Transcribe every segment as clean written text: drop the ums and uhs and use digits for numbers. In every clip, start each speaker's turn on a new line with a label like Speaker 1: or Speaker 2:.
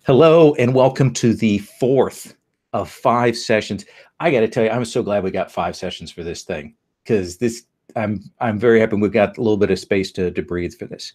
Speaker 1: Hello and welcome to the fourth of 5 sessions. I got to tell you, I'm so glad we got 5 sessions for this thing because I'm very happy we've got a little bit of space to breathe for this.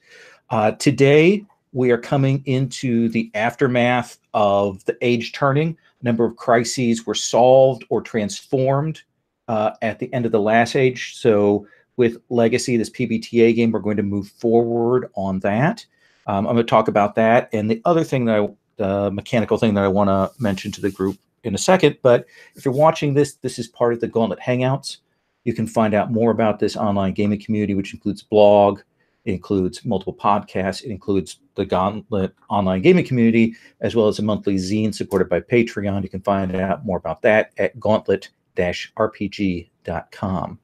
Speaker 1: Today we are coming into the aftermath of the age turning. A number of crises were solved or transformed at the end of the last age. So with Legacy, this PBTA game, we're going to move forward on that. I'm going to talk about that, and the other thing that the mechanical thing that I want to mention to the group in a second. But if you're watching this, this is part of the Gauntlet Hangouts. You can find out more about this online gaming community, which includes blog, it includes multiple podcasts, it includes the Gauntlet online gaming community, as well as a monthly zine supported by Patreon. You can find out more about that at gauntlet-rpg.com.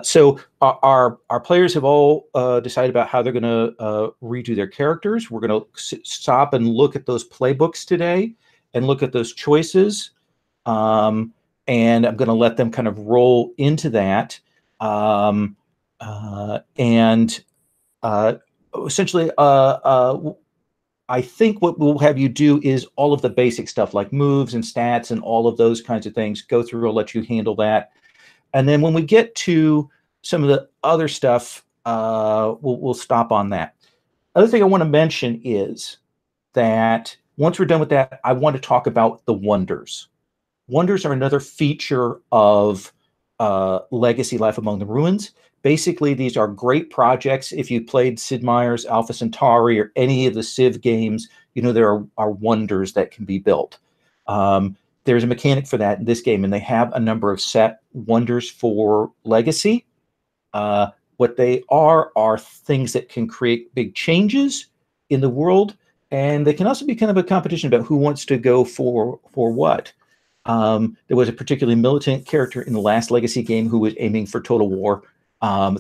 Speaker 1: So our players have all decided about how they're going to redo their characters. We're going to stop and look at those playbooks today and look at those choices. And I'm going to let them kind of roll into that. Essentially, I think what we'll have you do is all of the basic stuff like moves and stats and all of those kinds of things. Go through, I'll let you handle that. And then when we get to some of the other stuff, we'll stop on that. Other thing I want to mention is that once we're done with that, I want to talk about the wonders. Wonders are another feature of Legacy Life Among the Ruins. Basically, these are great projects. If you played Sid Meier's Alpha Centauri or any of the Civ games, you know there are wonders that can be built. There's a mechanic for that in this game, and they have a number of set wonders for Legacy. What they are things that can create big changes in the world, and they can also be kind of a competition about who wants to go for what. There was a particularly militant character in the last Legacy game who was aiming for total war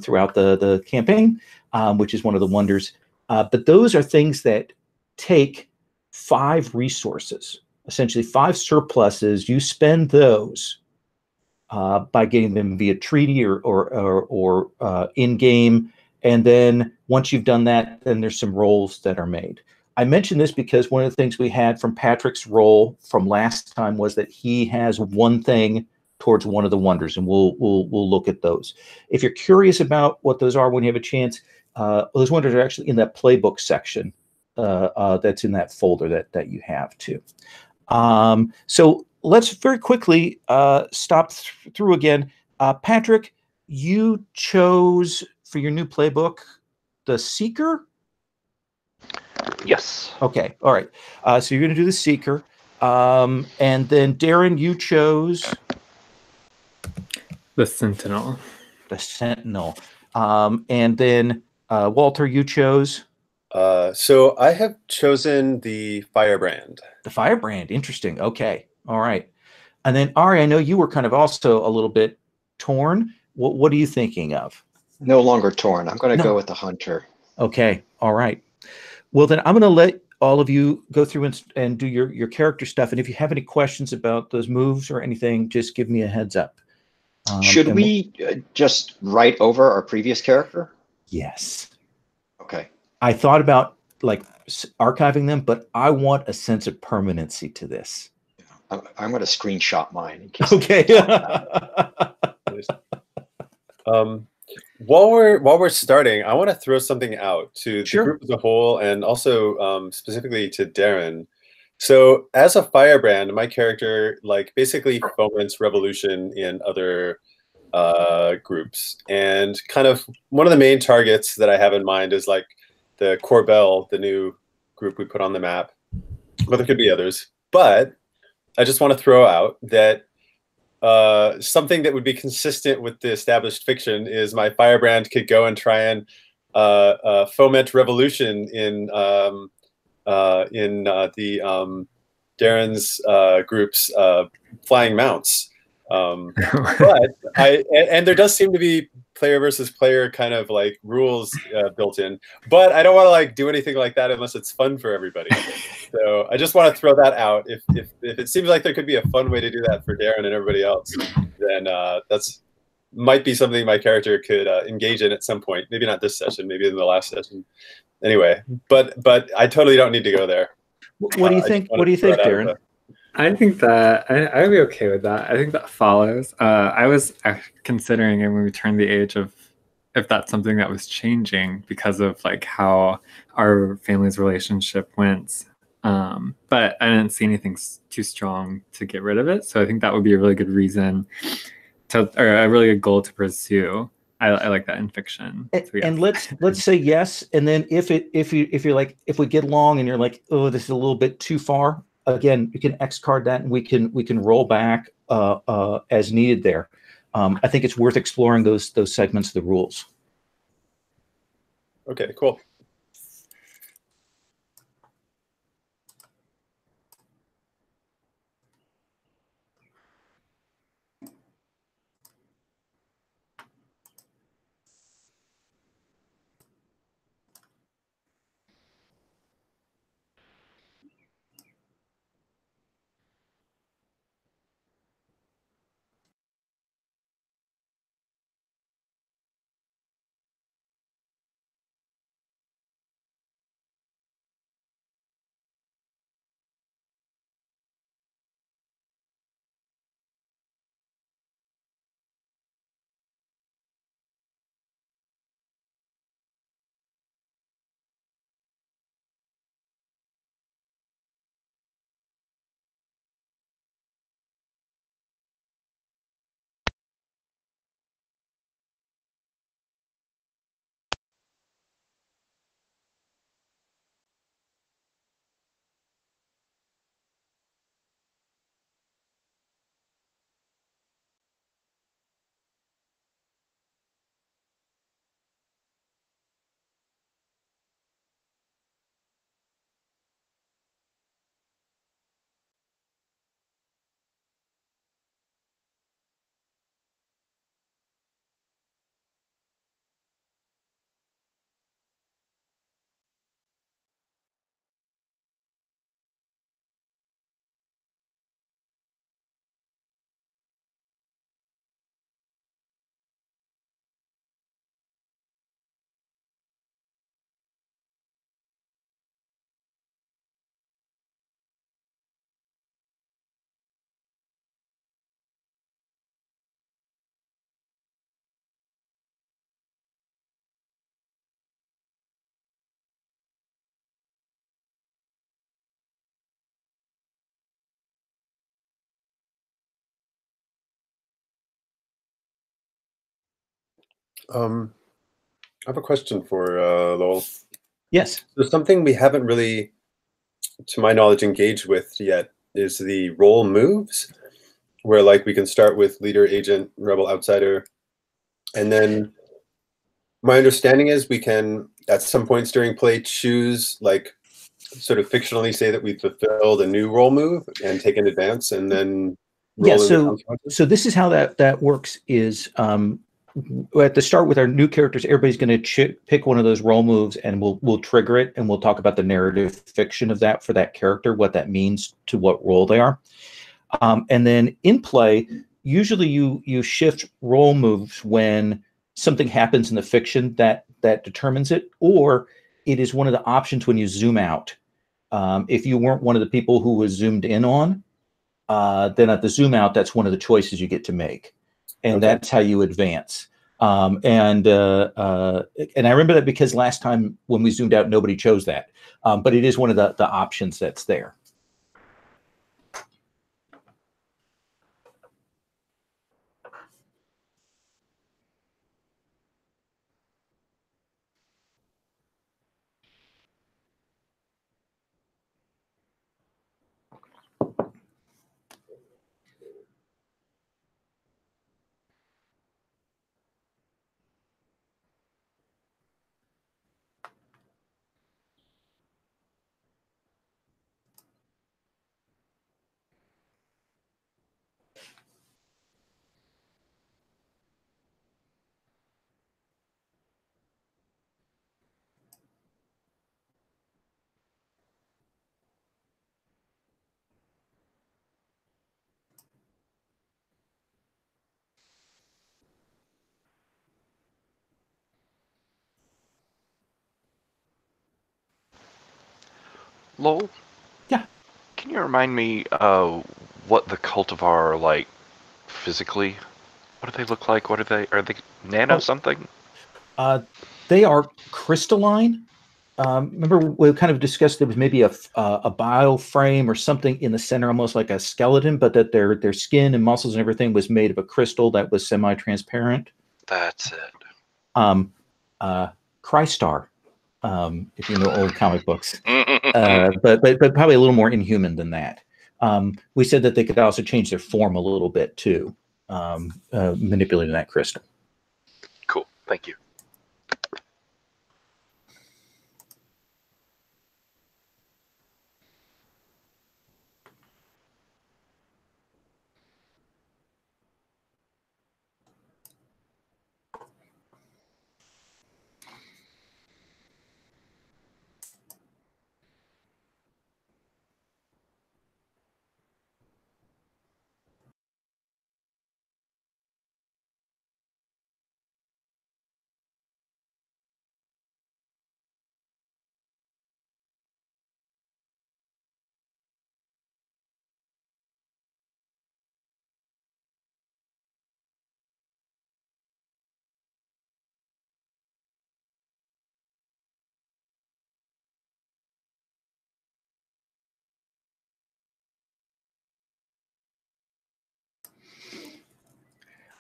Speaker 1: throughout the campaign, which is one of the wonders. But those are things that take 5 resources. Essentially 5 surpluses. You spend those by getting them via treaty or in-game, and then once you've done that, then there's some rolls that are made. I mention this because one of the things we had from Patrick's roll from last time was that he has one thing towards one of the wonders, and we'll look at those. If you're curious about what those are when you have a chance, those wonders are actually in that playbook section that's in that folder that you have too. So let's very quickly stop through again. Patrick, you chose for your new playbook the Seeker?
Speaker 2: Yes.
Speaker 1: Okay, all right. So you're going to do the Seeker. And then Darren, you chose
Speaker 3: the Sentinel.
Speaker 1: The Sentinel. And then Walter, you chose
Speaker 4: so I have chosen the Firebrand.
Speaker 1: The Firebrand. Interesting. Okay. All right. And then Ari, I know you were kind of also a little bit torn. What are you thinking of?
Speaker 2: No longer torn. I'm going to go with the Hunter.
Speaker 1: Okay. All right. Well, then I'm going to let all of you go through and do your character stuff. And if you have any questions about those moves or anything, just give me a heads up.
Speaker 2: Should we just write over our previous character?
Speaker 1: Yes.
Speaker 2: Okay.
Speaker 1: I thought about like archiving them, but I want a sense of permanency to this.
Speaker 2: I'm going to screenshot mine in case.
Speaker 1: Okay.
Speaker 4: While we're starting, I want to throw something out to
Speaker 1: Sure.
Speaker 4: the group as a whole, and also specifically to Darren. So, as a Firebrand, my character basically foments revolution in other groups, and kind of one of the main targets that I have in mind is like the Corbel, the new group we put on the map, but there could be others. But I just want to throw out that something that would be consistent with the established fiction is my Firebrand could go and try and foment revolution in Darren's group's flying mounts. But and there does seem to be player versus player kind of like rules built in, but I don't want to like do anything like that unless it's fun for everybody. So I just want to throw that out. If it seems like there could be a fun way to do that for Darren and everybody else, then that's might be something my character could engage in at some point. Maybe not this session, maybe in the last session. Anyway, but I totally don't need to go there.
Speaker 1: What do you
Speaker 4: I just
Speaker 1: think?
Speaker 4: wanted
Speaker 1: What do you
Speaker 4: to throw
Speaker 1: think,
Speaker 4: it out
Speaker 1: Darren?
Speaker 3: I think that I'd be okay with that. I think that follows. I was considering it when we turned the age of if that's something that was changing because of like how our family's relationship went. But I didn't see anything too strong to get rid of it. So I think that would be a really good reason to, or a really good goal to pursue. I like that in fiction. So, yes.
Speaker 1: And let's say yes, and then if you're like, if we get along and you're like, oh, this is a little bit too far, again, you can X card that and we can roll back as needed there. I think it's worth exploring those segments of the rules.
Speaker 4: Okay, cool. I have a question for Lowell.
Speaker 1: Yes.
Speaker 4: So something we haven't really, to my knowledge, engaged with yet is the role moves, where like we can start with leader, agent, rebel, outsider, and then my understanding is we can at some points during play choose like sort of fictionally say that we fulfilled a new role move and take an advance and then roll in the consequences.
Speaker 1: So this is how that works is at the start with our new characters, everybody's going to pick one of those role moves and we'll trigger it and we'll talk about the narrative fiction of that for that character, what that means to what role they are. And then in play, usually you shift role moves when something happens in the fiction that determines it, or it is one of the options when you zoom out. If you weren't one of the people who was zoomed in on, then at the zoom out, that's one of the choices you get to make. And
Speaker 4: Okay.
Speaker 1: that's how you advance. And I remember that because last time when we zoomed out, nobody chose that. But it is one of the options that's there.
Speaker 5: Lowell,
Speaker 1: Yeah.
Speaker 5: Can you remind me what the cultivar are like physically? What do they look like? What are they? Are they nano something?
Speaker 1: They are crystalline. Remember, we kind of discussed there was maybe a bioframe or something in the center, almost like a skeleton, but that their skin and muscles and everything was made of a crystal that was semi-transparent.
Speaker 5: That's it.
Speaker 1: Crystar, if you know old comic books, but probably a little more inhuman than that. We said that they could also change their form a little bit too, manipulating that crystal.
Speaker 5: Cool. Thank you.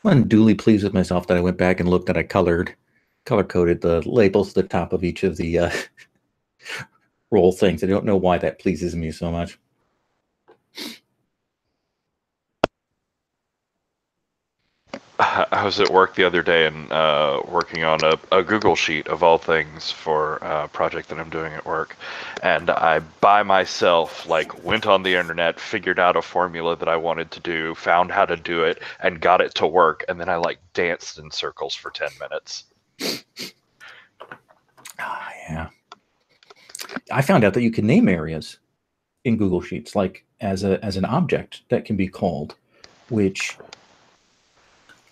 Speaker 1: I'm unduly pleased with myself that I went back and looked at color coded the labels at the top of each of the roll things. I don't know why that pleases me so much.
Speaker 5: I was at work the other day and working on a Google sheet of all things for a project that I'm doing at work, and I by myself went on the internet, figured out a formula that I wanted to do, found how to do it, and got it to work, and then I danced in circles for 10 minutes.
Speaker 1: Yeah. I found out that you can name areas in Google Sheets as an object that can be called, which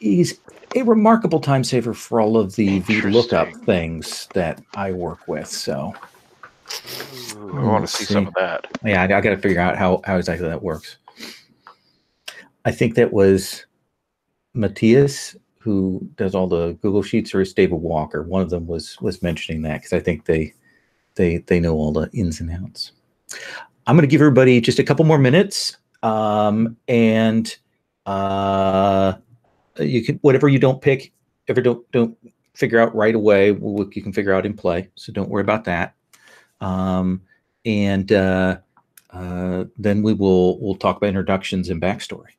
Speaker 1: is a remarkable time saver for all of the VLOOKUP things that I work with. So
Speaker 5: I want to see some of that.
Speaker 1: Yeah, I got to figure out how exactly that works. I think that was Matthias who does all the Google Sheets, or is David Walker. One of them was mentioning that, because I think they know all the ins and outs. I'm going to give everybody just a couple more minutes, and you can, whatever you don't pick, don't figure out right away, you can figure out in play. So don't worry about that. And then we'll talk about introductions and backstory.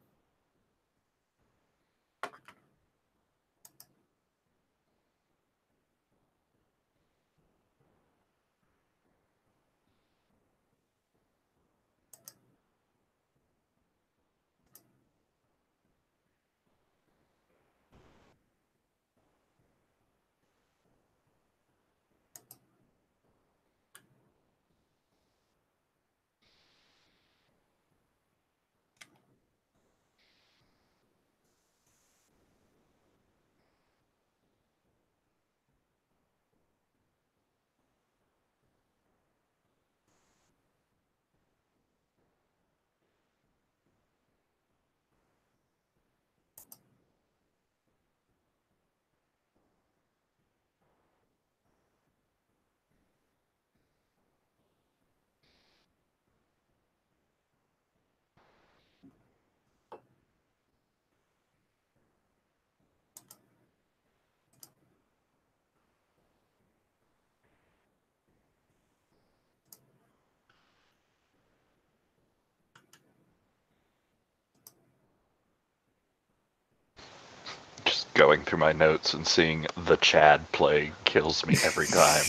Speaker 5: Just going through my notes and seeing the Chad play kills me every time.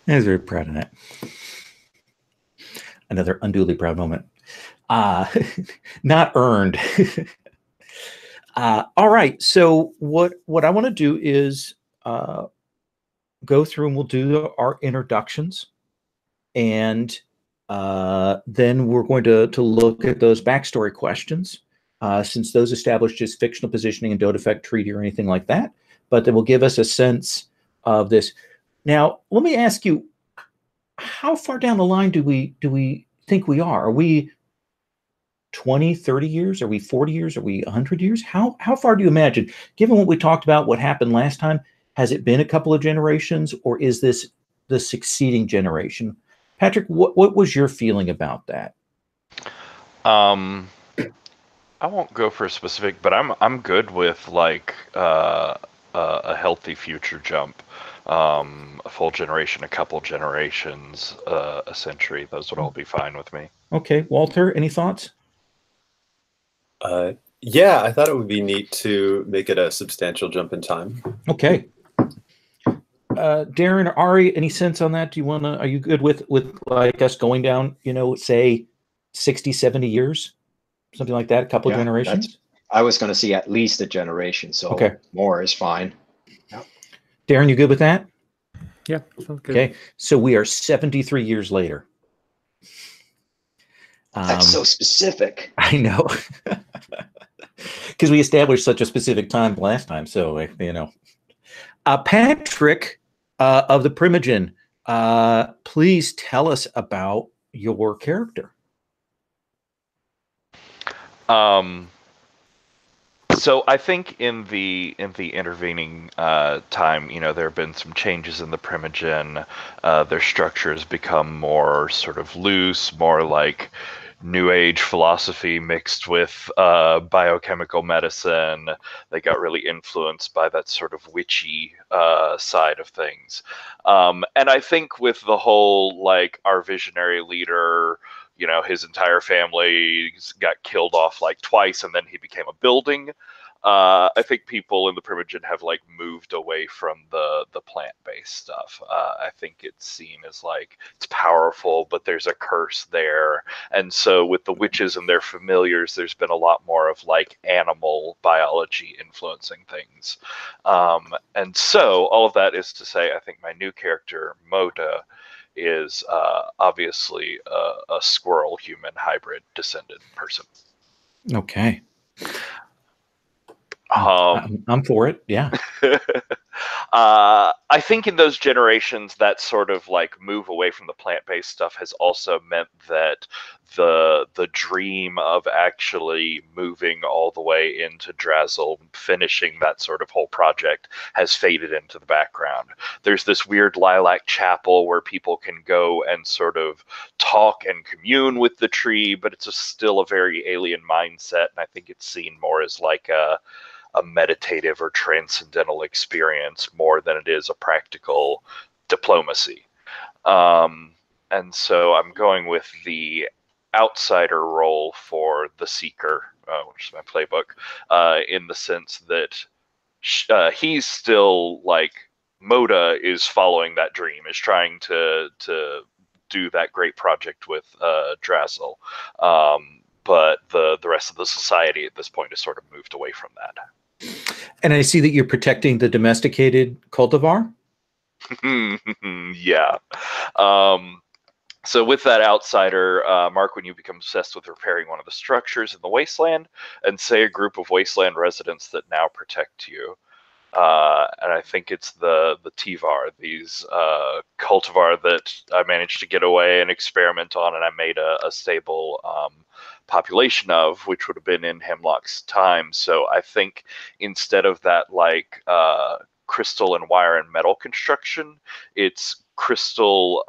Speaker 1: I was very proud of that. Another unduly proud moment. Not earned. All right. So what I want to do is go through and we'll do our introductions, and then we're going to look at those backstory questions, since those establish just fictional positioning and don't affect treaty or anything like that, but they will give us a sense of this. Now, let me ask you, how far down the line do we think we are? Are we 20, 30 years? Are we 40 years? Are we 100 years? How far do you imagine, given what we talked about, what happened last time, has it been a couple of generations, or is this the succeeding generation? Patrick, what was your feeling about that?
Speaker 5: I won't go for a specific, but I'm good with like a healthy future jump, a full generation, a couple generations, a century. Those would all be fine with me.
Speaker 1: Okay, Walter, any thoughts?
Speaker 4: Yeah, I thought it would be neat to make it a substantial jump in time.
Speaker 1: Okay. Darren, Ari, any sense on that? Do you want to, are you good with like us going down, say 60, 70 years? Something like that, a couple of generations?
Speaker 2: I was going to see at least a generation, so
Speaker 1: okay.
Speaker 2: More is fine. Yep.
Speaker 1: Darren, you good with that?
Speaker 3: Yeah, sounds good.
Speaker 1: Okay, so we are 73 years later.
Speaker 2: That's so specific.
Speaker 1: I know. Because we established such a specific time last time, so, Patrick of the Primogen, please tell us about your character.
Speaker 5: So I think in the intervening time, there have been some changes in the Primogen. Their structures become more sort of loose, more like New Age philosophy mixed with biochemical medicine. They got really influenced by that sort of witchy side of things. And I think with the whole, like, our visionary leader, his entire family got killed off like twice, and then he became a building. I think people in the Primogen have like moved away from the plant-based stuff. I think it's seen as like it's powerful, but there's a curse there. And so with the witches and their familiars, there's been a lot more of like animal biology influencing things. And so all of that is to say, I think my new character, Moda, is obviously a squirrel human hybrid descendant person.
Speaker 1: Okay. I'm for it. Yeah.
Speaker 5: I think in those generations, that sort of like move away from the plant-based stuff has also meant that the dream of actually moving all the way into Drazzle, finishing that sort of whole project, has faded into the background. There's this weird lilac chapel where people can go and sort of talk and commune with the tree, but it's still a very alien mindset, and I think it's seen more as like a meditative or transcendental experience more than it is a practical diplomacy. And so I'm going with the outsider role for the Seeker, which is my playbook, in the sense that he's still like, Moda is following that dream, is trying to do that great project with Drazzle. But the rest of the society at this point has sort of moved away from that.
Speaker 1: And I see that you're protecting the domesticated cultivar?
Speaker 5: Yeah. So with that outsider, Mark, when you become obsessed with repairing one of the structures in the wasteland, and say a group of wasteland residents that now protect you, and I think it's the Tivar, these cultivar that I managed to get away and experiment on, and I made a stable population of, which would have been in Hemlock's time. So I think instead of that like crystal and wire and metal construction, it's crystal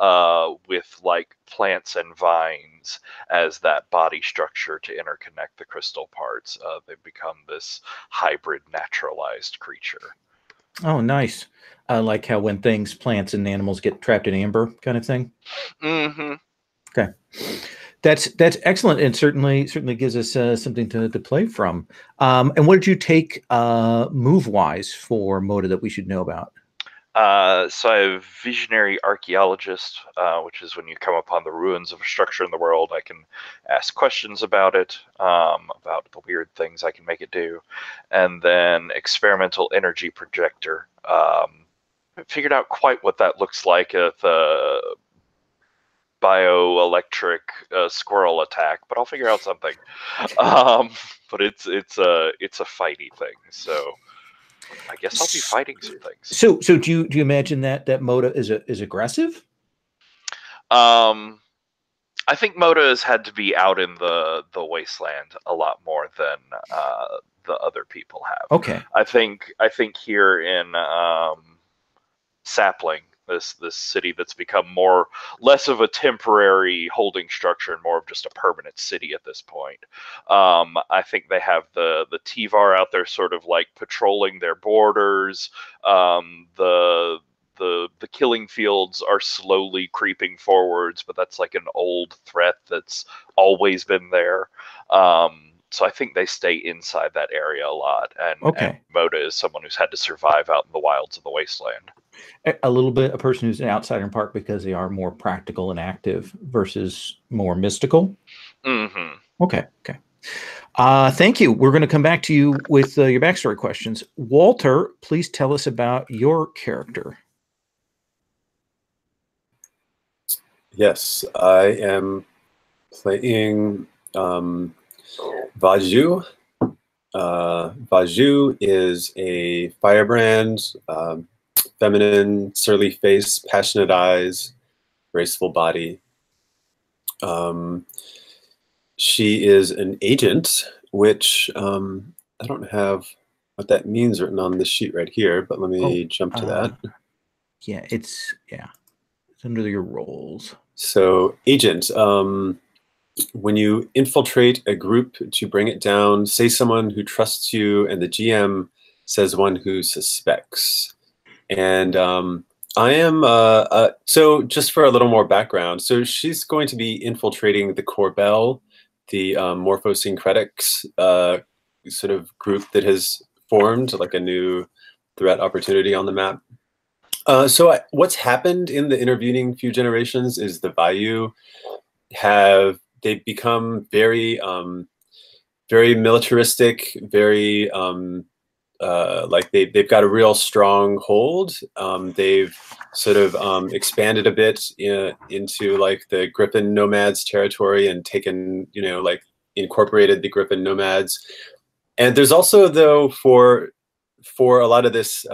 Speaker 5: with like plants and vines as that body structure to interconnect the crystal parts. They've become this hybrid naturalized creature.
Speaker 1: Oh, nice. Like how when plants and animals get trapped in amber kind of thing.
Speaker 5: Mm-hmm.
Speaker 1: Okay. That's excellent, and certainly gives us something to play from. And what did you take move-wise for Moda that we should know about?
Speaker 5: So I have Visionary Archaeologist, which is when you come upon the ruins of a structure in the world, I can ask questions about it, about the weird things I can make it do. And then Experimental Energy Projector. I haven't figured out quite what that looks like at the bioelectric squirrel attack, but I'll figure out something. But it's a fighty thing, so I guess I'll be fighting some things.
Speaker 1: So do you imagine that Moda is aggressive?
Speaker 5: I think Moda has had to be out in the wasteland a lot more than the other people have.
Speaker 1: Okay.
Speaker 5: I think here in Sapling, this city that's become less of a temporary holding structure and more of just a permanent city at this point. I think they have the T-VAR out there sort of like patrolling their borders. The killing fields are slowly creeping forwards, but that's like an old threat that's always been there. So I think they stay inside that area a lot. And Moda is someone who's had to survive out in the wilds of the wasteland.
Speaker 1: A little bit a person who's an outsider in part because they are more practical and active versus more mystical.
Speaker 5: Mm-hmm.
Speaker 1: Okay. Thank you. We're going to come back to you with your backstory questions. Walter, please tell us about your character.
Speaker 4: Yes, I am playing Vaju. Vaju is a firebrand, feminine, surly face, passionate eyes, graceful body. She is an agent, which I don't have what that means written on the sheet right here, but let me jump to that.
Speaker 1: Yeah, it's under your roles.
Speaker 4: So agent, when you infiltrate a group to bring it down, say someone who trusts you, and the GM says one who suspects. And I am, so just for a little more background, so she's going to be infiltrating the Corbel, the morphosyncretics sort of group that has formed, like a new threat opportunity on the map. So what's happened in the intervening few generations is the Vayu they've become very, very militaristic, very like they've got a real strong hold. They've sort of expanded a bit into like the Griffin nomads territory and taken, like incorporated the Griffin nomads. And there's also, though, for a lot of this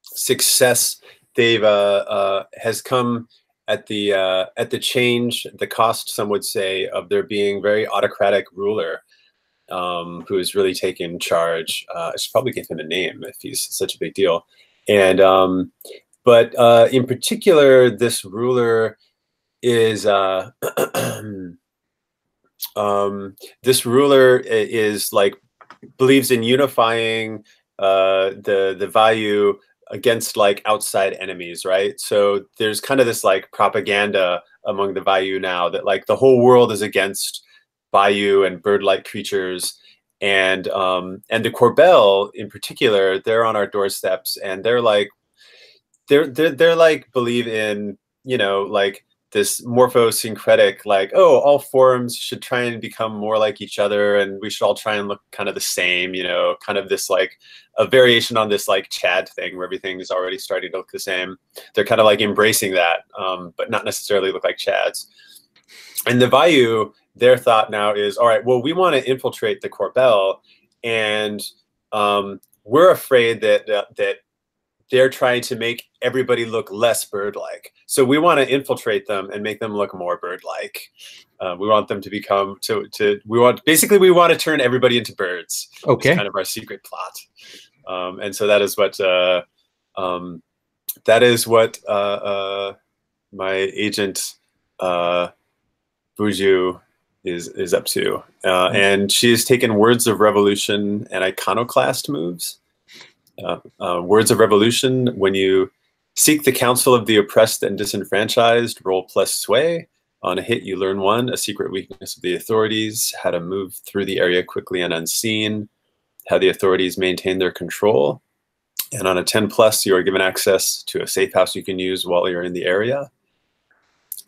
Speaker 4: success, they've has come at the change, the cost, some would say, of there being very autocratic ruler who has really taken charge. I should probably give him a name if he's such a big deal. And but in particular, this ruler is this ruler is like believes in unifying the Vayu against like outside enemies, right? So there's kind of this like propaganda among the Vayu now that like the whole world is against Vayu and bird-like creatures, and the Corbel in particular, they're on our doorsteps, and they're like believe in, like this morphosyncretic, like, oh, all forms should try and become more like each other, and we should all try and look kind of the same, kind of this like a variation on this like Chad thing where everything is already starting to look the same. They're kind of like embracing that, but not necessarily look like Chads. And the Vayu, their thought now is, all right, well, we want to infiltrate the Corbel, and we're afraid that they're trying to make everybody look less bird-like. So we want to infiltrate them and make them look more bird-like. We want them to become we want to turn everybody into birds. Okay, it's kind of our secret plot. And so that is what my agent Buju is up to, and she has taken Words of Revolution and Iconoclast moves. Words of Revolution: when you seek the counsel of the oppressed and disenfranchised, roll plus sway. On a hit, you learn 1, a secret weakness of the authorities, how to move through the area quickly and unseen, how the authorities maintain their control. And on a 10 plus, you are given access to a safe house you can use while you're in the area.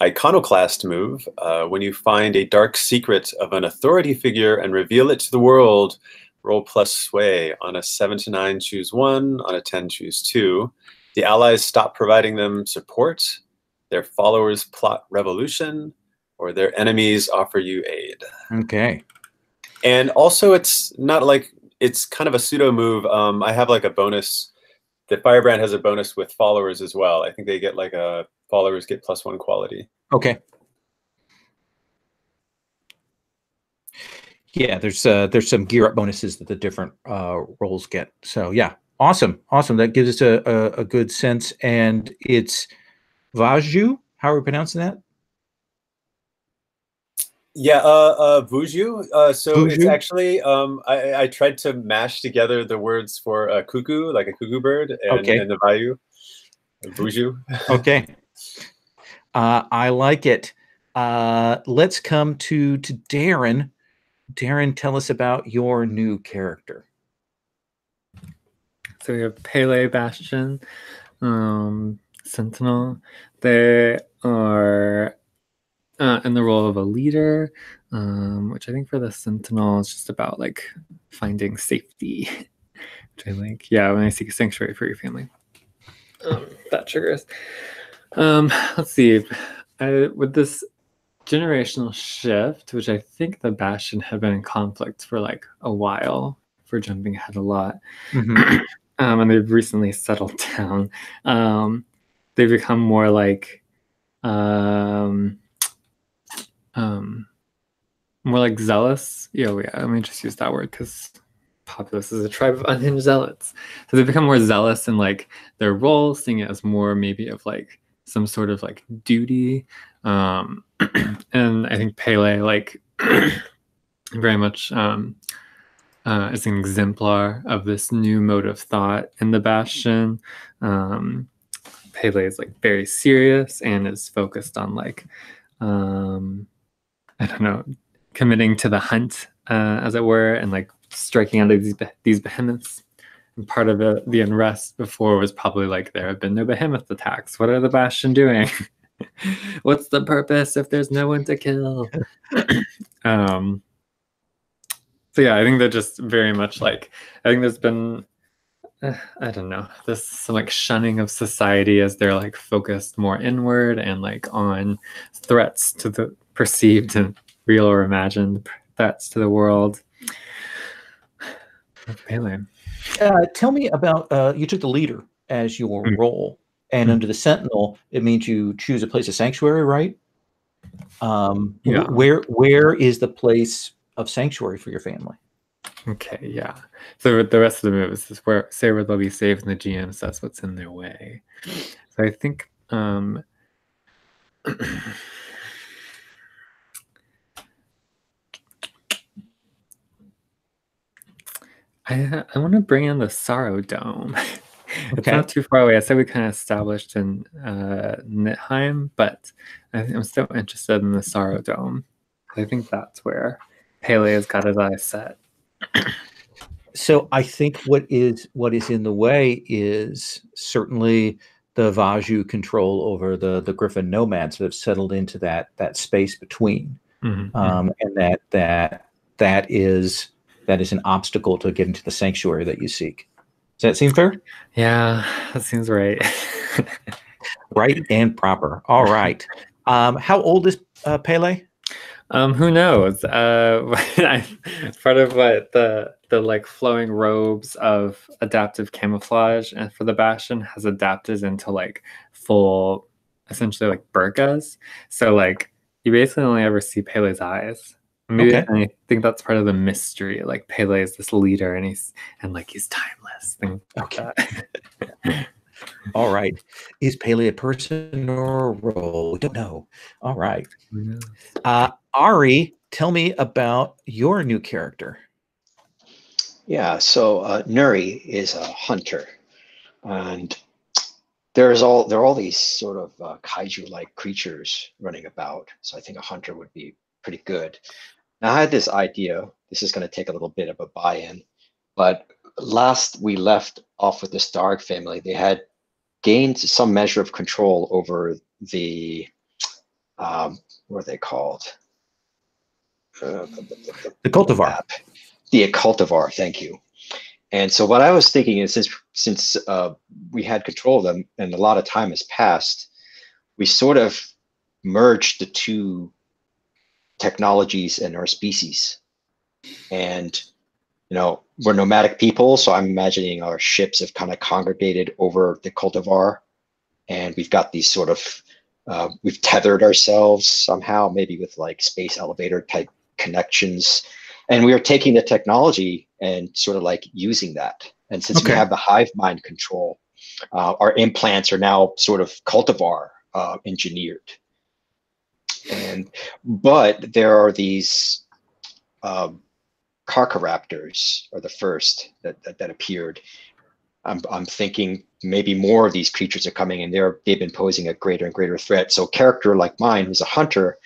Speaker 4: Iconoclast move: when you find a dark secret of an authority figure and reveal it to the world, roll plus sway. On a 7 to 9, choose 1. On a 10, choose 2. The allies stop providing them support. Their followers plot revolution, or their enemies offer you aid.
Speaker 1: Okay.
Speaker 4: And also, it's not like, it's kind of a pseudo move. I have like a bonus. The Firebrand has a bonus with followers as well. I think they get like a followers get +1 quality.
Speaker 1: Okay. Yeah, there's some gear up bonuses that the different roles get. So yeah, awesome. That gives us a good sense. And it's Vaju. How are we pronouncing that?
Speaker 4: Yeah, Vuju. So
Speaker 1: Vuju?
Speaker 4: it's actually I tried to mash together the words for cuckoo, like a cuckoo bird, and,
Speaker 1: Okay.
Speaker 4: and the Vayu. Vuju.
Speaker 1: Okay. I like it. Let's come to Darren. Darren, tell us about your new character.
Speaker 3: So we have Pele, Bastion, Sentinel. They are in the role of a leader, which I think for the Sentinel is just about like finding safety. Which I like. Yeah, when I seek a sanctuary for your family. That triggers. Let's see. With this generational shift, which I think the Bastion had been in conflict for like a while, for jumping ahead a lot, and they've recently settled down. They've become more like zealous. Yeah, let me just use that word because Populous is a tribe of unhinged zealots. So they've become more zealous in like their role, seeing it as more maybe of like some sort of like duty. And I think Pele like very much is an exemplar of this new mode of thought in the Bastion. Pele is like very serious and is focused on like I don't know, committing to the hunt, as it were, and like striking out these behemoths. And part of the unrest before was probably like there have been no behemoth attacks. What are the Bastion doing? What's the purpose if there's no one to kill? So yeah, I think they're just very much like, I think there's been I don't know, this some like shunning of society as they're like focused more inward and like on threats to the perceived and real or imagined threats to the world. Pele.
Speaker 1: Tell me about you took the leader as your role, and under the Sentinel, it means you choose a place of sanctuary, right?
Speaker 3: Yeah.
Speaker 1: Where is the place of sanctuary for your family?
Speaker 3: Okay, yeah. So the rest of the moves is where they'll be saved in the GM, so that's what's in their way. So I think I want to bring in the Sorrow Dome. It's not too far away. I said we kind of established in Nitheim, but I'm still interested in the Sorrow Dome. I think that's where Pele has got his eyes set.
Speaker 1: So I think what is in the way is certainly the Vaju control over the Griffin nomads that have settled into that space between, and that is an obstacle to getting to the sanctuary that you seek. Does that seem fair?
Speaker 3: Yeah, that seems right.
Speaker 1: Right and proper. All right. How old is Pele?
Speaker 3: Who knows? Part of what the like flowing robes of adaptive camouflage and for the Bastion has adapted into like full, essentially like burqas. So like you basically only ever see Pele's eyes. Maybe, and I think that's part of the mystery. Like Pele is this leader, and he's timeless. Things like that.
Speaker 1: All right. Is Pele a person or a role? We don't know. All right. Ari, tell me about your new character.
Speaker 2: Yeah, so Nuri is a hunter, and there are all these sort of kaiju-like creatures running about. So I think a hunter would be pretty good. Now, I had this idea. This is going to take a little bit of a buy-in, but last we left off with the Stark family, they had gained some measure of control over the what are they called?
Speaker 1: The cultivar.
Speaker 2: The cultivar. Thank you. And so what I was thinking is, since we had control of them and a lot of time has passed, we sort of merged the two technologies in our species. And we're nomadic people, so I'm imagining our ships have kind of congregated over the cultivar, and we've got these sort of We've tethered ourselves somehow, maybe with like space elevator type connections. And we are taking the technology and sort of like using that. And since we have the hive mind control, our implants are now sort of cultivar engineered. But there are these carcaraptors are the first that appeared. I'm thinking maybe more of these creatures are coming, and they've been posing a greater and greater threat. So a character like mine, who's a hunter,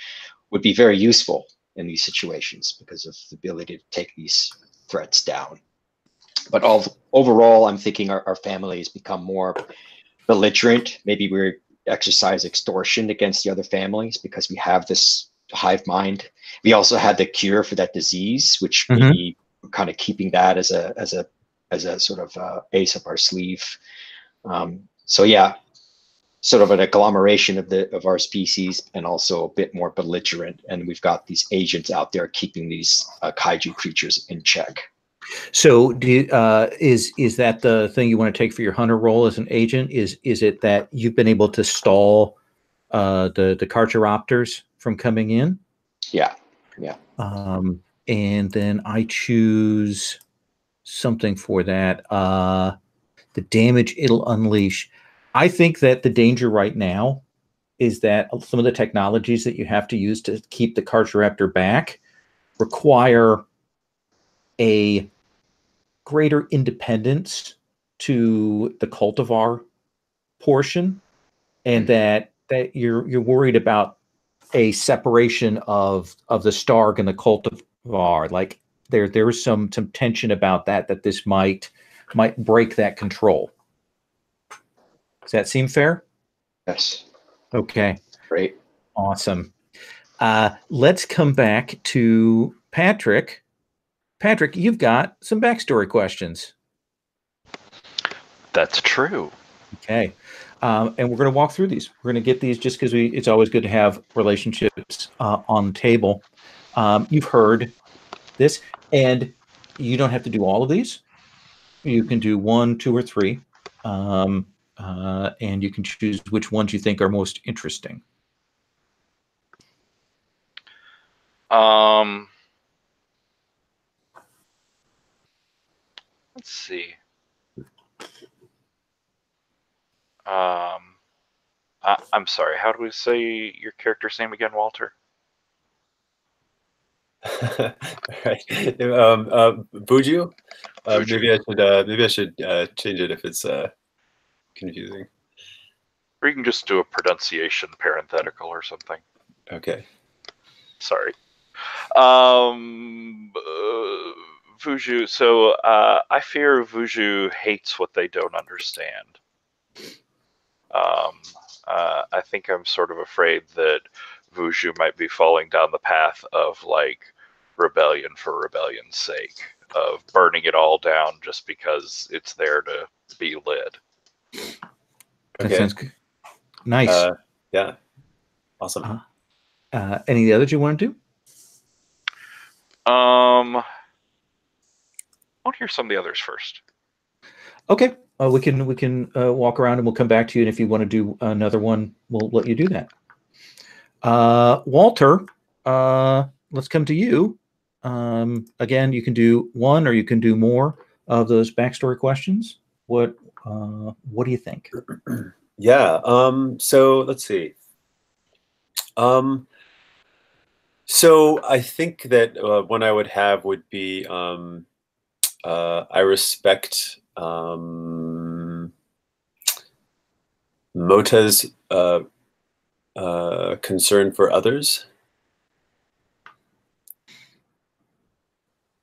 Speaker 2: would be very useful in these situations because of the ability to take these threats down. But overall, I'm thinking our family has become more belligerent. Maybe we exercise extortion against the other families because we have this hive mind. We also had the cure for that disease, which maybe we're kind of keeping that as a sort of ace up our sleeve. So yeah, sort of an agglomeration of our species, and also a bit more belligerent. And we've got these agents out there keeping these kaiju creatures in check.
Speaker 1: So, is that the thing you want to take for your hunter role as an agent? Is it that you've been able to stall the Carcharopters from coming in?
Speaker 2: Yeah.
Speaker 1: And then I choose something for that. The damage it'll unleash. I think that the danger right now is that some of the technologies that you have to use to keep the Carcharaptor back require a greater independence to the cultivar portion, and that you're worried about a separation of the Starg and the cultivar. Like there's some tension about that this might break that control. Does that seem fair?
Speaker 2: Yes.
Speaker 1: Okay.
Speaker 2: Great.
Speaker 1: Awesome. Let's come back to Patrick. Patrick, you've got some backstory questions.
Speaker 5: That's true.
Speaker 1: Okay. And we're going to walk through these. We're going to get these just because it's always good to have relationships on the table. You've heard this, and you don't have to do all of these. You can do 1, 2, or 3, and you can choose which ones you think are most interesting.
Speaker 5: Let's see. I'm sorry. How do we say your character's name again, Walter?
Speaker 4: Right. Buju? Maybe I should change it if it's confusing.
Speaker 5: Or you can just do a pronunciation parenthetical or something.
Speaker 4: Okay.
Speaker 5: Sorry. Vuju. So I fear Vuju hates what they don't understand. I think I'm sort of afraid that Vuju might be falling down the path of like rebellion for rebellion's sake, of burning it all down just because it's there to be lit.
Speaker 1: That sounds good. Nice.
Speaker 4: Yeah. Awesome.
Speaker 1: Any of the others you want to do?
Speaker 5: I want to hear some of the others first.
Speaker 1: Okay. We can walk around and we'll come back to you. And if you want to do another one, we'll let you do that. Walter, let's come to you. Again, you can do one or you can do more of those backstory questions. What do you think?
Speaker 4: Yeah. So let's see. So I think that one I would have would be I respect Mota's concern for others,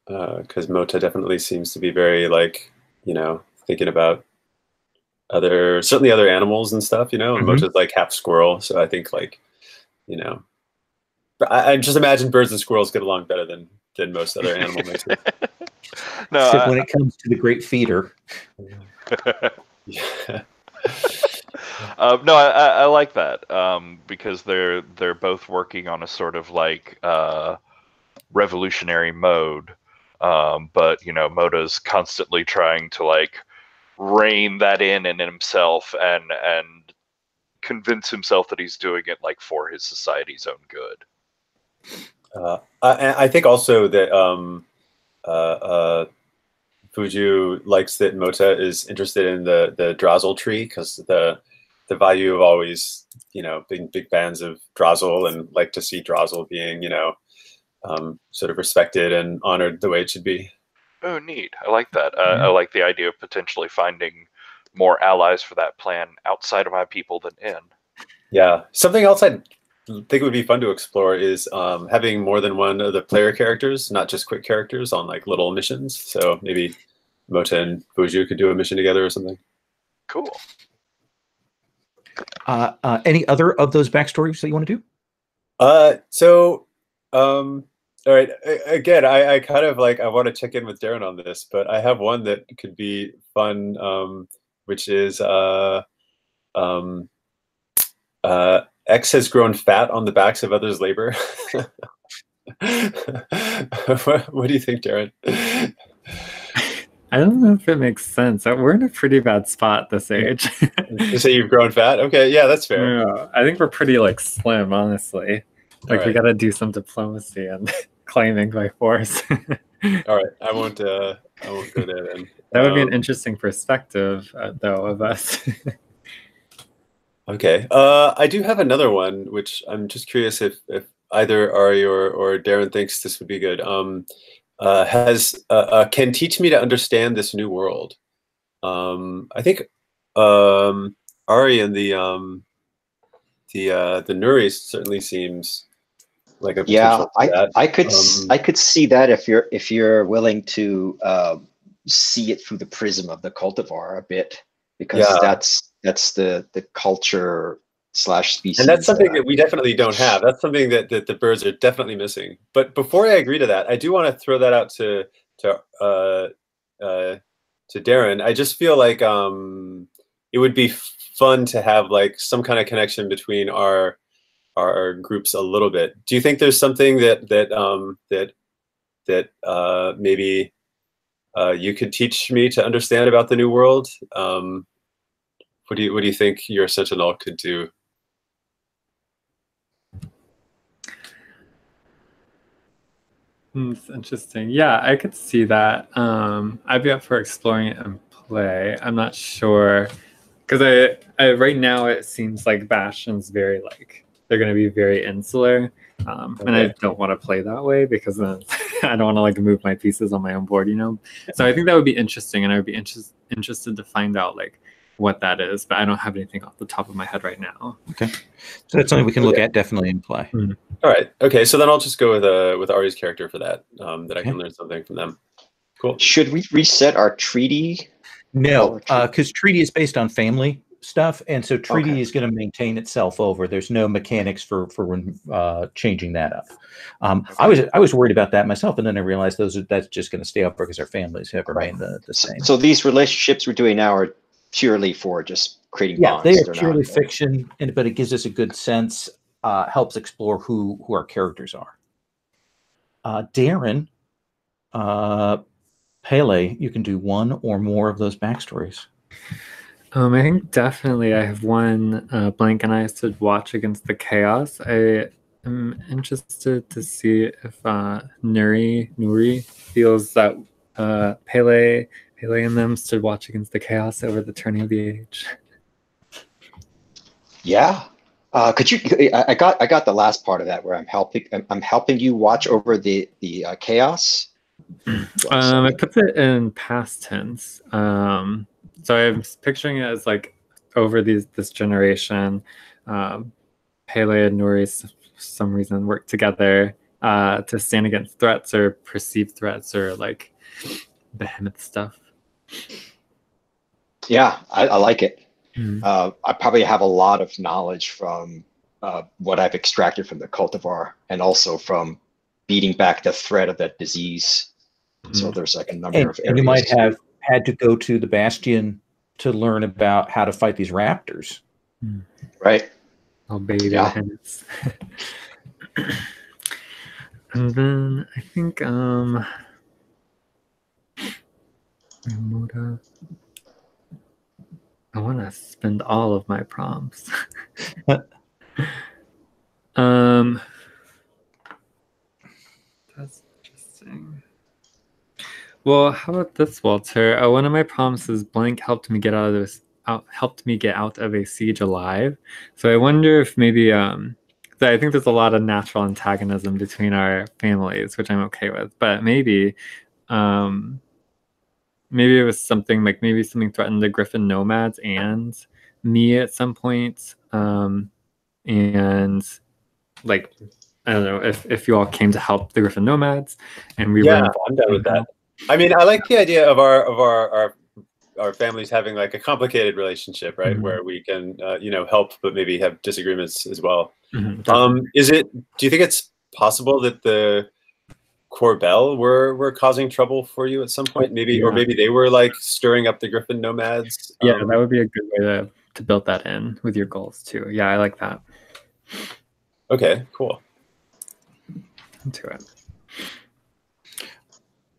Speaker 4: because Mota definitely seems to be very thinking about certainly other animals and stuff, and Mota's like half squirrel, so I think I just imagine birds and squirrels get along better than most other animal mixes.
Speaker 5: No,
Speaker 1: except when it comes to the great feeder.
Speaker 4: Yeah.
Speaker 5: No, I like that because they're both working on a sort of like revolutionary mode, but Mota's constantly trying to like rein that in himself and convince himself that he's doing it like for his society's own good.
Speaker 4: I think also that Fuju likes that Mota is interested in the Drazel tree, because the value of always, being big fans of Drazel and like to see Drazel being, sort of respected and honored the way it should be.
Speaker 5: Oh, neat. I like that. I like the idea of potentially finding more allies for that plan outside of my people than in.
Speaker 4: Yeah. Something else I think would be fun to explore is having more than one of the player characters, not just quick characters, on like little missions. So maybe Mota and Fuju could do a mission together or something.
Speaker 5: Cool.
Speaker 1: Any other of those backstories that you want to do?
Speaker 4: All right. Again, I kind of like, I want to check in with Darren on this, but I have one that could be fun, which is X has grown fat on the backs of others' labor. What do you think, Darren?
Speaker 3: I don't know if it makes sense. We're in a pretty bad spot this age.
Speaker 4: You say you've grown fat? Okay, yeah, that's fair.
Speaker 3: Yeah, I think we're pretty like slim, honestly. Like we got to do some diplomacy and claiming by force.
Speaker 4: All right, I won't go there then.
Speaker 3: That would be an interesting perspective, though, of us.
Speaker 4: Okay, I do have another one, which I'm just curious if either Ari or Darren thinks this would be good. Can teach me to understand this new world. I think Ari and the Nuri certainly seems like a potential for that.
Speaker 2: I could see that if you're willing to see it through the prism of the cultivar a bit, because that's the culture / species,
Speaker 4: and that's something that we definitely don't have. That's something that the birds are definitely missing. But before I agree to that, I do want to throw that out to Darren. I just feel like it would be fun to have like some kind of connection between our groups a little bit. Do you think there's something that maybe you could teach me to understand about the new world? What do you think your Sentinel could do?
Speaker 3: It's interesting. Yeah, I could see that. I'd be up for exploring it and play. I'm not sure, because I right now it seems like Bastion's very like they're going to be very insular, and I don't want to play that way, because then I don't want to like move my pieces on my own board, So I think that would be interesting, and I would be interested to find out like what that is, but I don't have anything off the top of my head right now.
Speaker 1: Okay, so that's something we can look at definitely in play.
Speaker 3: Mm-hmm.
Speaker 4: All right. Okay. So then I'll just go with Ari's character for that. I can learn something from them. Cool.
Speaker 2: Should we reset our treaty?
Speaker 1: No, because treaty is based on family stuff, and so treaty is going to maintain itself over. There's no mechanics for changing that up. I was worried about that myself, and then I realized that's just going to stay up because our families have remained the same.
Speaker 2: So these relationships we're doing now are purely for just creating bonds.
Speaker 1: They are purely fiction, but it gives us a good sense. Helps explore who our characters are. Darren, Pele, you can do one or more of those backstories.
Speaker 3: I think definitely I have one. Blank and I stood watch against the chaos. I am interested to see if Nuri feels that Pele and them stood watch against the chaos over the turning of the age.
Speaker 2: Yeah. Could you? I got the last part of that where I'm helping you watch over the chaos.
Speaker 3: I put it in past tense. So I'm picturing it as like over this generation, Pele and Nuri for some reason work together to stand against threats or perceived threats or like behemoth stuff.
Speaker 2: Yeah, I like it. I probably have a lot of knowledge from what I've extracted from the cultivar, and also from beating back the threat of that disease. So there's like a number of areas.
Speaker 1: And you might have had to go to the Bastion to learn about how to fight these raptors.
Speaker 2: Right.
Speaker 3: I'll baby the hands. And then I think I want to spend all of my prompts. That's interesting. Well, how about this, Walter? One of my prompts is blank helped me get out of this. Helped me get out of a siege alive. So I wonder if maybe so I think there's a lot of natural antagonism between our families, which I'm okay with. But maybe maybe it was something like maybe something threatened the Griffin nomads and me at some point. And like I don't know if you all came to help the Griffin nomads and we
Speaker 4: Yeah,
Speaker 3: were
Speaker 4: I'm down with that. I mean, I like the idea of our families having like a complicated relationship, right?
Speaker 3: Mhm.
Speaker 4: Where we can you know, help but maybe have disagreements as well.
Speaker 3: Definitely.
Speaker 4: Do you think it's possible that the Corbell were causing trouble for you at some point? Maybe, or
Speaker 3: Yeah.
Speaker 4: maybe they were like stirring up the Griffin nomads.
Speaker 3: Yeah, that would be a good way to build that in with your goals too. Yeah, I like that.
Speaker 4: Okay, cool.
Speaker 3: Into it.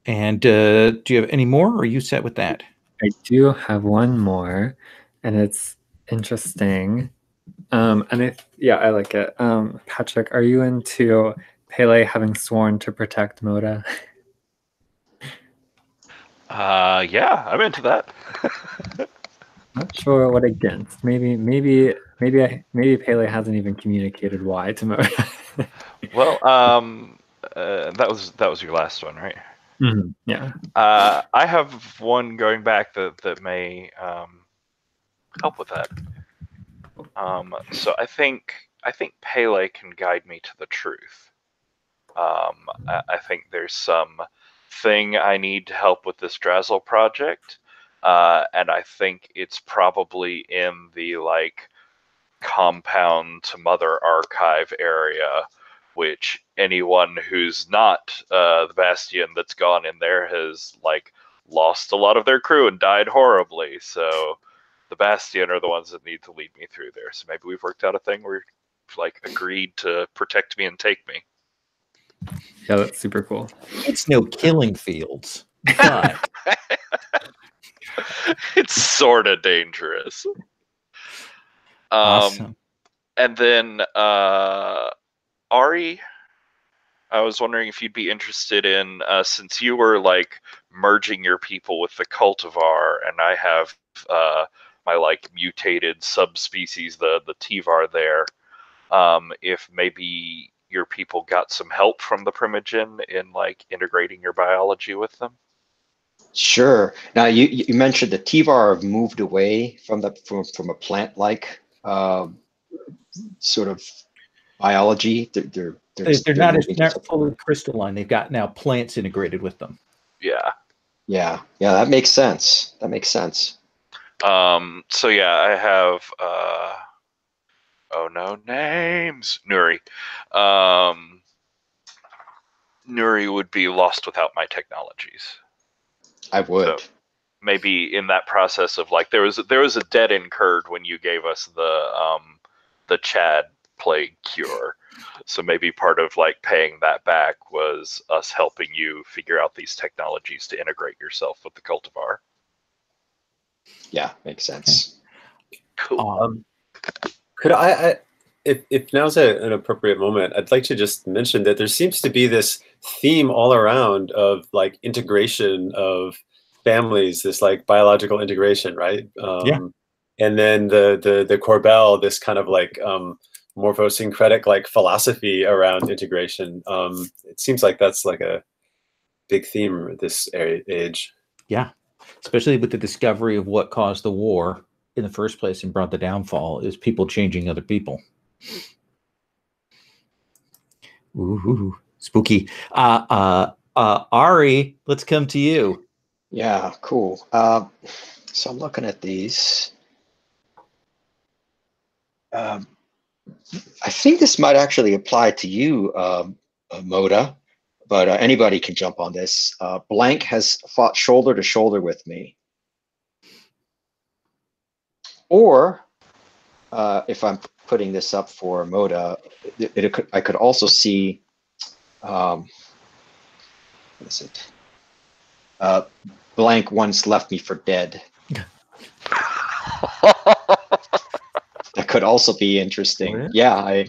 Speaker 1: And do you have any more, or are you set with that?
Speaker 3: I do have one more, and it's interesting. And I like it. Patrick, are you into Pele having sworn to protect Moda?
Speaker 5: Yeah, I'm into that.
Speaker 3: Not sure what against. Maybe Pele hasn't even communicated why to Moda.
Speaker 5: Well, that was your last one, right?
Speaker 3: Yeah.
Speaker 5: I have one going back that may help with that. So I think Pele can guide me to the truth. I think there's some thing I need to help with this Drazzle project, and I think it's probably in the like compound to Mother Archive area, which anyone who's not the Bastion that's gone in there has like lost a lot of their crew and died horribly. So the Bastion are the ones that need to lead me through there. So maybe we've worked out a thing where you've like agreed to protect me and take me.
Speaker 3: Yeah, that's super cool.
Speaker 1: It's no killing fields, but
Speaker 5: It's sort of dangerous.
Speaker 1: awesome.
Speaker 5: And then Ari, I was wondering if you'd be interested in, since you were like merging your people with the cultivar, and I have my like mutated subspecies, the Tivar there. If maybe your people got some help from the Primogen in like integrating your biology with them.
Speaker 2: Sure. Now you mentioned the Tivar have moved away from from a plant-like sort of biology. They're
Speaker 1: They're
Speaker 2: moving to
Speaker 1: not fully crystalline. They've got now plants integrated with them.
Speaker 5: Yeah.
Speaker 2: Yeah, that makes sense. That makes sense.
Speaker 5: So yeah, I have oh no, names. Nuri. Nuri would be lost without my technologies.
Speaker 2: I would.
Speaker 5: So maybe in that process of like there was a debt incurred when you gave us the Chad plague cure. So maybe part of like paying that back was us helping you figure out these technologies to integrate yourself with the cultivar.
Speaker 2: Yeah, makes sense.
Speaker 5: Cool.
Speaker 4: Could if now's an appropriate moment, I'd like to just mention that there seems to be this theme all around of like integration of families, this like biological integration, right?
Speaker 1: Yeah.
Speaker 4: And then the Corbell, this kind of like morphosyncretic like philosophy around integration. It seems like that's like a big theme at this age.
Speaker 1: Yeah, especially with the discovery of what caused the war in the first place and brought the downfall is people changing other people. Ooh, spooky. Ari, let's come to you.
Speaker 2: Yeah, cool. So I'm looking at these. I think this might actually apply to you, Moda, but anybody can jump on this. Blank has fought shoulder to shoulder with me. Or if I'm putting this up for Moda, I could also see, what is it? Blank once left me for dead. That could also be interesting.
Speaker 1: Oh,
Speaker 2: Yeah,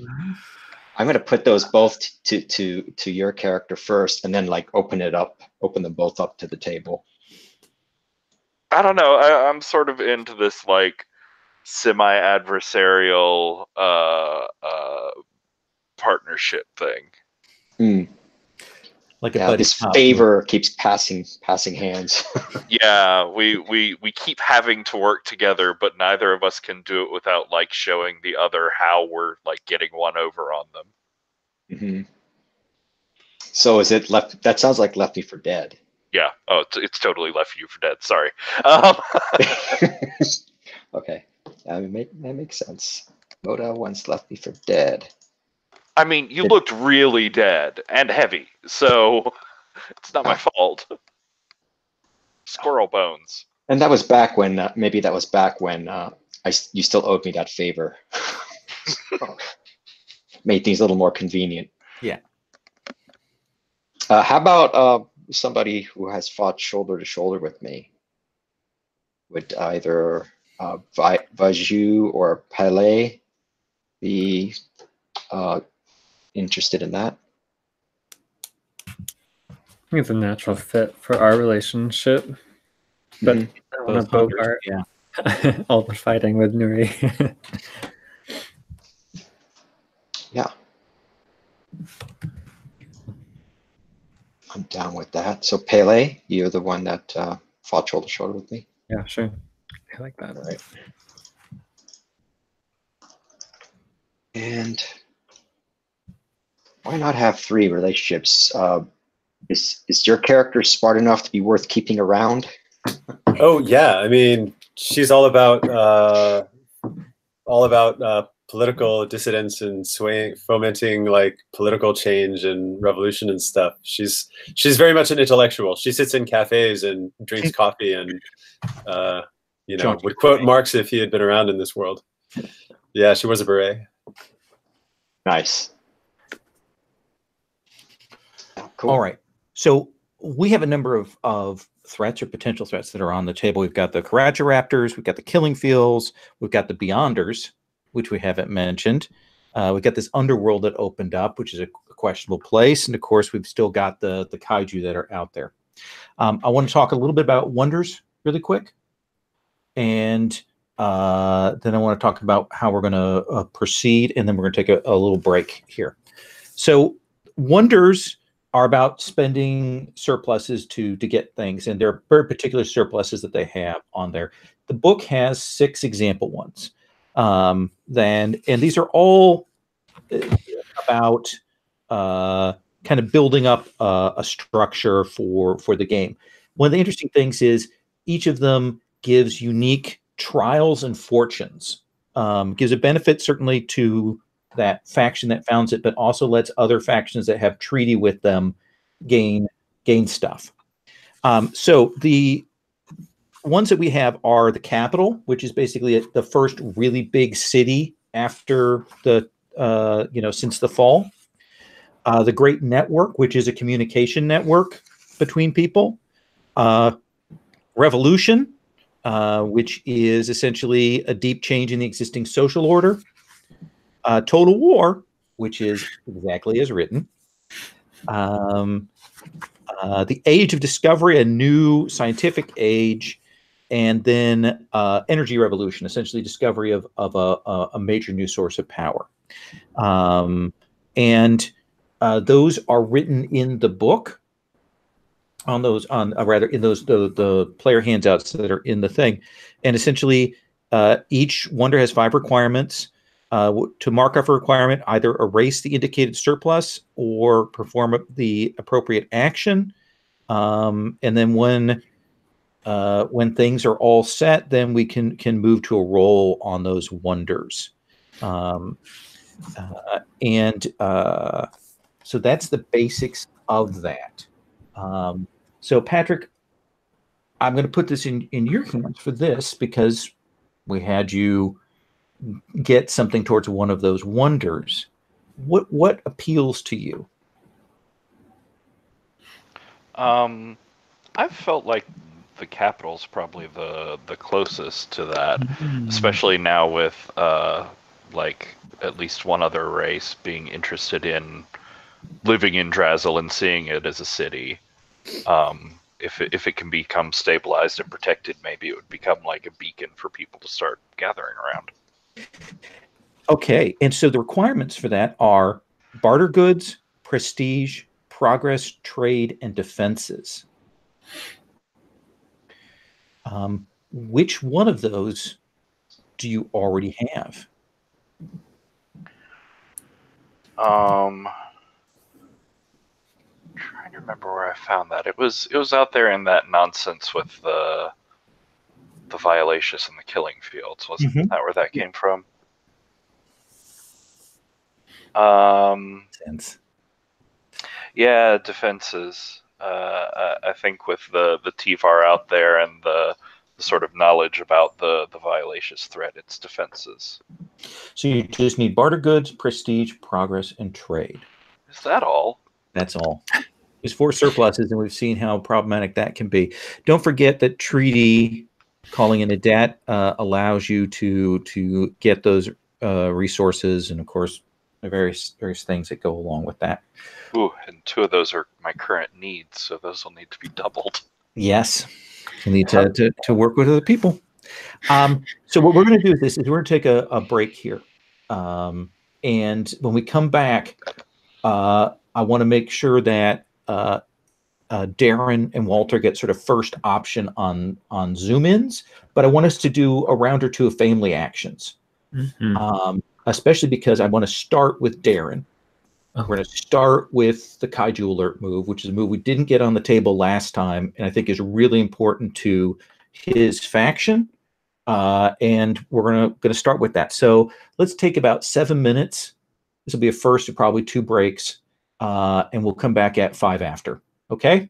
Speaker 2: I'm going to put those both to your character first, and then like open them both up to the table.
Speaker 5: I don't know. I'm sort of into this like semi-adversarial partnership thing.
Speaker 2: Hmm.
Speaker 1: Like a
Speaker 2: Yeah,
Speaker 1: buddy
Speaker 2: this
Speaker 1: cop.
Speaker 2: favor keeps passing hands.
Speaker 5: Yeah, we keep having to work together, but neither of us can do it without like showing the other how we're like getting one over on them.
Speaker 2: Hmm. So is it Left? That sounds like Left Me for Dead.
Speaker 5: Yeah. Oh, it's totally Left You for Dead. Sorry.
Speaker 2: Okay, that makes sense. Moda once Left Me for Dead.
Speaker 5: I mean, you looked really dead and heavy, so it's not my fault. Squirrel bones.
Speaker 2: And that was back when maybe that was back when you still owed me that favor. Made things a little more convenient.
Speaker 1: Yeah.
Speaker 2: How about somebody who has fought shoulder to shoulder with me? Would either Vaju or Pele be interested in that?
Speaker 3: I think it's a natural fit for our relationship. But I don't want to Bogart all the fighting with Nuri.
Speaker 2: Yeah. I'm down with that. So Pele, you're the one that fought shoulder to shoulder with me.
Speaker 3: Yeah, sure. I like that.
Speaker 2: All right. And why not have 3 relationships? Is your character smart enough to be worth keeping around?
Speaker 4: Oh yeah, I mean, she's all about political dissidence and fomenting like political change and revolution and stuff. She's very much an intellectual. She sits in cafes and drinks coffee and would quote Marx if he had been around in this world. Yeah, she wears a beret.
Speaker 2: Nice. Cool.
Speaker 1: All right. So we have a number of threats or potential threats that are on the table. We've got the Raptors, we've got the Killing Fields, we've got the Beyonders, which we haven't mentioned. We've got this underworld that opened up, which is a questionable place. And of course, we've still got the kaiju that are out there. I want to talk a little bit about Wonders really quick. And then I want to talk about how we're going to proceed. And then we're going to take a little break here. So Wonders are about spending surpluses to get things. And there are very particular surpluses that they have on there. The book has 6 example ones. And these are all about kind of building up a structure for the game. One of the interesting things is each of them gives unique trials and fortunes. Gives a benefit certainly to that faction that founds it, but also lets other factions that have treaty with them gain stuff. So the ones that we have are the capital, which is basically the first really big city after the since the fall. The Great Network, which is a communication network between people. Revolution, which is essentially a deep change in the existing social order. Total War, which is exactly as written. The Age of Discovery, a new scientific age, and then Energy Revolution, essentially discovery of a major new source of power. And those are written in the book. In those the player handouts that are in the thing, and essentially each wonder has 5 requirements. To mark off a requirement, either erase the indicated surplus or perform the appropriate action. And then when things are all set, then we can move to a roll on those wonders. So that's the basics of that. So Patrick, I'm going to put this in your hands for this because we had you get something towards one of those wonders. What appeals to you?
Speaker 5: I've felt like the capital's probably the closest to that, especially now with like at least one other race being interested in living in Drazel and seeing it as a city. If it can become stabilized and protected, maybe it would become like a beacon for people to start gathering around.
Speaker 1: Okay, and so the requirements for that are barter goods, prestige, progress, trade, and defenses. Which one of those do you already have?
Speaker 5: Trying to remember where I found that. It was out there in that nonsense with the Violacious and the Killing Fields. Wasn't that where that came from?
Speaker 1: Sense.
Speaker 5: Yeah, defenses. I think with the TFAR out there and the sort of knowledge about the Violacious threat, it's defenses.
Speaker 1: So you just need barter goods, prestige, progress, and trade.
Speaker 5: Is that all?
Speaker 1: That's all. There's 4 surpluses, and we've seen how problematic that can be. Don't forget that treaty calling in a debt allows you to get those resources, and of course, the various things that go along with that.
Speaker 5: Ooh, and 2 of those are my current needs, so those will need to be doubled.
Speaker 1: Yes, you need to work with other people. So what we're going to do is we're going to take a break here, and when we come back, I want to make sure that Darren and Walter get sort of first option on zoom ins, but I want us to do a round or 2 of family actions, especially because I want to start with Darren. We're going to start with the Kaiju Alert move, which is a move we didn't get on the table last time, and I think is really important to his faction. And we're going to start with that. So let's take about 7 minutes. This will be a first of probably 2 breaks, and we'll come back at 5 after. Okay?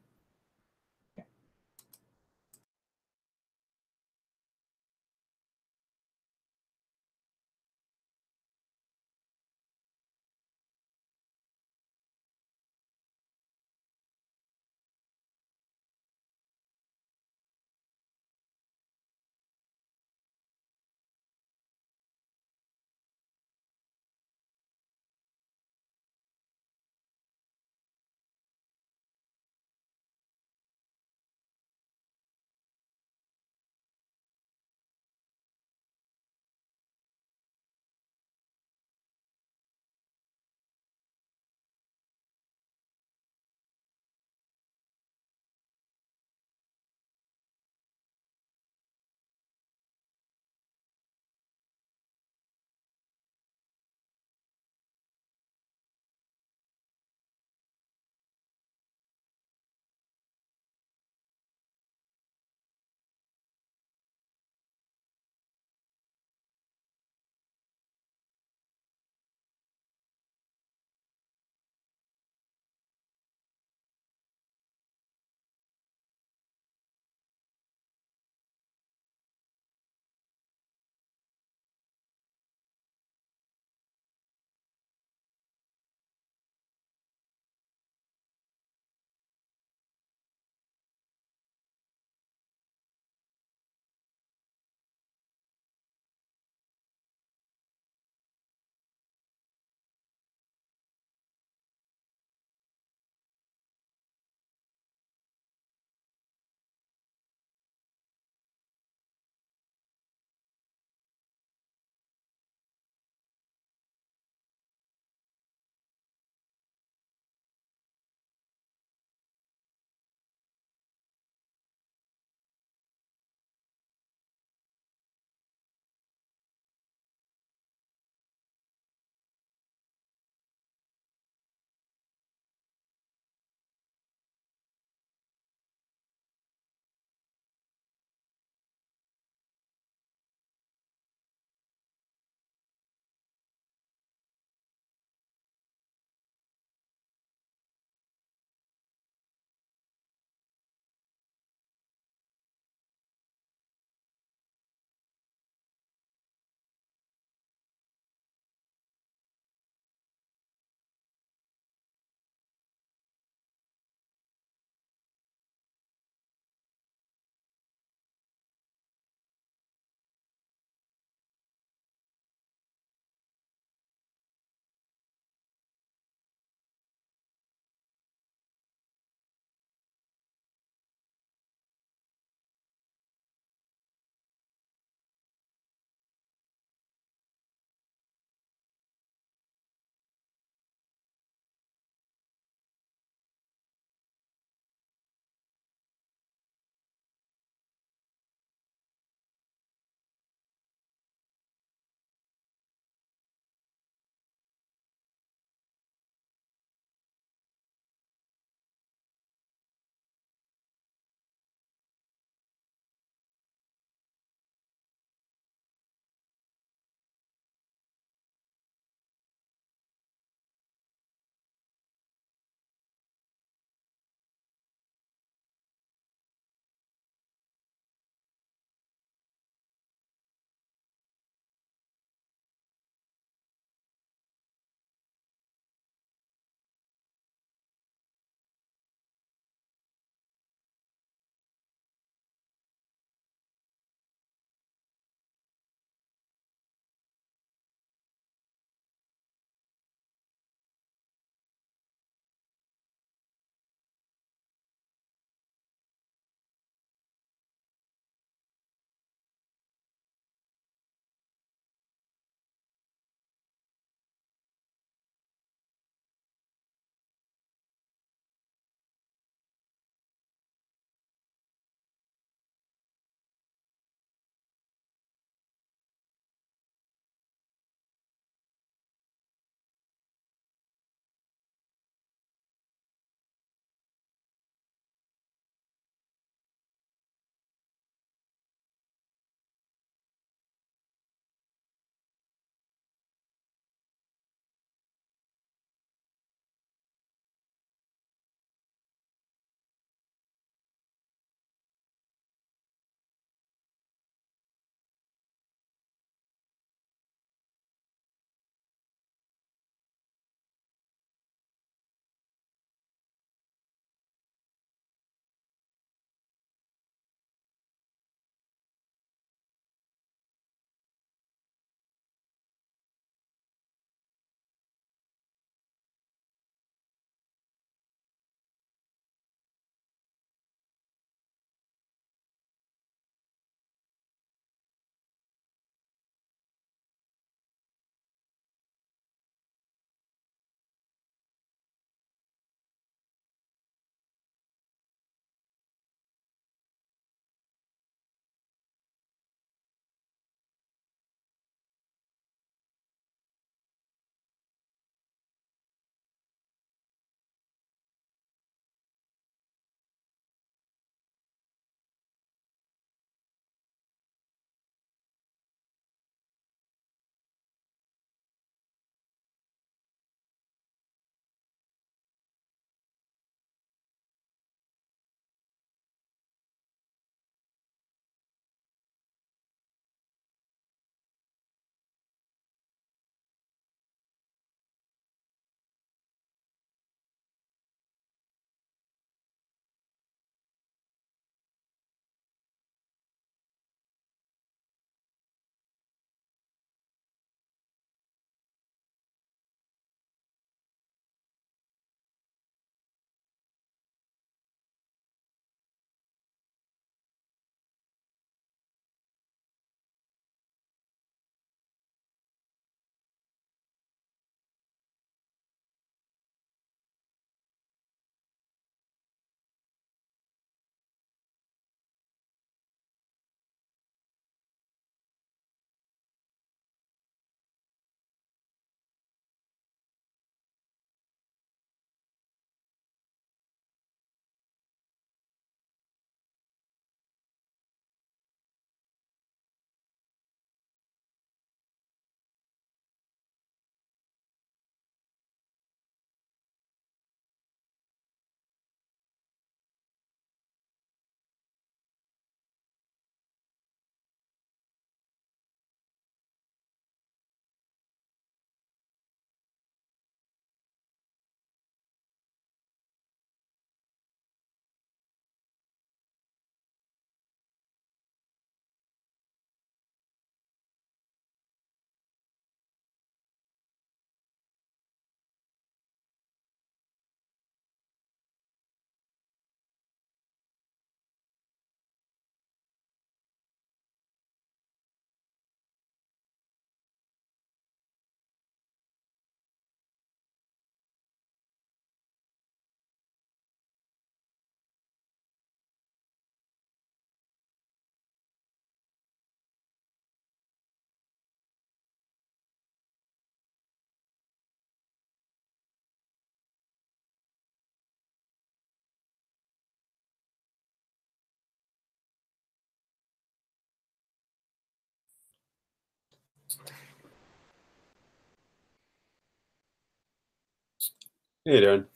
Speaker 4: Hey, Darren.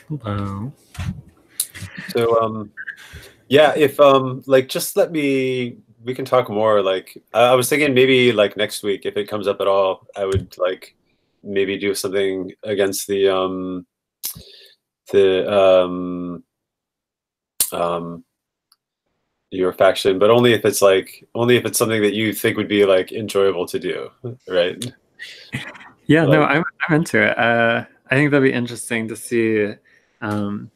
Speaker 3: Hello.
Speaker 4: So, yeah, if like, just let me. We can talk more. Like, I was thinking maybe like next week, if it comes up at all, I would like maybe do something against the your faction, but only if it's something that you think would be like enjoyable to do, right?
Speaker 3: Yeah, no,
Speaker 4: Like,
Speaker 3: I'm into it. I think that'd be interesting to see. I'm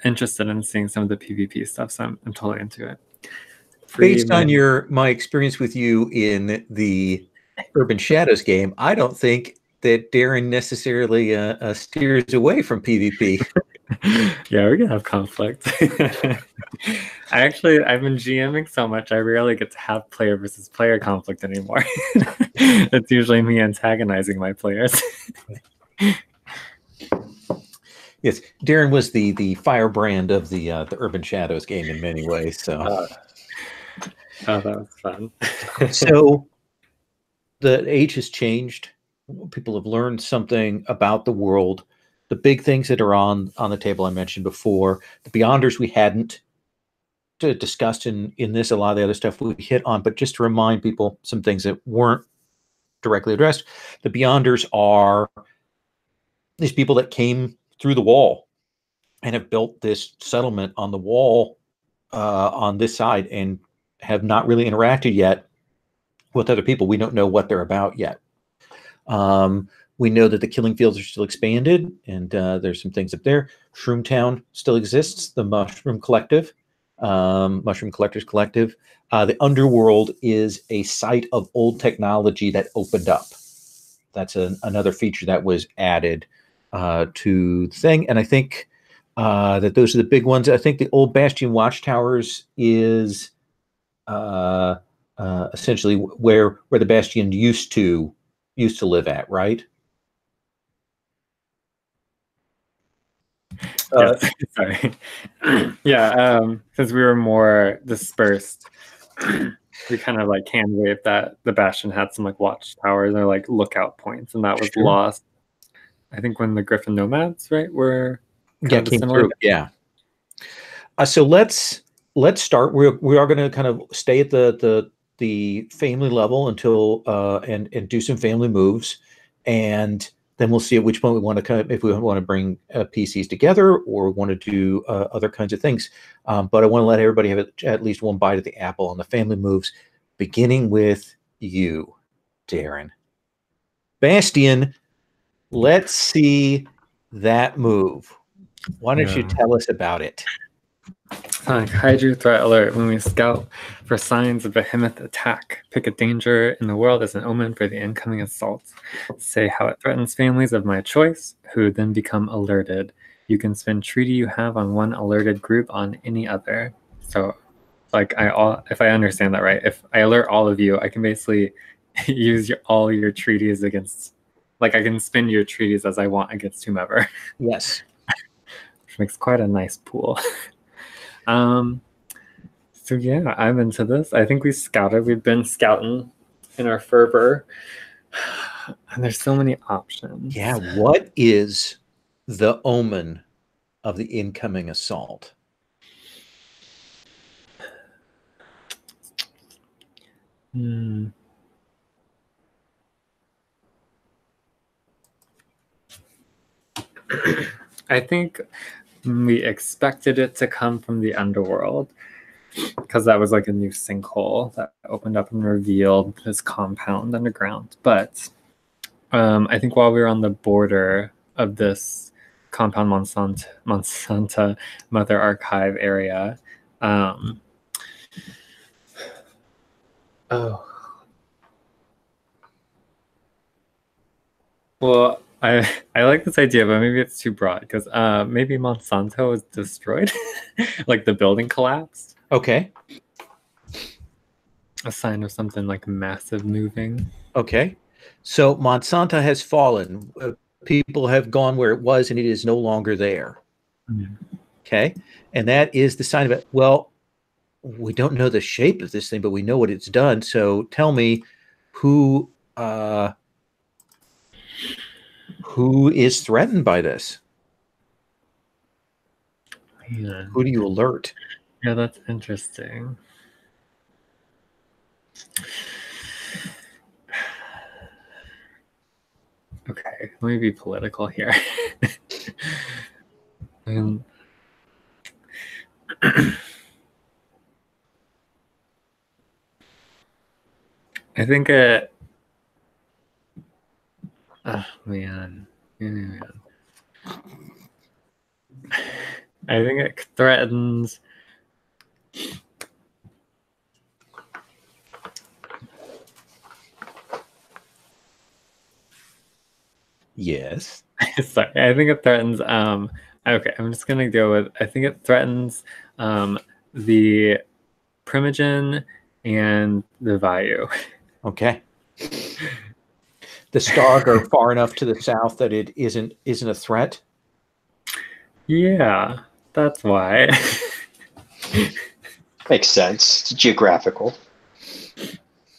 Speaker 3: interested in seeing some of the PvP stuff, so I'm totally into it.
Speaker 1: Based on my experience with you in the Urban Shadows game, I don't think that Darren necessarily steers away from PvP.
Speaker 3: Yeah, we're gonna have conflict. I've been GMing so much, I rarely get to have player versus player conflict anymore. It's usually me antagonizing my players.
Speaker 1: Yes, Darren was the firebrand of the Urban Shadows game in many ways. So,
Speaker 3: oh, that was fun.
Speaker 1: So the age has changed. People have learned something about the world. The big things that are on the table I mentioned before, the Beyonders we hadn't discussed in this. A lot of the other stuff we hit on, but just to remind people some things that weren't directly addressed. The Beyonders are these people that came through the wall and have built this settlement on the wall on this side and have not really interacted yet with other people. We don't know what they're about yet. We know that the killing fields are still expanded, and there's some things up there. Shroomtown still exists, the Mushroom Collective, Mushroom Collectors Collective. The Underworld is a site of old technology that opened up. That's another feature that was added to the thing. And I think that those are the big ones. I think the old Bastion Watchtowers is essentially where the Bastion used to live at, right?
Speaker 3: Sorry. Yeah, since we were more dispersed, we kind of like hand waved that the Bastion had some like watchtowers or like lookout points, and that was lost. I think when the Griffin Nomads, right, were
Speaker 1: came through. Yeah. So let's start. We are going to kind of stay at the family level until and do some family moves, and then we'll see at which point we want to kind of, if we want to bring PCs together or we want to do other kinds of things. But I want to let everybody have at least one bite of the apple on the family moves, beginning with you, Darren. Bastion, let's see that move. Why don't you tell us about it?
Speaker 3: Kaiju threat alert. When we scout for signs of behemoth attack, pick a danger in the world as an omen for the incoming assault. Say how it threatens families of my choice, who then become alerted. You can spend treaty you have on one alerted group on any other. So, like, if I understand that right, if I alert all of you, I can basically use all your treaties against, like, I can spend your treaties as I want against whomever.
Speaker 1: Yes.
Speaker 3: Which makes quite a nice pool. So yeah, I'm into this. I think we've been scouting in our fervor, and there's so many options.
Speaker 1: Yeah, what is the omen of the incoming assault?
Speaker 3: I think we expected it to come from the underworld, because that was like a new sinkhole that opened up and revealed this compound underground. But I think while we were on the border of this compound Monsanto Mother Archive area, well, I like this idea, but maybe it's too broad, because maybe Monsanto was destroyed, like the building collapsed.
Speaker 1: Okay.
Speaker 3: A sign of something like massive moving.
Speaker 1: Okay. So Monsanto has fallen. People have gone where it was, and it is no longer there. Okay. And that is the sign of it. Well, we don't know the shape of this thing, but we know what it's done. So tell me, who is threatened by this?
Speaker 3: Yeah.
Speaker 1: Who do you alert?
Speaker 3: Yeah, that's interesting. Okay, let me be political here. Um, I think it. Oh man. I think it threatens.
Speaker 1: Yes.
Speaker 3: Sorry, I think it threatens. Okay, I'm just gonna go with. I think it threatens the Primogen and the Vayu.
Speaker 1: Okay. The Starg are far enough to the south that it isn't a threat.
Speaker 3: Yeah, that's why.
Speaker 2: Makes sense. It's geographical.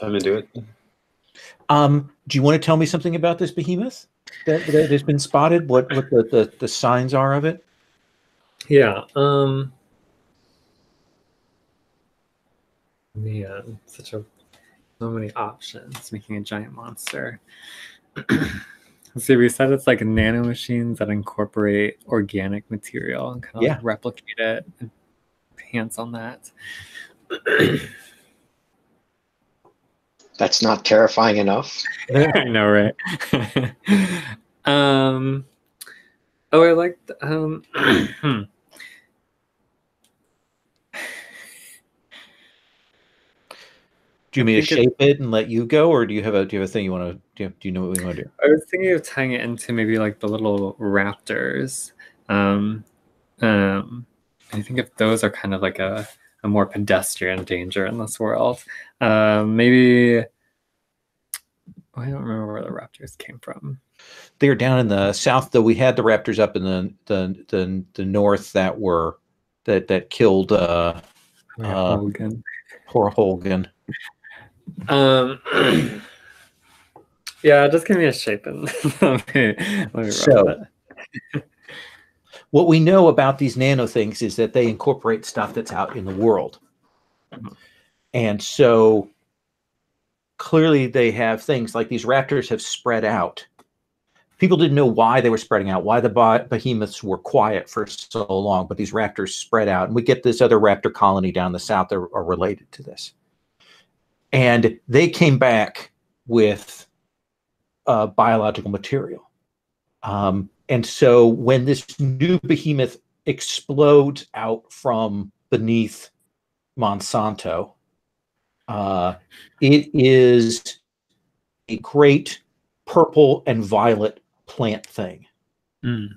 Speaker 4: I'm into it.
Speaker 1: Do you want to tell me something about this behemoth that has been spotted? What the signs are of it?
Speaker 3: Yeah. Man, so many options making a giant monster. Let's see, we said it's like nanomachines that incorporate organic material and kind of like replicate it and enhance on that.
Speaker 2: That's not terrifying enough.
Speaker 3: I know, right? Oh, I liked
Speaker 1: Do you mean to shape it and let you go, or do you have a thing you want to do? You know what we want to do?
Speaker 3: I was thinking of tying it into maybe like the little raptors. I think if those are kind of like a more pedestrian danger in this world, maybe I don't remember where the raptors came from.
Speaker 1: They're down in the south, though. We had the raptors up in the north that killed
Speaker 3: Hogan.
Speaker 1: Poor Hogan.
Speaker 3: Yeah, just give me a shape and let me
Speaker 1: So,
Speaker 3: run with it.
Speaker 1: What we know about these nano things is that they incorporate stuff that's out in the world. And so clearly they have things like these raptors have spread out. People didn't know why they were spreading out, why the behemoths were quiet for so long, but these raptors spread out. And we get this other raptor colony down the south that are related to this. And they came back with biological material. And so when this new behemoth explodes out from beneath Monsanto, it is a great purple and violet plant thing.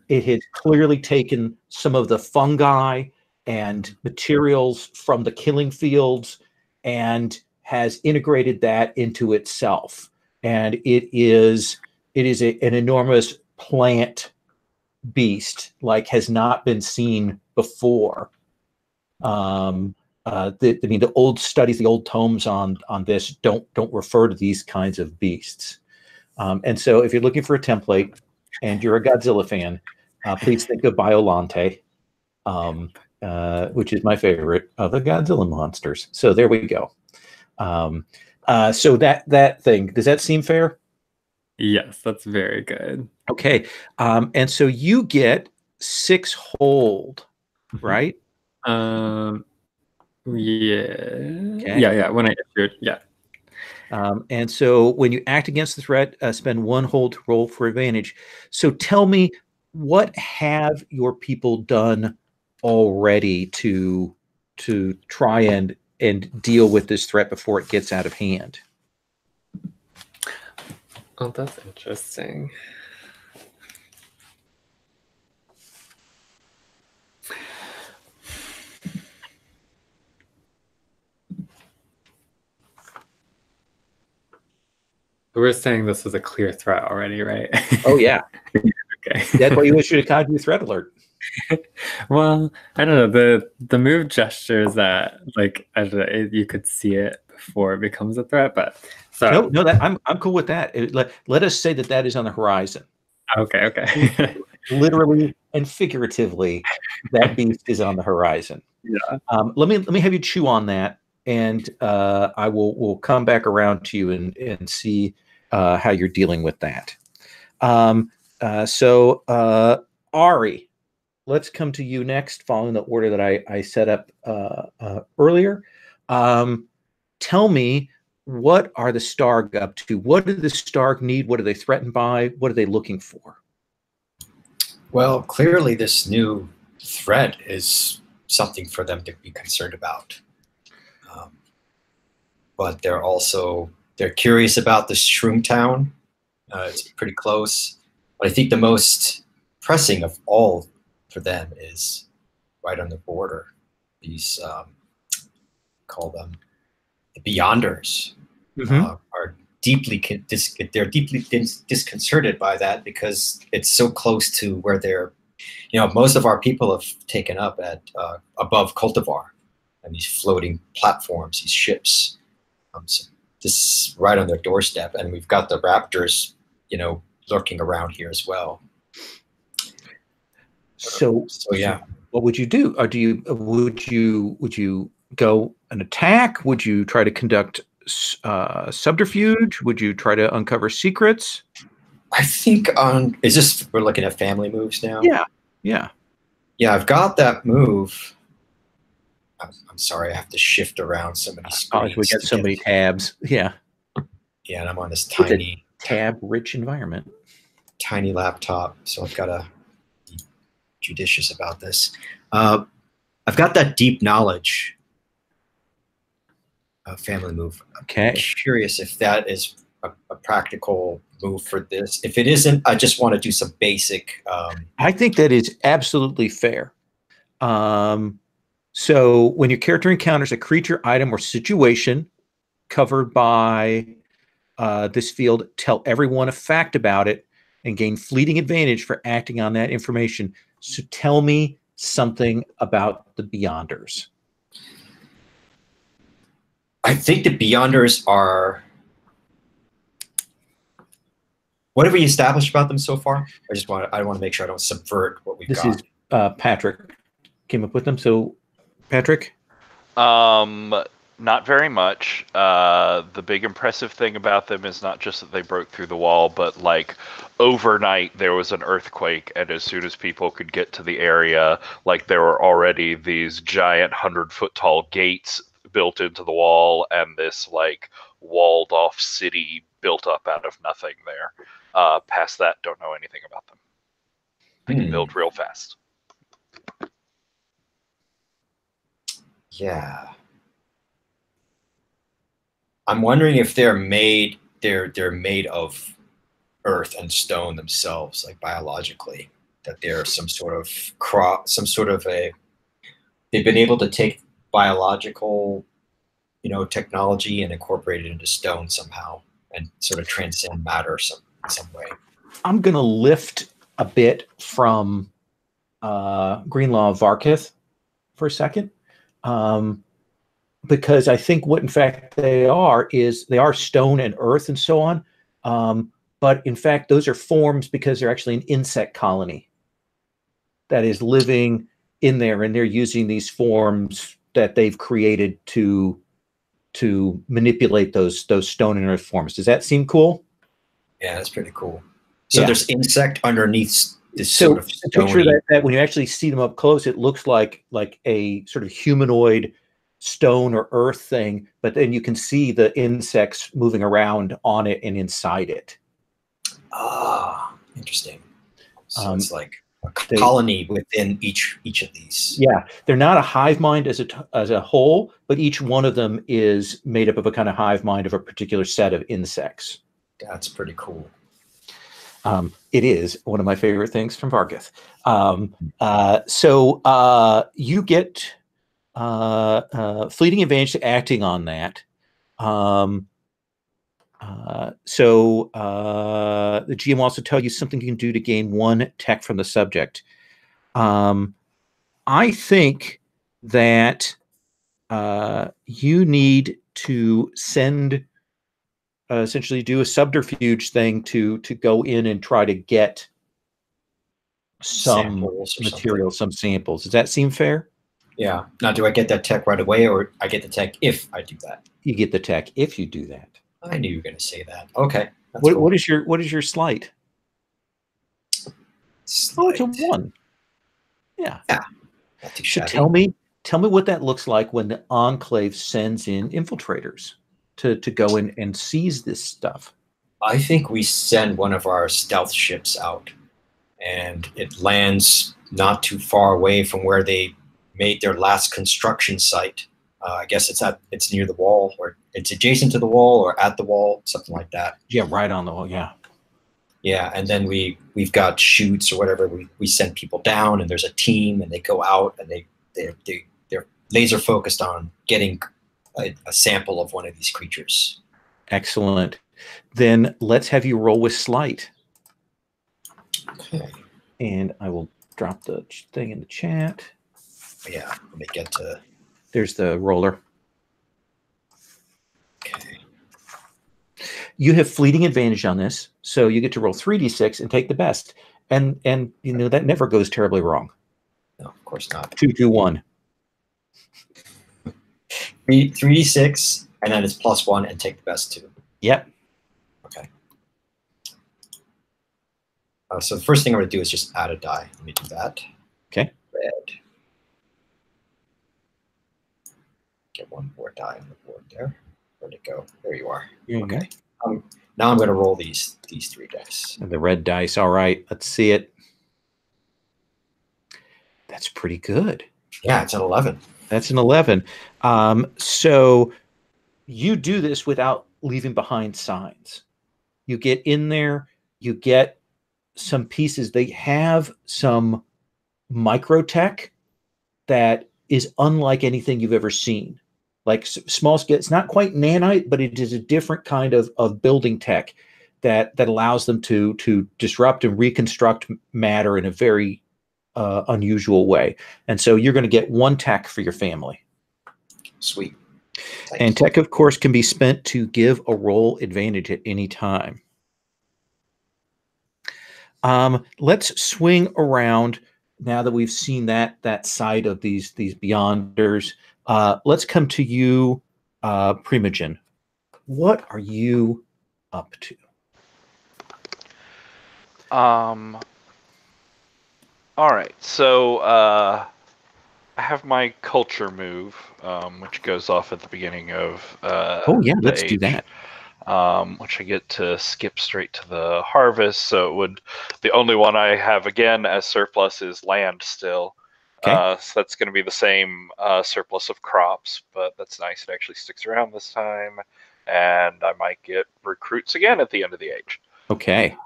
Speaker 1: It had clearly taken some of the fungi and materials from the killing fields and has integrated that into itself. And it is an enormous plant beast, like has not been seen before. The old studies, the old tomes on this don't refer to these kinds of beasts. And so if you're looking for a template and you're a Godzilla fan, please think of Biolante, which is my favorite of the Godzilla monsters. So there we go. So that thing, does that seem fair?
Speaker 3: Yes, that's very good.
Speaker 1: Okay. And so you get 6 hold, right?
Speaker 3: Yeah.
Speaker 1: Okay.
Speaker 3: Yeah. When I issued, yeah.
Speaker 1: And so when you act against the threat, spend 1 hold to roll for advantage. So tell me, what have your people done already to try and deal with this threat before it gets out of hand?
Speaker 3: Oh, that's interesting. We're saying this was a clear threat already, right?
Speaker 1: Oh, yeah.
Speaker 3: Okay.
Speaker 1: That's why you issued a kaiju threat alert.
Speaker 3: Well, I don't know, the move gestures that, like, I don't know, you could see it before it becomes a threat, but so
Speaker 1: No, that I'm cool with that. Let us say that that is on the horizon.
Speaker 3: okay.
Speaker 1: Literally and figuratively, that beast is on the horizon.
Speaker 3: Yeah.
Speaker 1: Let me have you chew on that, and I will come back around to you and see how you're dealing with that. Ari, let's come to you next, following the order that I set up earlier. Tell me, what are the Starg up to? What do the Starg need? What are they threatened by? What are they looking for?
Speaker 6: Well, clearly this new threat is something for them to be concerned about. But they're curious about this Shroom Town. It's pretty close. But I think the most pressing of all for them is right on the border. These, call them the Beyonders, are deeply disconcerted by that, because it's so close to where most of our people have taken up at above Cultivar, and these floating platforms, these ships. So this is right on their doorstep, and we've got the Raptors, lurking around here as well.
Speaker 1: So
Speaker 6: yeah.
Speaker 1: What would you do? Or would you go and attack? Would you try to conduct subterfuge? Would you try to uncover secrets?
Speaker 6: I think we're looking at family moves now?
Speaker 1: Yeah.
Speaker 6: I've got that move. I'm sorry, I have to shift around so many screens.
Speaker 1: We got so many tabs. Yeah.
Speaker 6: Yeah, and I'm on this tiny
Speaker 1: tab-rich environment.
Speaker 6: Tiny laptop, so I've got to be judicious about this. I've got that deep knowledge family move.
Speaker 1: Okay.
Speaker 6: I'm curious if that is a practical move for this. If it isn't, I just want to do some basic.
Speaker 1: I think that is absolutely fair. So when your character encounters a creature, item, or situation covered by this field, tell everyone a fact about it and gain fleeting advantage for acting on that information. So tell me something about the Beyonders.
Speaker 6: I think the Beyonders are. What have we established about them so far? I want to make sure I don't subvert what we've got.
Speaker 1: This is Patrick came up with them. So, Patrick?
Speaker 5: Not very much. The big impressive thing about them is not just that they broke through the wall, but like overnight there was an earthquake, and as soon as people could get to the area, like there were already these giant 100-foot tall gates built into the wall, and this like walled off city built up out of nothing there. Past that, don't know anything about them. They can build real fast.
Speaker 6: Yeah. I'm wondering if they're made of earth and stone themselves, like biologically, that they're some sort of they've been able to take biological, technology and incorporate it into stone somehow and sort of transcend matter in some way.
Speaker 1: I'm going to lift a bit from Greenlaw of Varkith for a second. Because I think what in fact they are stone and earth and so on. But in fact, those are forms because they're actually an insect colony that is living in there, and they're using these forms that they've created to manipulate those stone and earth forms. Does that seem cool?
Speaker 6: Yeah, that's pretty cool. So there's insect underneath this
Speaker 1: sort
Speaker 6: of
Speaker 1: picture that when you actually see them up close, it looks like a sort of humanoid stone or earth thing, but then you can see the insects moving around on it and inside it.
Speaker 6: Ah, interesting. So it's like a colony within each of these.
Speaker 1: Yeah, they're not a hive mind as a whole, but each one of them is made up of a kind of hive mind of a particular set of insects.
Speaker 6: That's pretty cool.
Speaker 1: It is one of my favorite things from Varkith. So you get fleeting advantage to acting on that. The GM will also tell you something you can do to gain 1 tech from the subject. I think that you need to send essentially do a subterfuge thing to go in and try to get some
Speaker 6: Samples or
Speaker 1: material,
Speaker 6: something.
Speaker 1: some samples. Does that seem fair?
Speaker 6: Yeah. Now, do I get that tech right away, or I get the tech if I do that?
Speaker 1: You get the tech if you do that.
Speaker 6: I knew you were going to say that. Okay. That's
Speaker 1: What,
Speaker 6: cool.
Speaker 1: what is your sleight? Oh, it's a
Speaker 6: Slight.
Speaker 1: 1. Yeah.
Speaker 6: Yeah. Not too
Speaker 1: So
Speaker 6: shabby.
Speaker 1: tell me what that looks like when the Enclave sends in infiltrators to go in and seize this stuff.
Speaker 6: I think we send one of our stealth ships out, and it lands not too far away from where they made their last construction site. I guess it's near the wall, or it's adjacent to the wall, or at the wall, something like that.
Speaker 1: Yeah, right on the wall. Yeah.
Speaker 6: Yeah, and then we've got shoots or whatever. We send people down, and there's a team, and they go out, and they're laser focused on getting a sample of one of these creatures.
Speaker 1: Excellent. Then let's have you roll with sleight.
Speaker 6: Okay.
Speaker 1: And I will drop the thing in the chat.
Speaker 6: Yeah, let me get to.
Speaker 1: There's the roller.
Speaker 6: Okay.
Speaker 1: You have fleeting advantage on this, so you get to roll 3d6 and take the best. And you know that never goes terribly wrong.
Speaker 6: No, of course not.
Speaker 1: 2, 2, 1.
Speaker 6: 3d6, and then it's +1, and take the best 2.
Speaker 1: Yep.
Speaker 6: Okay. So the first thing I'm going to do is just add a die. Let me do that.
Speaker 1: Okay.
Speaker 6: Red. Get one more die on the board there. Where'd it go? There you are.
Speaker 1: Okay.
Speaker 6: Now I'm going to roll these 3 dice.
Speaker 1: And the red dice. All right. Let's see it. That's pretty good.
Speaker 6: Yeah, it's an 11.
Speaker 1: That's an 11. So you do this without leaving behind signs. You get in there, you get some pieces. They have some microtech that is unlike anything you've ever seen. Like small scale, it's not quite nanite, but it is a different kind of building tech that allows them to disrupt and reconstruct matter in a very unusual way. And so you're going to get 1 tech for your family.
Speaker 6: Sweet. Thanks.
Speaker 1: And tech, of course, can be spent to give a roll advantage at any time. Let's swing around now that we've seen that side of these Beyonders. Let's come to you, Primogen. What are you up to?
Speaker 5: All right, so I have my culture move, which goes off at the beginning of
Speaker 1: Oh yeah, let's do that.
Speaker 5: Which I get to skip straight to the harvest. So it would, the only one I have again as surplus is land still.
Speaker 1: Okay.
Speaker 5: So that's going to be the same surplus of crops, but that's nice. It actually sticks around this time, and I might get recruits again at the end of the age.
Speaker 1: Okay.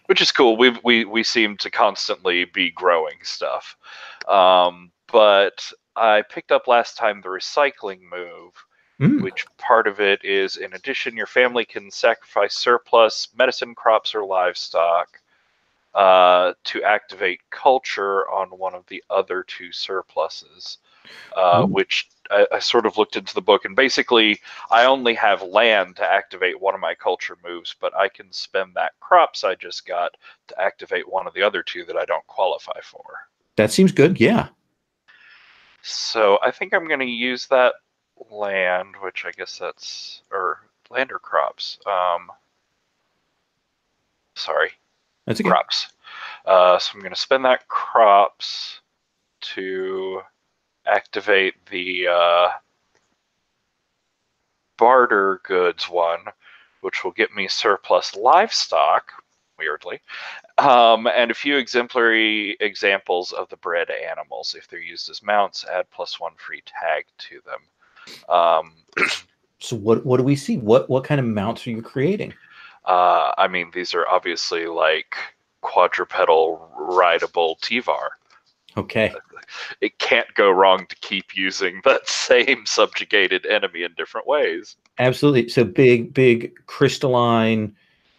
Speaker 5: Which is cool. We seem to constantly be growing stuff. But I picked up last time the recycling move, which part of it is, in addition, your family can sacrifice surplus medicine crops or livestock to activate culture on one of the other 2 surpluses, which I sort of looked into the book, and basically I only have land to activate one of my culture moves, but I can spend that crops I just got to activate one of the other 2 that I don't qualify for.
Speaker 1: That seems good. Yeah.
Speaker 5: So I think I'm going to use that land, which I guess that's, or land or crops. Sorry.
Speaker 1: That's okay.
Speaker 5: Crops. So I'm going to spend that crops to activate the barter goods one, which will get me surplus livestock, weirdly, and a few exemplary examples of the bred animals. If they're used as mounts, add +1 free tag to them.
Speaker 1: So what do we see? What kind of mounts are you creating?
Speaker 5: I mean, these are obviously like quadrupedal rideable T-var.
Speaker 1: Okay.
Speaker 5: It can't go wrong to keep using that same subjugated enemy in different ways.
Speaker 1: Absolutely. So big crystalline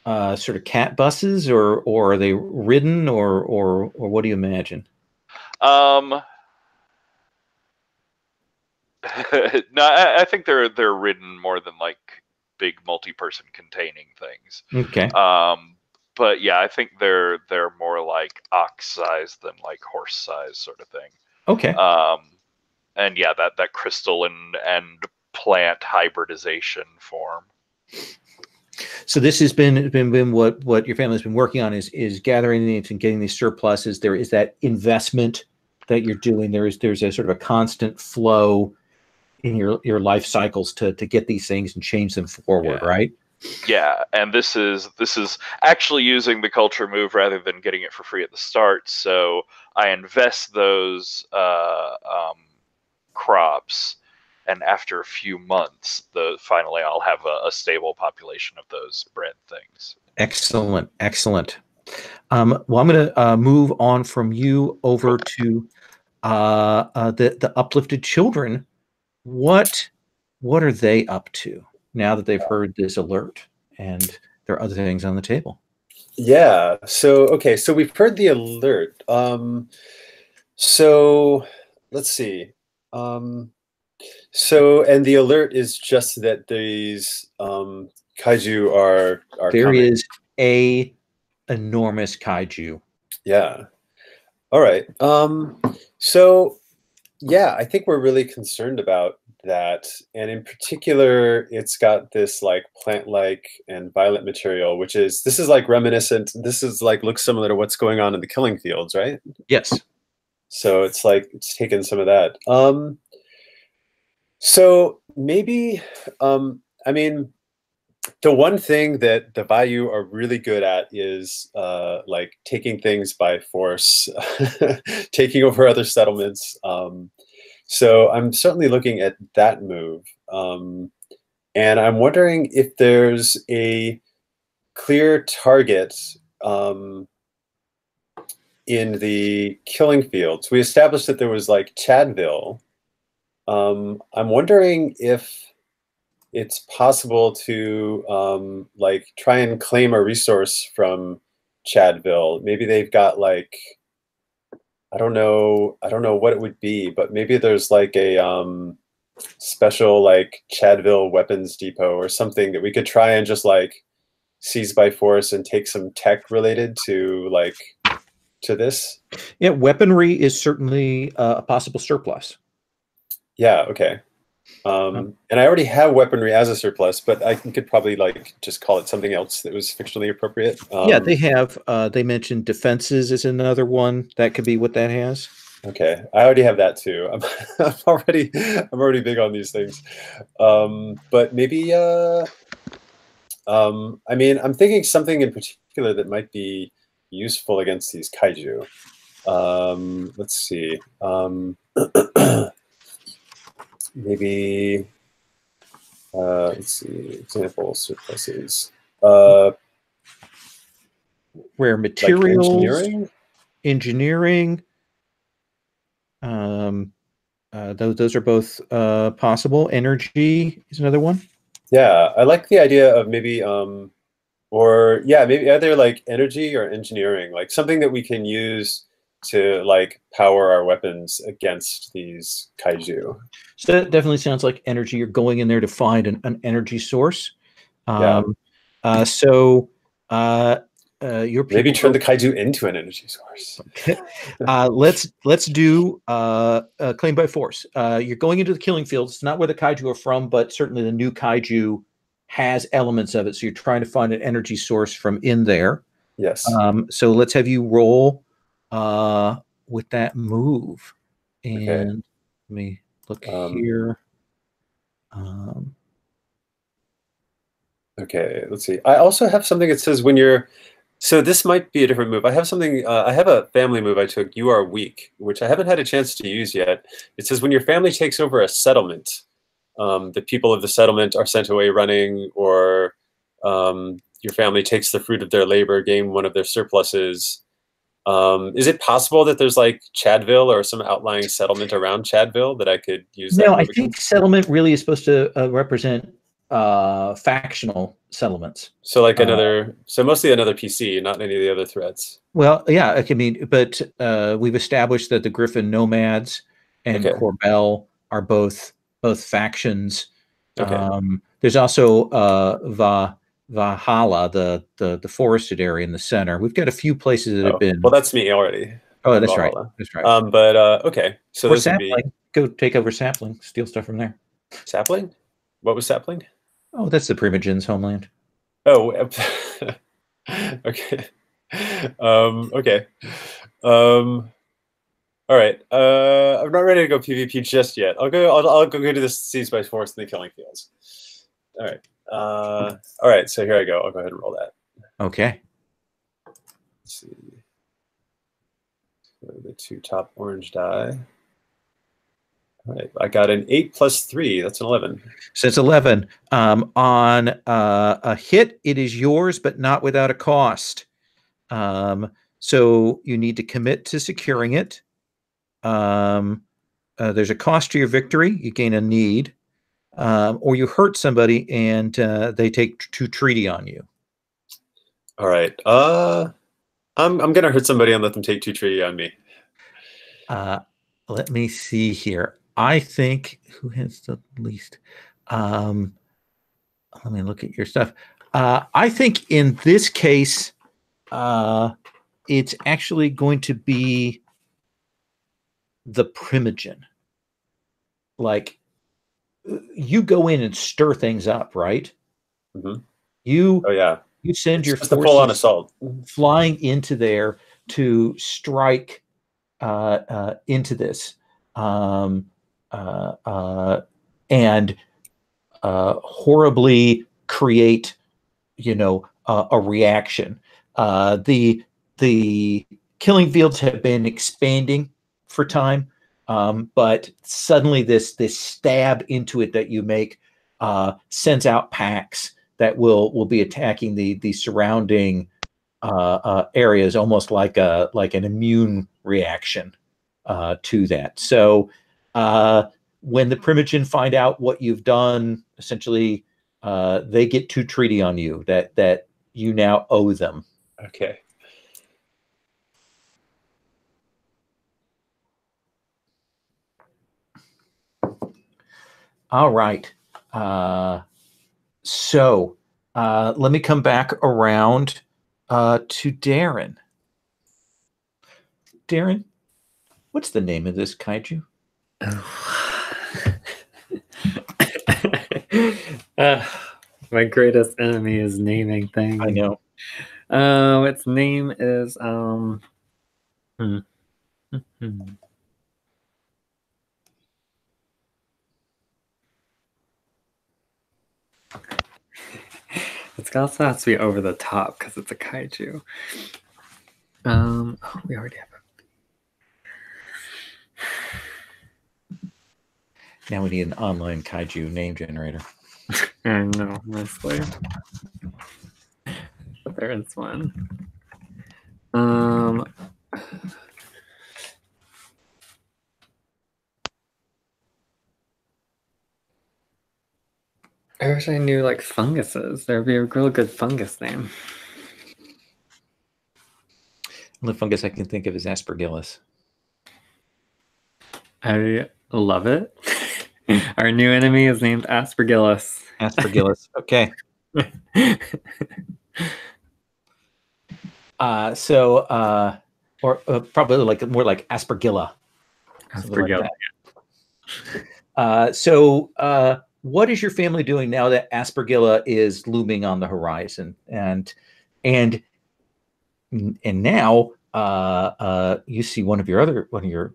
Speaker 1: sort of cat buses, or are they ridden, or what do you imagine?
Speaker 5: No, I think they're ridden more than like big multi-person containing things.
Speaker 1: Okay.
Speaker 5: But yeah, I think they're more like ox size than like horse size sort of thing.
Speaker 1: Okay.
Speaker 5: And yeah, that crystal and plant hybridization form.
Speaker 1: So this has been what your family's been working on is gathering these and getting these surpluses. There is that investment that you're doing. There's a sort of a constant flow in your life cycles to get these things and change them forward, right?
Speaker 5: Yeah, and this is actually using the culture move rather than getting it for free at the start. So I invest those crops, and after a few months, finally I'll have a stable population of those bred things.
Speaker 1: Excellent, excellent. Well, I'm going to move on from you over to the uplifted children. What are they up to now that they've heard this alert and there are other things on the table?
Speaker 4: Yeah. So okay. So we've heard the alert. So let's see. So and the alert is just that these kaiju are
Speaker 1: there
Speaker 4: coming.
Speaker 1: is a enormous kaiju.
Speaker 4: Yeah. All right. So yeah, I think we're really concerned about that, and in particular, it's got this like plant-like and violet material, which is like reminiscent. This is like looks similar to what's going on in the killing fields, right?
Speaker 1: Yes.
Speaker 4: So it's like it's taken some of that. So maybe, I mean, the one thing that the Vayu are really good at is like taking things by force, taking over other settlements. So I'm certainly looking at that move. And I'm wondering if there's a clear target in the killing fields. We established that there was like Chadville. I'm wondering if it's possible to like try and claim a resource from Chadville. Maybe they've got like, I don't know what it would be, but maybe there's like a special like Chadville weapons depot or something that we could try and just like seize by force and take some tech related to like to this.
Speaker 1: Yeah, weaponry is certainly a possible surplus.
Speaker 4: Yeah. Okay. And I already have weaponry as a surplus, but I could probably like just call it something else that was fictionally appropriate.
Speaker 1: Yeah, they have. They mentioned defenses is another one. That could be what that has.
Speaker 4: Okay, I already have that too. I'm already big on these things. But maybe, I mean, I'm thinking something in particular that might be useful against these kaiju. Let's see. Maybe, let's see, example surpluses.
Speaker 1: Rare materials,
Speaker 4: like
Speaker 1: engineering. Those are both possible. Energy is another one.
Speaker 4: Yeah, I like the idea of maybe, or yeah, maybe either like energy or engineering, like something that we can use to like power our weapons against these kaiju.
Speaker 1: So that definitely sounds like energy. You're going in there to find an energy source. Your
Speaker 4: maybe turn the kaiju into an energy source.
Speaker 1: Let's do claim by force. You're going into the killing field. It's not where the kaiju are from, but certainly the new kaiju has elements of it. So you're trying to find an energy source from in there.
Speaker 4: Yes.
Speaker 1: So let's have you roll with that move. And
Speaker 4: okay.
Speaker 1: Let me look here.
Speaker 4: Okay, let's see. I also have something that says when you're, so this might be a different move. I have something, I have a family move I took, You Are Weak, which I haven't had a chance to use yet. It says when your family takes over a settlement, the people of the settlement are sent away running, or your family takes the fruit of their labor, gain one of their surpluses. Is it possible that there's like Chadville or some outlying settlement around Chadville that I could use?
Speaker 1: No, I think settlement really is supposed to represent factional settlements.
Speaker 4: So like so mostly another PC, not any of the other threats.
Speaker 1: Well, yeah, I mean, but we've established that the Griffin Nomads and
Speaker 4: Okay.
Speaker 1: Corbel are both factions.
Speaker 4: Okay.
Speaker 1: There's also Valhalla, the forested area in the center. We've got a few places that have been.
Speaker 4: Well, that's me already.
Speaker 1: Oh, that's right.
Speaker 4: Valhalla.
Speaker 1: That's right.
Speaker 4: But okay, so
Speaker 1: Or
Speaker 4: this would be
Speaker 1: Sapling. Go take over Sapling. Steal stuff from there.
Speaker 4: Sapling. What was Sapling?
Speaker 1: Oh, that's the Primogen's homeland.
Speaker 4: Oh, okay. Okay. All right. I'm not ready to go PvP just yet. I'll go to the Seas by Force and the Killing Fields. All right. All right. So here I go. I'll go ahead and roll that.
Speaker 1: Okay.
Speaker 4: Let's see. So the 2 top orange die. All right. I got an 8 plus 3. That's an 11.
Speaker 1: So it's 11. On a hit, it is yours, but not without a cost. So you need to commit to securing it. There's a cost to your victory. You gain a need, or you hurt somebody and they take 2 treaty on you.
Speaker 4: All right. I'm gonna hurt somebody and let them take 2 treaty on me.
Speaker 1: Let me see here. I think who has the least. Let me look at your stuff. I think in this case, it's actually going to be the Primogen. Like, you go in and stir things up, right?
Speaker 4: Mm-hmm.
Speaker 1: You send
Speaker 4: it's
Speaker 1: your
Speaker 4: just a full-on assault,
Speaker 1: flying into there to strike into this, and horribly create, a reaction. The killing fields have been expanding for time, but suddenly this stab into it that you make sends out packs that will be attacking the surrounding areas, almost like an immune reaction to that. So when the Primogen find out what you've done, essentially they get 2 treaty on you that you now owe them.
Speaker 4: Okay.
Speaker 1: All right. So let me come back around to Darren. Darren, what's the name of this kaiju?
Speaker 3: My greatest enemy is naming things.
Speaker 1: I know.
Speaker 3: Its name is It's also has to be over the top because it's a kaiju. We already have
Speaker 1: Now we need an online kaiju name generator.
Speaker 3: I know, mostly. But there is one. I wish I knew like funguses. There would be a real good fungus name.
Speaker 1: The only fungus I can think of is Aspergillus.
Speaker 3: I love it. Our new enemy is named Aspergillus.
Speaker 1: Aspergillus. Okay. Or probably more like Aspergilla.
Speaker 3: Aspergilla.
Speaker 1: Like what is your family doing now that Aspergilla is looming on the horizon? And now you see one of your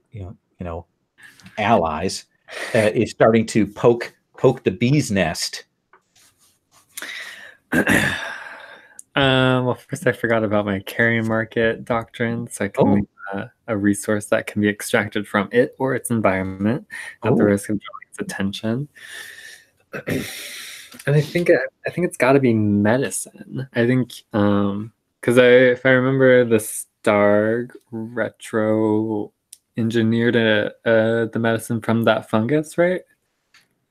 Speaker 1: allies is starting to poke the bee's nest.
Speaker 3: Well, first I forgot about my carry market doctrine, so I can make a resource that can be extracted from it or its environment at the risk of drawing its attention. And I think it's got to be medicine. I think because if I remember, the Starg retro engineered the medicine from that fungus, right?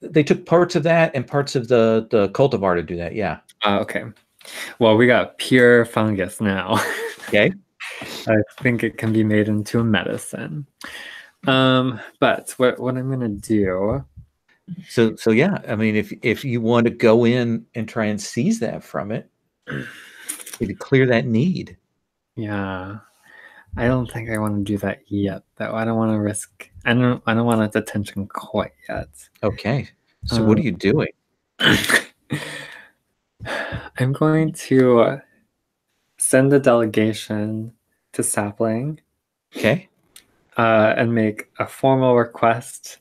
Speaker 1: They took parts of that and parts of the cultivar to do that. Yeah.
Speaker 3: Okay. Well, we got pure fungus now.
Speaker 1: Okay.
Speaker 3: I think it can be made into a medicine. But what I'm gonna do.
Speaker 1: So yeah, I mean, if you want to go in and try and seize that from it, to clear that need.
Speaker 3: Yeah, I don't think I want to do that yet, though. I don't want to risk. I don't want its attention quite yet.
Speaker 1: Okay. So what are you doing?
Speaker 3: I'm going to send a delegation to Sapling.
Speaker 1: Okay.
Speaker 3: And make a formal request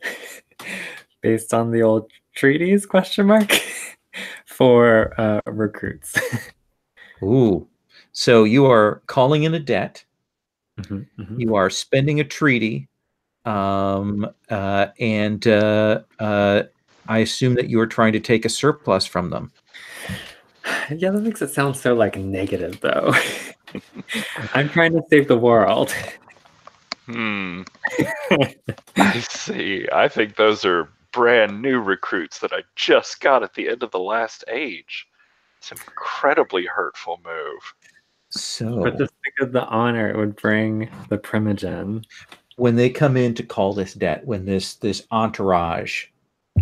Speaker 3: based on the old treaties for recruits.
Speaker 1: Ooh. So you are calling in a debt.
Speaker 3: Mm-hmm, mm-hmm.
Speaker 1: You are spending a treaty. And I assume that you are trying to take a surplus from them.
Speaker 3: Yeah, that makes it sound so like negative, though. I'm trying to save the world.
Speaker 5: I see. I think those are brand new recruits that I just got at the end of the last age. It's an incredibly hurtful move.
Speaker 1: So,
Speaker 3: but just think of the honor it would bring the Primogen.
Speaker 1: When they come in to call this debt, when this entourage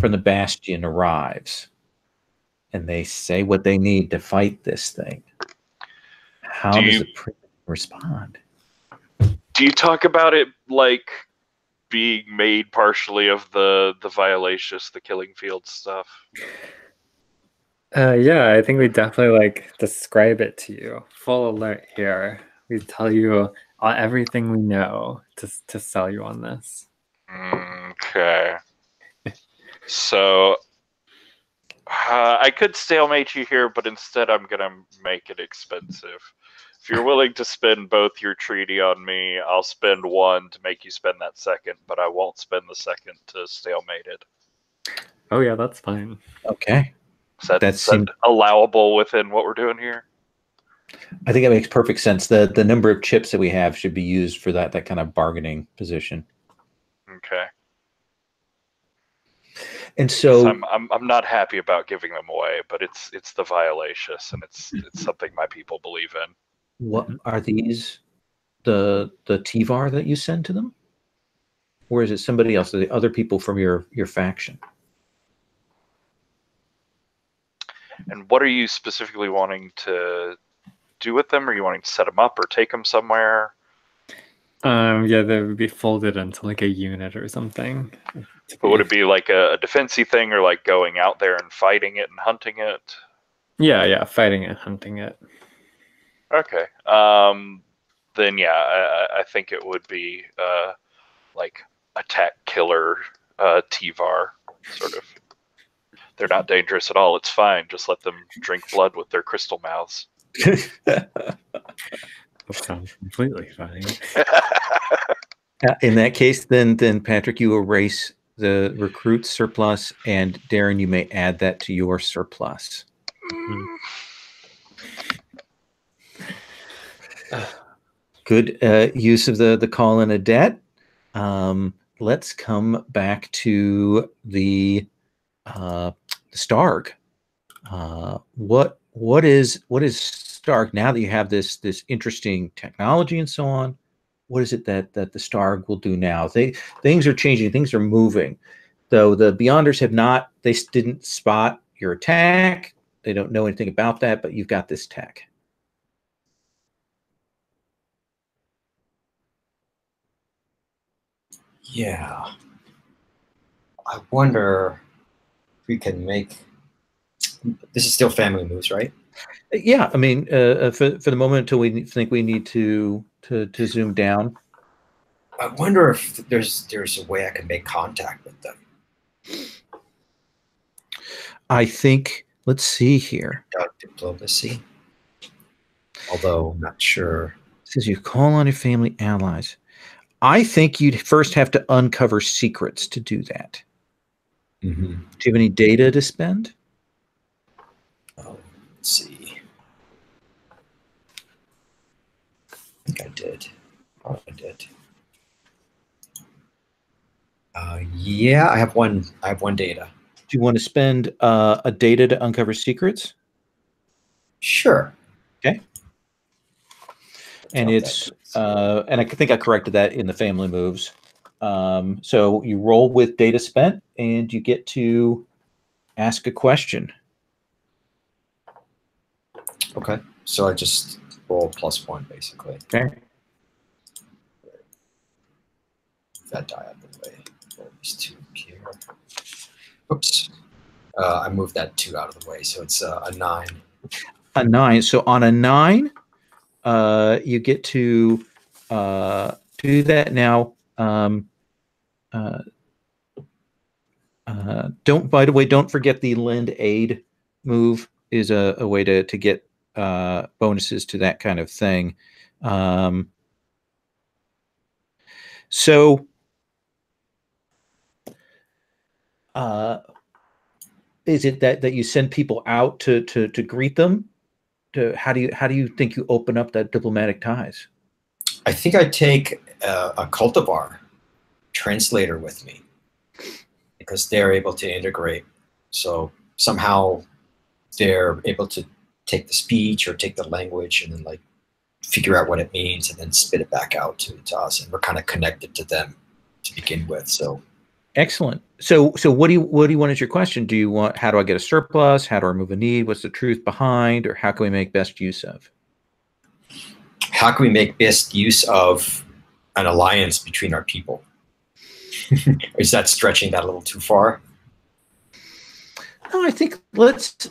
Speaker 1: from the Bastion arrives, and they say what they need to fight this thing, how does the Primogen respond?
Speaker 5: Do you talk about it like being made partially of the violacious, the killing field stuff?
Speaker 3: Yeah, I think we definitely like describe it to you. Full alert here. We tell you everything we know to sell you on this.
Speaker 5: Okay. So I could stalemate you here, but instead I'm gonna make it expensive. If you're willing to spend both your treaty on me, I'll spend one to make you spend that second, but I won't spend the second to stalemate it.
Speaker 3: Oh yeah, that's fine.
Speaker 1: Okay.
Speaker 5: Is that allowable within what we're doing here?
Speaker 1: I think it makes perfect sense. The number of chips that we have should be used for that kind of bargaining position.
Speaker 5: Okay.
Speaker 1: And so
Speaker 5: I'm not happy about giving them away, but it's the violacious, and it's something my people believe in.
Speaker 1: What are these? The Tivar that you send to them, or is it somebody else? Are the other people from your faction?
Speaker 5: And what are you specifically wanting to do with them? Are you wanting to set them up or take them somewhere?
Speaker 3: Yeah, they would be folded into like a unit or something.
Speaker 5: But would it be like a defensy thing, or like going out there and fighting it and hunting it?
Speaker 3: Yeah, fighting it, hunting it.
Speaker 5: Okay. Then yeah, I think it would be like attack killer Tivar sort of. They're not dangerous at all. It's fine. Just let them drink blood with their crystal mouths.
Speaker 3: That sounds completely fine.
Speaker 1: In that case, then Patrick, you erase the recruit surplus, and Darren, you may add that to your surplus. Good use of the call in a debt. Let's come back to the Starg. What is Starg now that you have this interesting technology and so on? What is it that the Starg will do now? Things are changing, things are moving. Though the Beyonders they didn't spot your attack. They don't know anything about that, but you've got this tech.
Speaker 6: Yeah. I wonder if we can make. This is still family moves, right?
Speaker 1: Yeah, I mean, for the moment, until we think we need to zoom down.
Speaker 6: I wonder if there's a way I can make contact with them.
Speaker 1: I think. Let's see here.
Speaker 6: Diplomacy. Although I'm not sure.
Speaker 1: It says you call on your family allies. I think you'd first have to uncover secrets to do that.
Speaker 6: Mm-hmm.
Speaker 1: Do you have any data to spend?
Speaker 6: Oh, let's see. I think I did. Oh, I did. Yeah, I have one. I have one data.
Speaker 1: Do you want to spend a data to uncover secrets?
Speaker 6: Sure.
Speaker 1: Okay. And it's and I think I corrected that in the family moves. So you roll with data spent, and you get to ask a question.
Speaker 6: Okay. So I just roll +1 basically.
Speaker 1: Okay.
Speaker 6: That die out of the way. Roll these 2 here. Oops. I moved that 2 out of the way, so it's a 9.
Speaker 1: A 9. So on a 9, you get to do that now. Don't, by the way, don't forget the lend aid move is a way to get bonuses to that kind of thing. So is it that you send people out to greet them? How do you think you open up that diplomatic ties?
Speaker 6: I think I take a cultivar translator with me because they're able to integrate. So somehow they're able to take the speech or take the language and then like figure out what it means and then spit it back out to us. And we're kind of connected to them to begin with. So
Speaker 1: excellent. So what do you want as your question? Do you want, how do I get a surplus? How do I remove a need? What's the truth behind? Or how can we make best use of?
Speaker 6: How can we make best use of an alliance between our people? Is that stretching that a little too far?
Speaker 1: No, I think let's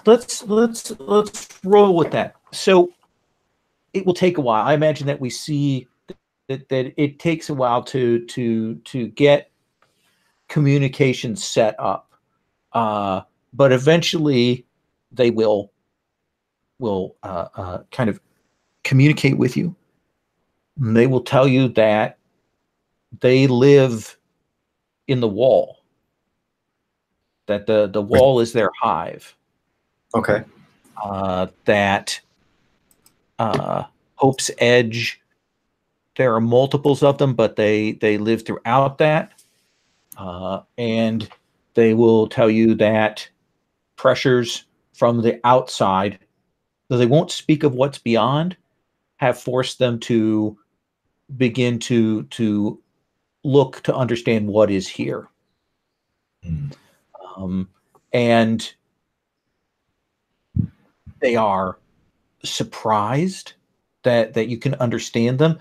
Speaker 1: roll with that. So it will take a while. I imagine that we see that it takes a while to get communication set up, but eventually they will kind of communicate with you. And they will tell you that they live in the wall, that the wall is their hive.
Speaker 6: Okay.
Speaker 1: That Hope's Edge, there are multiples of them, but they live throughout that. And they will tell you that pressures from the outside, though they won't speak of what's beyond, have forced them to begin to look to understand what is here. And they are surprised that you can understand them.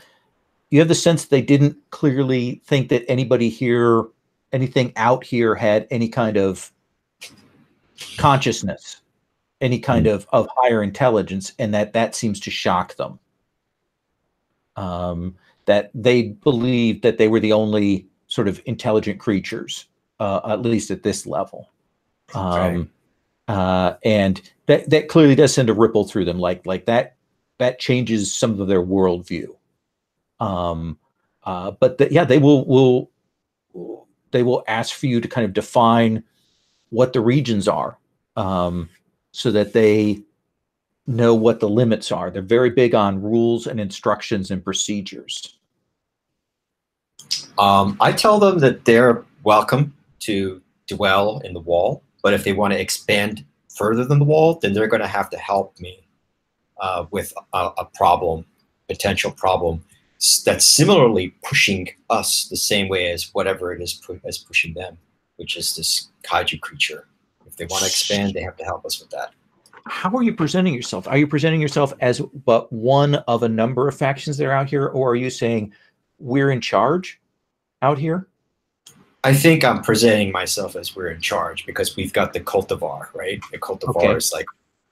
Speaker 1: You have the sense they didn't clearly think that anybody here, anything out here, had any kind of consciousness, any kind of higher intelligence, and that seems to shock them. That they believed that they were the only sort of intelligent creatures, at least at this level. And that clearly does send a ripple through them, like that changes some of their worldview. But they will ask for you to kind of define what the regions are, so that they know what the limits are. They're very big on rules and instructions and procedures.
Speaker 6: I tell them that they're welcome to dwell in the wall, but if they want to expand further than the wall, then they're going to have to help me with a problem, potential problem that's similarly pushing us the same way as whatever it is as pushing them, which is this kaiju creature. If they want to expand, they have to help us with that.
Speaker 1: How are you presenting yourself? Are you presenting yourself as but one of a number of factions that are out here, or are you saying we're in charge out here?
Speaker 6: I think I'm presenting myself as we're in charge because we've got the cultivar, right? The cultivar is like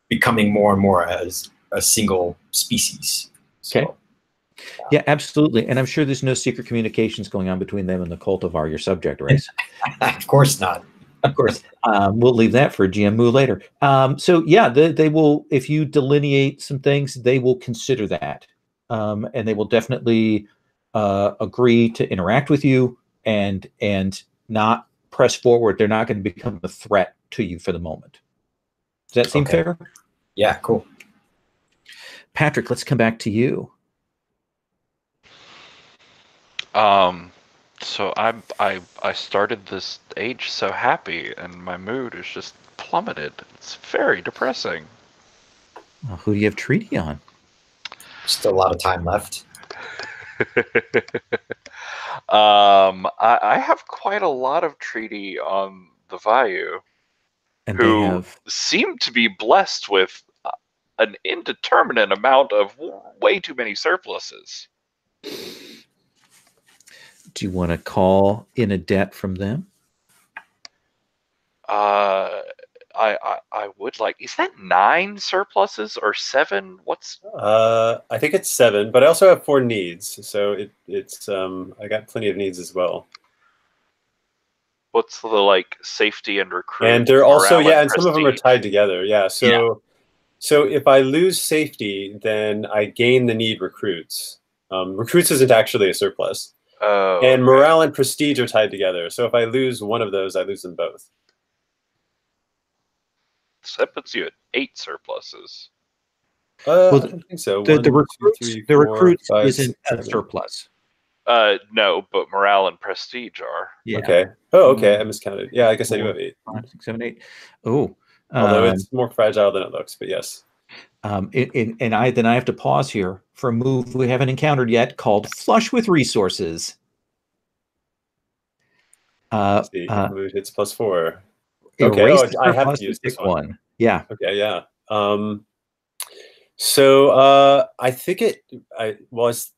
Speaker 6: becoming more and more as a single species.
Speaker 1: Okay. So, yeah, absolutely. And I'm sure there's no secret communications going on between them and the cultivar, your subject race.
Speaker 6: Of course not.
Speaker 1: Of course. We'll leave that for GMU later. So yeah, they will, if you delineate some things, they will consider that. And they will definitely agree to interact with you and not press forward. They're not going to become a threat to you for the moment. Does that seem fair?
Speaker 6: Yeah, cool.
Speaker 1: Patrick, let's come back to you.
Speaker 5: So I started this age so happy, and my mood is just plummeted. It's very depressing.
Speaker 1: Well, who do you have treaty on?
Speaker 6: Still a lot of time left.
Speaker 5: I have quite a lot of treaty on the Vayu,
Speaker 1: And they
Speaker 5: who
Speaker 1: have.
Speaker 5: seem to be blessed with an indeterminate amount of way too many surpluses.
Speaker 1: Do you want to call in a debt from them?
Speaker 5: I would like. Is that 9 surpluses or 7? What's
Speaker 4: I think it's 7, but I also have 4 needs, so it's I got plenty of needs as well.
Speaker 5: what's the like safety and recruit?
Speaker 4: And they're also
Speaker 5: morale,
Speaker 4: and some of them are
Speaker 5: prestige?
Speaker 4: tied together. Yeah. So if I lose safety, then I gain the need recruits. Recruits isn't actually a surplus.
Speaker 5: Oh,
Speaker 4: And morale and prestige are tied together. So if I lose one of those, I lose them both.
Speaker 5: so that puts you at 8 surpluses.
Speaker 1: Well,
Speaker 4: I don't think so.
Speaker 1: The
Speaker 4: 1, 2,
Speaker 1: recruits,
Speaker 4: 3,
Speaker 1: the
Speaker 4: 4,
Speaker 1: recruits
Speaker 4: 5,
Speaker 1: isn't
Speaker 4: 6,
Speaker 1: a
Speaker 4: 7.
Speaker 1: surplus.
Speaker 5: No, but morale and prestige are.
Speaker 1: Yeah.
Speaker 4: Okay. Oh, okay. I miscounted. Yeah, I guess I do have 8.
Speaker 1: 5, 6, 7, 8. Oh.
Speaker 4: Although it's more fragile than it looks, but yes.
Speaker 1: And I have to pause here for a move we haven't encountered yet called Flush with Resources.
Speaker 4: Let's see. Mood hits +4. Okay.
Speaker 1: Erase
Speaker 4: Oh,
Speaker 1: the
Speaker 4: I have
Speaker 1: surplus
Speaker 4: to use
Speaker 1: and
Speaker 4: this
Speaker 1: pick
Speaker 4: one.
Speaker 1: one. Yeah.
Speaker 4: Okay. Yeah. So I think it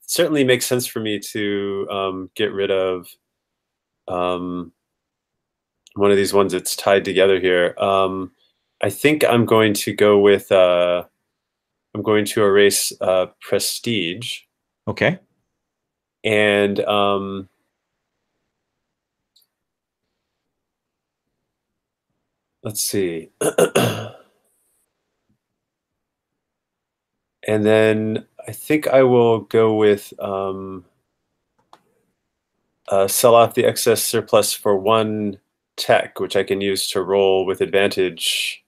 Speaker 4: certainly makes sense for me to get rid of one of these ones that's tied together here. I think I'm going to go with I'm going to erase prestige.
Speaker 1: Okay.
Speaker 4: And let's see. And then I think I will go with sell off the excess surplus for 1 tech, which I can use to roll with advantage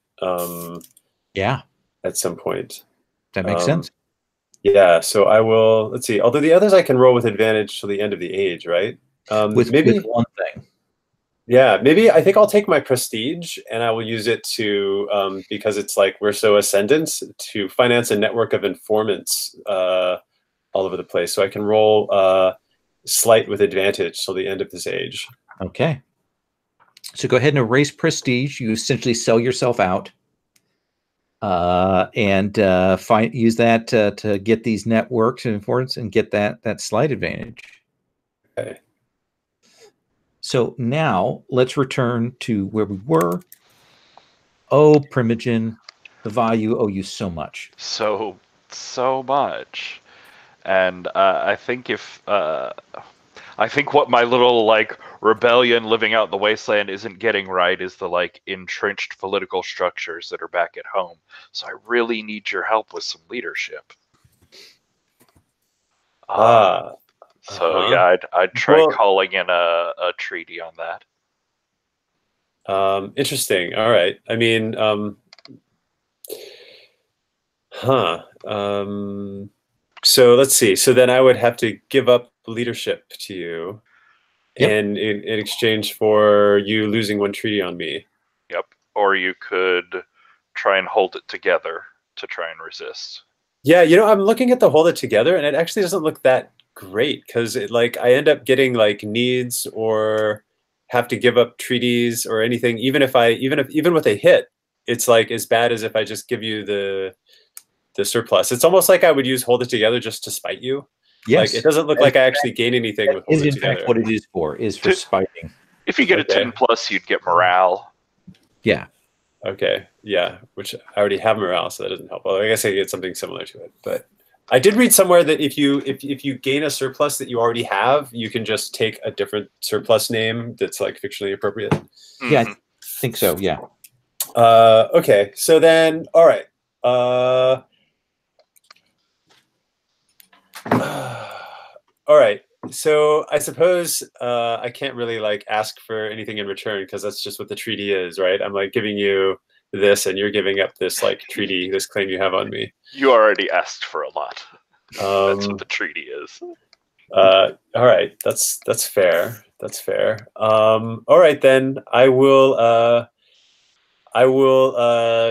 Speaker 1: Yeah,
Speaker 4: at some point.
Speaker 1: that makes sense.
Speaker 4: Yeah, so I will, let's see, although the others I can roll with advantage till the end of the age, right?
Speaker 1: With one thing.
Speaker 4: Yeah, maybe I think I'll take my prestige and I will use it to, because it's like we're so ascendant, to finance a network of informants all over the place. So I can roll slight with advantage till the end of this age.
Speaker 1: Okay. So go ahead and erase prestige. You essentially sell yourself out. And use that to get these networks and informants and get that slight advantage.
Speaker 4: Okay.
Speaker 1: So now let's return to where we were. Oh, Primogen, the Vayu owe you so much.
Speaker 5: So much. And I think I think what my little like rebellion living out in the wasteland isn't getting right is the like entrenched political structures that are back at home. So I really need your help with some leadership. So yeah, I'd try calling in a treaty on that.
Speaker 4: Interesting. All right. I mean, so let's see. So then I would have to give up leadership to you, and in exchange for you losing 1 treaty on me.
Speaker 5: Yep. Or you could try and hold it together to try and resist.
Speaker 4: Yeah, you know, I'm looking at the hold it together, and it actually doesn't look that great because it like I end up getting like needs or have to give up treaties or anything. Even with a hit, it's like as bad as if I just give you the surplus. It's almost like I would use hold it together just to spite you.
Speaker 1: Yes.
Speaker 4: Like it doesn't look like I actually gain anything with hold it together.
Speaker 1: In fact, what it is for spiting.
Speaker 5: If you get a 10+, you'd get morale.
Speaker 1: Yeah.
Speaker 4: Okay. Yeah, which I already have morale, so that doesn't help. Well, I guess I get something similar to it. But I did read somewhere that if you gain a surplus that you already have, you can just take a different surplus name that's like fictionally appropriate.
Speaker 1: Yeah, I think so. Yeah.
Speaker 4: Okay. So then, all right. All right. So I suppose I can't really like ask for anything in return because that's just what the treaty is, right? I'm like giving you this and you're giving up this like treaty, this claim you have on me.
Speaker 5: You already asked for a lot. That's what the treaty is.
Speaker 4: All right, that's fair. That's fair. All right, then I will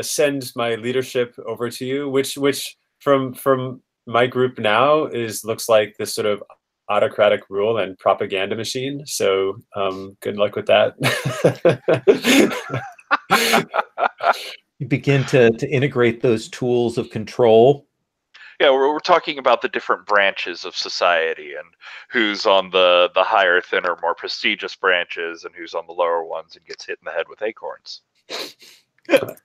Speaker 4: send my leadership over to you, which from my group now looks like this sort of autocratic rule and propaganda machine. So good luck with that.
Speaker 1: You begin to integrate those tools of control.
Speaker 5: Yeah, we're talking about the different branches of society and who's on the higher, thinner, more prestigious branches and who's on the lower ones and gets hit in the head with acorns.
Speaker 4: All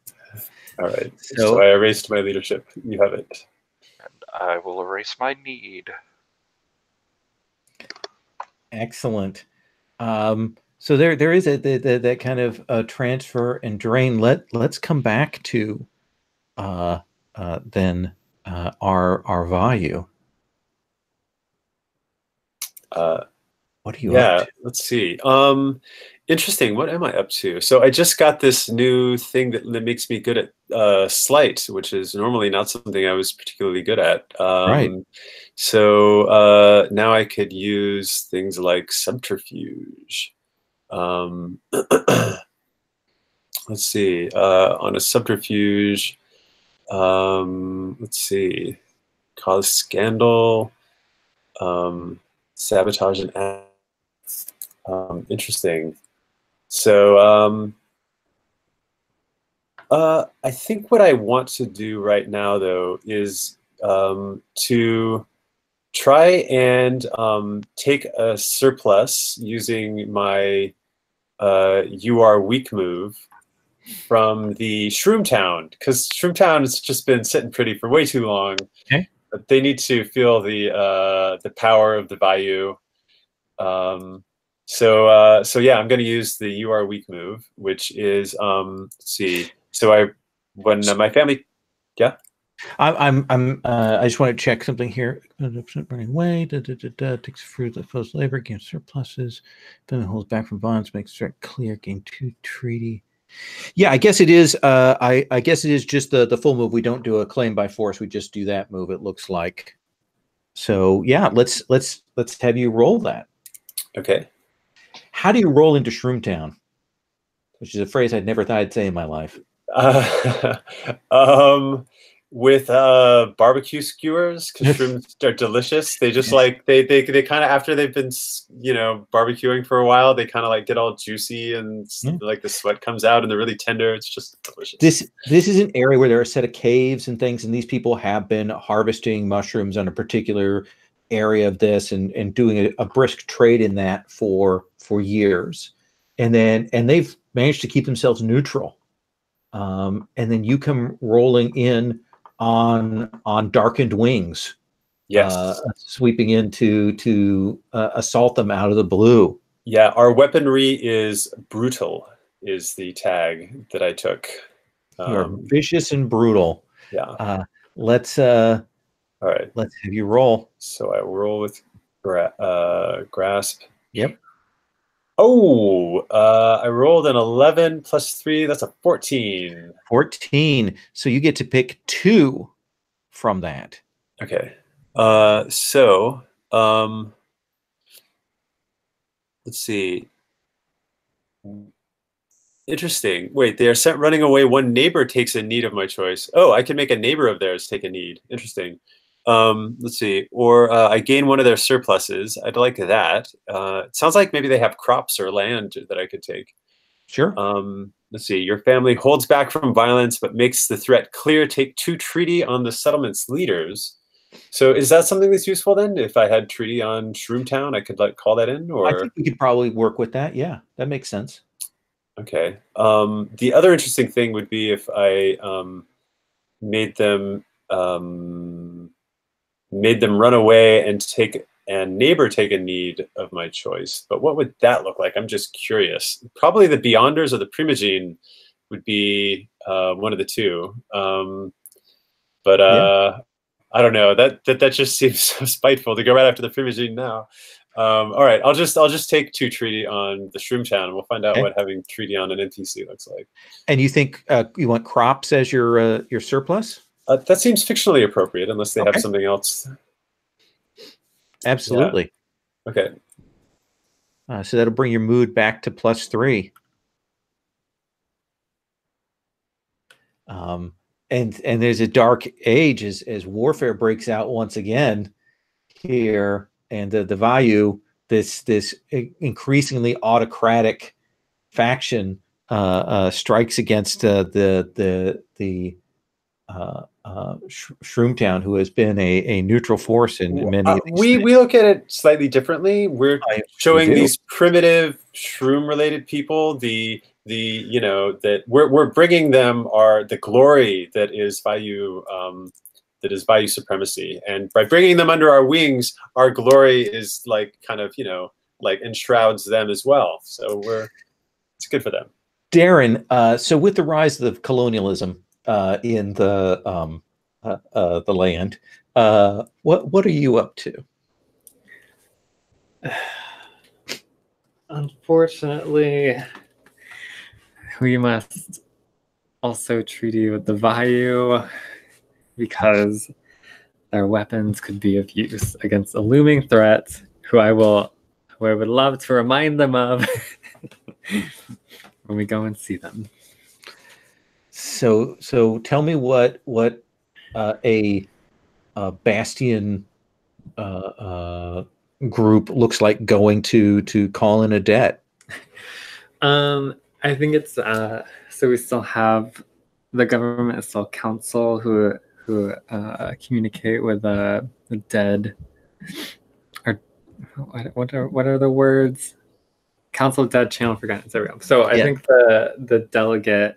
Speaker 4: right. So I erased my leadership. You have it.
Speaker 5: And I will erase my need.
Speaker 1: Excellent. So there is that kind of transfer and drain. Let's come back to then our value. What are you up to?
Speaker 4: Let's see. Interesting. What am I up to? So I just got this new thing that makes me good at sleight, which is normally not something I was particularly good at.
Speaker 1: Right.
Speaker 4: So now I could use things like subterfuge. Let's see. On a subterfuge, let's see. Cause scandal, sabotage and act. Interesting. So I think what I want to do right now, though, is to try and take a surplus using my You Are Weak move from the Shroom Town, because Shroom Town has just been sitting pretty for way too long.
Speaker 1: Okay.
Speaker 4: But they need to feel the power of the value. So yeah, I'm going to use the You Are Weak move, which is let's see. So when my family, yeah.
Speaker 1: I just want to check something here. Running away, takes fruit that foes labor, gains surpluses, then holds back from bonds, makes threat clear, gain 2 treaty. Yeah, I guess it is. I guess it is just the full move. We don't do a claim by force. We just do that move. It looks like. So yeah, let's have you roll that.
Speaker 4: Okay.
Speaker 1: How do you roll into Shroomtown? Which is a phrase I'd never thought I'd say in my life.
Speaker 4: With barbecue skewers, because shrooms are delicious. They just like they kind of, after they've been barbecuing for a while, they kind of like get all juicy and like the sweat comes out and they're really tender. It's just delicious.
Speaker 1: This is an area where there are a set of caves and things, and these people have been harvesting mushrooms on a particular area of this and doing a brisk trade in that for years, and they've managed to keep themselves neutral. And then you come rolling in on darkened wings,
Speaker 4: yes,
Speaker 1: sweeping in to assault them out of the blue.
Speaker 4: Yeah, our weaponry is brutal, is the tag that I took.
Speaker 1: You're vicious and brutal.
Speaker 4: Yeah.
Speaker 1: Let's
Speaker 4: all right.
Speaker 1: Let's have you roll.
Speaker 4: So I roll with grasp.
Speaker 1: Yep.
Speaker 4: Oh, I rolled an 11 plus 3. That's a 14.
Speaker 1: 14. So you get to pick 2 from that.
Speaker 4: Okay. So let's see. Interesting. Wait, they are sent running away. One neighbor takes a need of my choice. Oh, I can make a neighbor of theirs take a need. Interesting. Let's see. Or I gain one of their surpluses. I'd like that. It sounds like maybe they have crops or land that I could take.
Speaker 1: Sure.
Speaker 4: Let's see. Your family holds back from violence, but makes the threat clear. Take 2 treaty on the settlement's leaders. So is that something that's useful then? If I had treaty on Shroomtown, I could call that in? Or
Speaker 1: I think we could probably work with that. Yeah, that makes sense.
Speaker 4: Okay. The other interesting thing would be if I made them run away and neighbor take a need of my choice. But what would that look like? I'm just curious. Probably the Beyonders or the Primogene would be one of the two. But I don't know. That just seems so spiteful to go right after the Primogene now. All right, I'll just take 2 treaty on the Shroomtown, and we'll find out what having treaty on an NPC looks like.
Speaker 1: And you think you want crops as your surplus?
Speaker 4: That seems fictionally appropriate, unless they have something else.
Speaker 1: Absolutely.
Speaker 4: Okay.
Speaker 1: So that'll bring your mood back to +3. And there's a dark age as warfare breaks out once again here, and the Vayu, this increasingly autocratic faction strikes against the Shroomtown, who has been a neutral force in many of these
Speaker 4: we look at it slightly differently. We're showing
Speaker 1: do.
Speaker 4: these primitive shroom related people you know, that we're bringing them the glory that is Vayu supremacy, and by bringing them under our wings, our glory is like kind of, you know, like enshrouds them as well. So it's good for them.
Speaker 1: Darren, so with the rise of colonialism in the land, what are you up to?
Speaker 3: Unfortunately, we must also treaty with the Vayu because their weapons could be of use against a looming threat who I would love to remind them of when we go and see them.
Speaker 1: So tell me what a Bastion group looks like going to call in a debt.
Speaker 3: I think it's so we still have the government is still council who communicate with the dead, or what are the words? Council of Dead, Channel for Guidance. There we go. So I think the delegate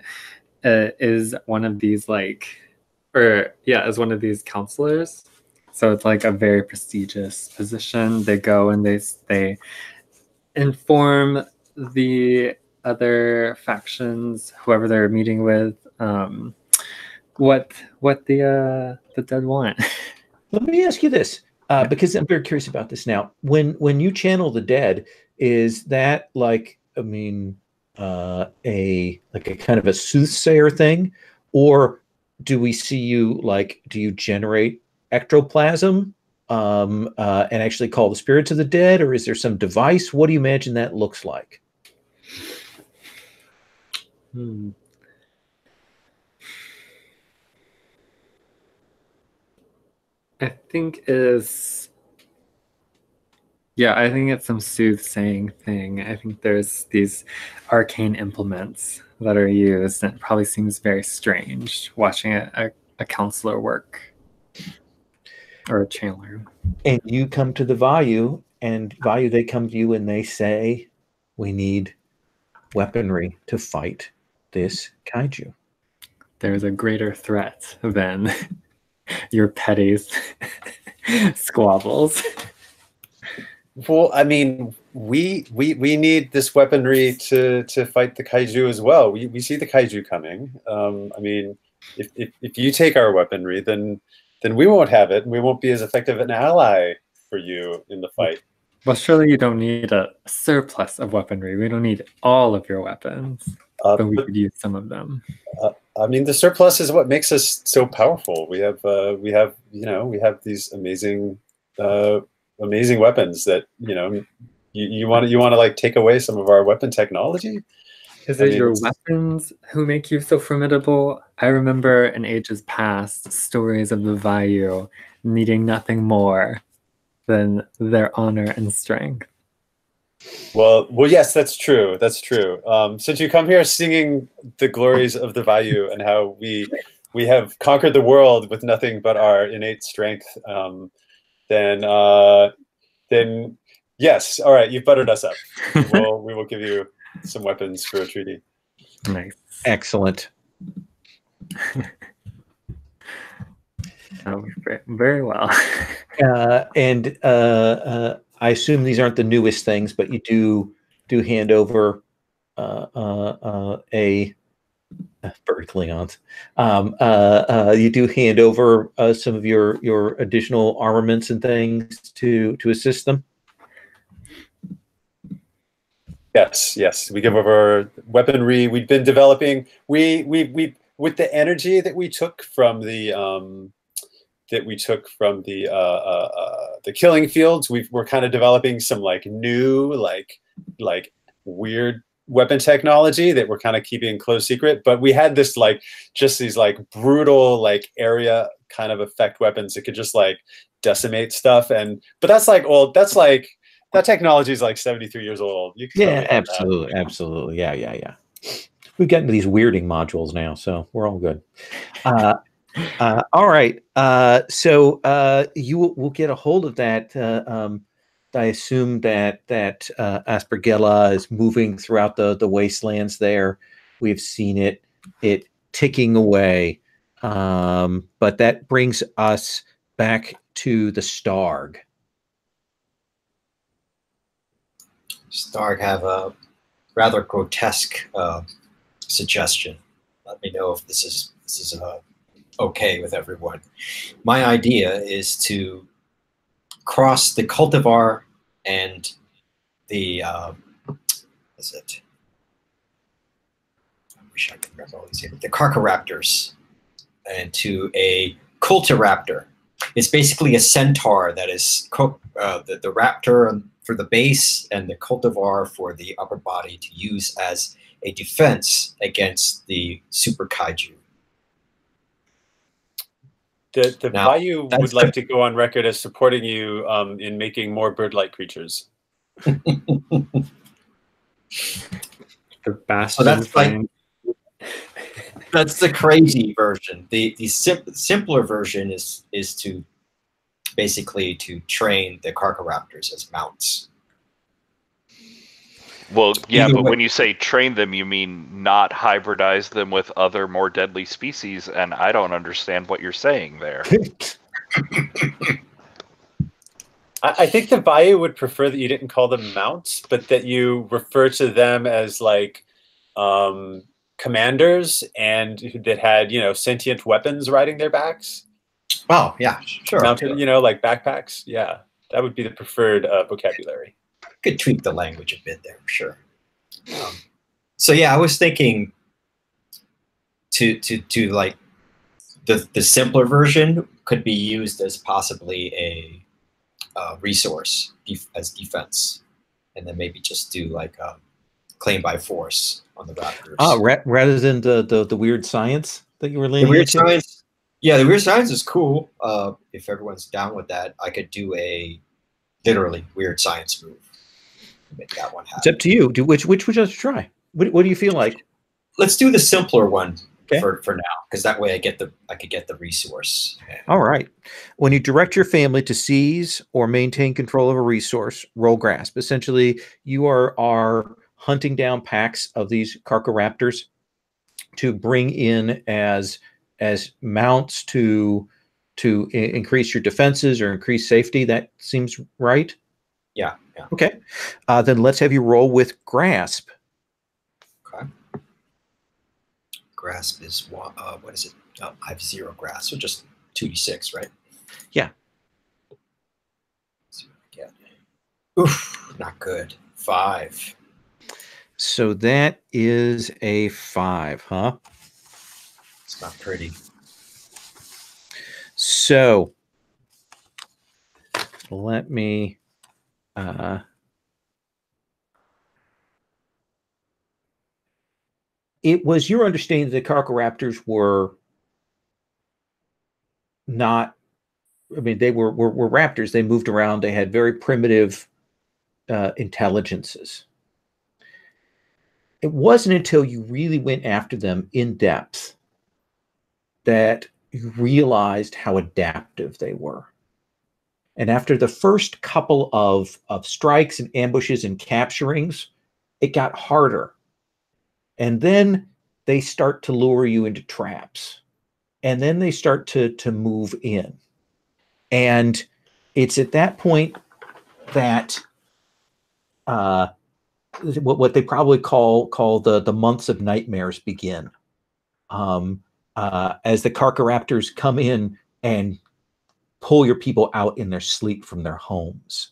Speaker 3: is one of these is one of these counselors. So it's like a very prestigious position. They go and they inform the other factions, whoever they're meeting with, what the dead want.
Speaker 1: Let me ask you this, because I'm very curious about this now. When you channel the dead, is that like, I mean, a kind of a soothsayer thing, or do we see you do you generate ectoplasm and actually call the spirits of the dead, or is there some device? What do you imagine that looks like?
Speaker 3: I think it's some soothsaying thing. I think there's these arcane implements that are used, and it probably seems very strange watching a counselor work, or a channeler.
Speaker 1: And you come to the Vayu, and Vayu, they come to you and they say, we need weaponry to fight this kaiju.
Speaker 3: There's a greater threat than your petty squabbles.
Speaker 4: Well, I mean, we need this weaponry to fight the kaiju as well. We see the kaiju coming. I mean, if you take our weaponry, then we won't have it, and we won't be as effective an ally for you in the fight.
Speaker 3: Well, surely you don't need a surplus of weaponry. We don't need all of your weapons, but we could use some of them.
Speaker 4: I mean, the surplus is what makes us so powerful. We have these amazing weapons that, you know, you want to like take away some of our weapon technology.
Speaker 3: Is it your weapons who make you so formidable? I remember in ages past stories of the Vayu needing nothing more than their honor and strength.
Speaker 4: Well, yes, that's true. That's true. Since you come here singing the glories of the Vayu and how we have conquered the world with nothing but our innate strength, then yes, all right, you've buttered us up. We will give you some weapons for a treaty.
Speaker 3: Nice.
Speaker 1: Excellent.
Speaker 3: Very well.
Speaker 1: And I assume these aren't the newest things, but you do hand over a very Klingons. You do hand over some of your additional armaments and things to assist them.
Speaker 4: Yes, we give over weaponry we've been developing. We with the energy that we took from the that we took from the killing fields. We're kind of developing some like new like weird weapon technology that we're kind of keeping close secret. But we had this like just these like brutal like area kind of effect weapons that could just like decimate stuff. But that's like old. That's like that technology is like 73 years old. You can
Speaker 1: Yeah, absolutely, absolutely. Yeah. We've gotten to these weirding modules now, so we're all good. All right. So you will get a hold of that. I assume that Aspergilla is moving throughout the wastelands there. We've seen it ticking away. But that brings us back to the Starg.
Speaker 6: Starg have a rather grotesque suggestion. Let me know if this is okay with everyone. My idea is to cross the cultivar and the I wish I could remember all these names. The Carcaraptors into a cultiraptor. It's basically a centaur that is the raptor for the base and the cultivar for the upper body to use as a defense against the super kaiju.
Speaker 4: The Bayou would like to go on record as supporting you in making more bird-like creatures.
Speaker 3: The
Speaker 6: So that's like that's the crazy version. The simpler version is to basically to train the Carcaraptors as mounts.
Speaker 5: Well, yeah,
Speaker 6: Either
Speaker 5: but
Speaker 6: way.
Speaker 5: when you say train them, you mean not hybridize them with other more deadly species, and I don't understand what you're saying there.
Speaker 4: I think the Bayou would prefer that you didn't call them mounts, but that you refer to them as like commanders and that had, you know, sentient weapons riding their backs.
Speaker 6: Oh yeah, sure.
Speaker 4: Mounted, you know, like backpacks. Yeah, that would be the preferred vocabulary.
Speaker 6: Could tweak the language a bit there, sure. So yeah, I was thinking to like the simpler version could be used as possibly a resource as defense, and then maybe just do like claim by force on the raptors.
Speaker 1: Rather than the weird science that you were leaning
Speaker 6: The weird
Speaker 1: into?
Speaker 6: science, yeah, the weird science is cool. If everyone's down with that, I could do a literally weird science move. Make that one happen.
Speaker 1: It's up to you. Which would you try? What do you feel like?
Speaker 6: Let's do the simpler one
Speaker 1: Okay.
Speaker 6: for now, because that way I could get the resource.
Speaker 1: All right. When you direct your family to seize or maintain control of a resource, roll grasp. Essentially, you are hunting down packs of these Carcaraptors to bring in as mounts to increase your defenses or increase safety. That seems right.
Speaker 6: Yeah.
Speaker 1: Okay. Then let's have you roll with grasp.
Speaker 6: Okay. Grasp is what is it? Oh, I have 0 grasp, so just 2d6, right?
Speaker 1: Yeah.
Speaker 6: Let's see what I get. Oof, not good. 5.
Speaker 1: So that is a 5, huh?
Speaker 6: It's not pretty.
Speaker 1: So let me it was your understanding that the Carcaraptors were not, I mean, they were raptors. They moved around. They had very primitive intelligences. It wasn't until you really went after them in depth that you realized how adaptive they were. And after the first couple of strikes and ambushes and capturings, it got harder. And then they start to lure you into traps. And then they start to move in. And it's at that point that what they probably call the months of nightmares begin. As the Carcaraptors come in and pull your people out in their sleep from their homes.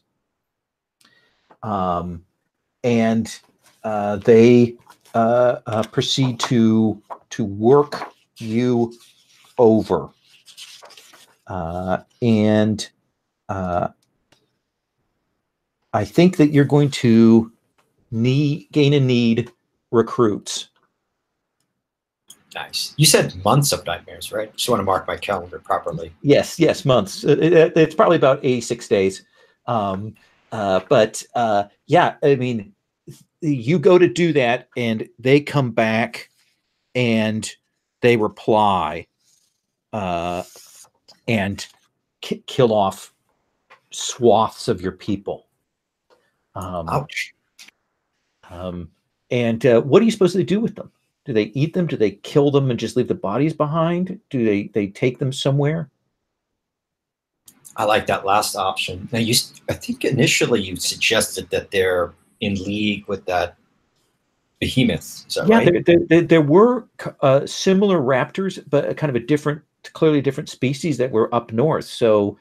Speaker 1: And they proceed to work you over. and I think that you're going to need recruits.
Speaker 6: Nice. You said months of nightmares, right? Just want to mark my calendar properly.
Speaker 1: Yes, months. It's probably about 86 days. But yeah, I mean, you go to do that, and they come back, and they reply, and kill off swaths of your people.
Speaker 6: Ouch.
Speaker 1: And what are you supposed to do with them? Do they eat them? Do they kill them and just leave the bodies behind? Do they take them somewhere?
Speaker 6: I like that last option. Now, I think initially you suggested that they're in league with that behemoth. Is that right?
Speaker 1: There were similar raptors, but kind of clearly different species that were up north. So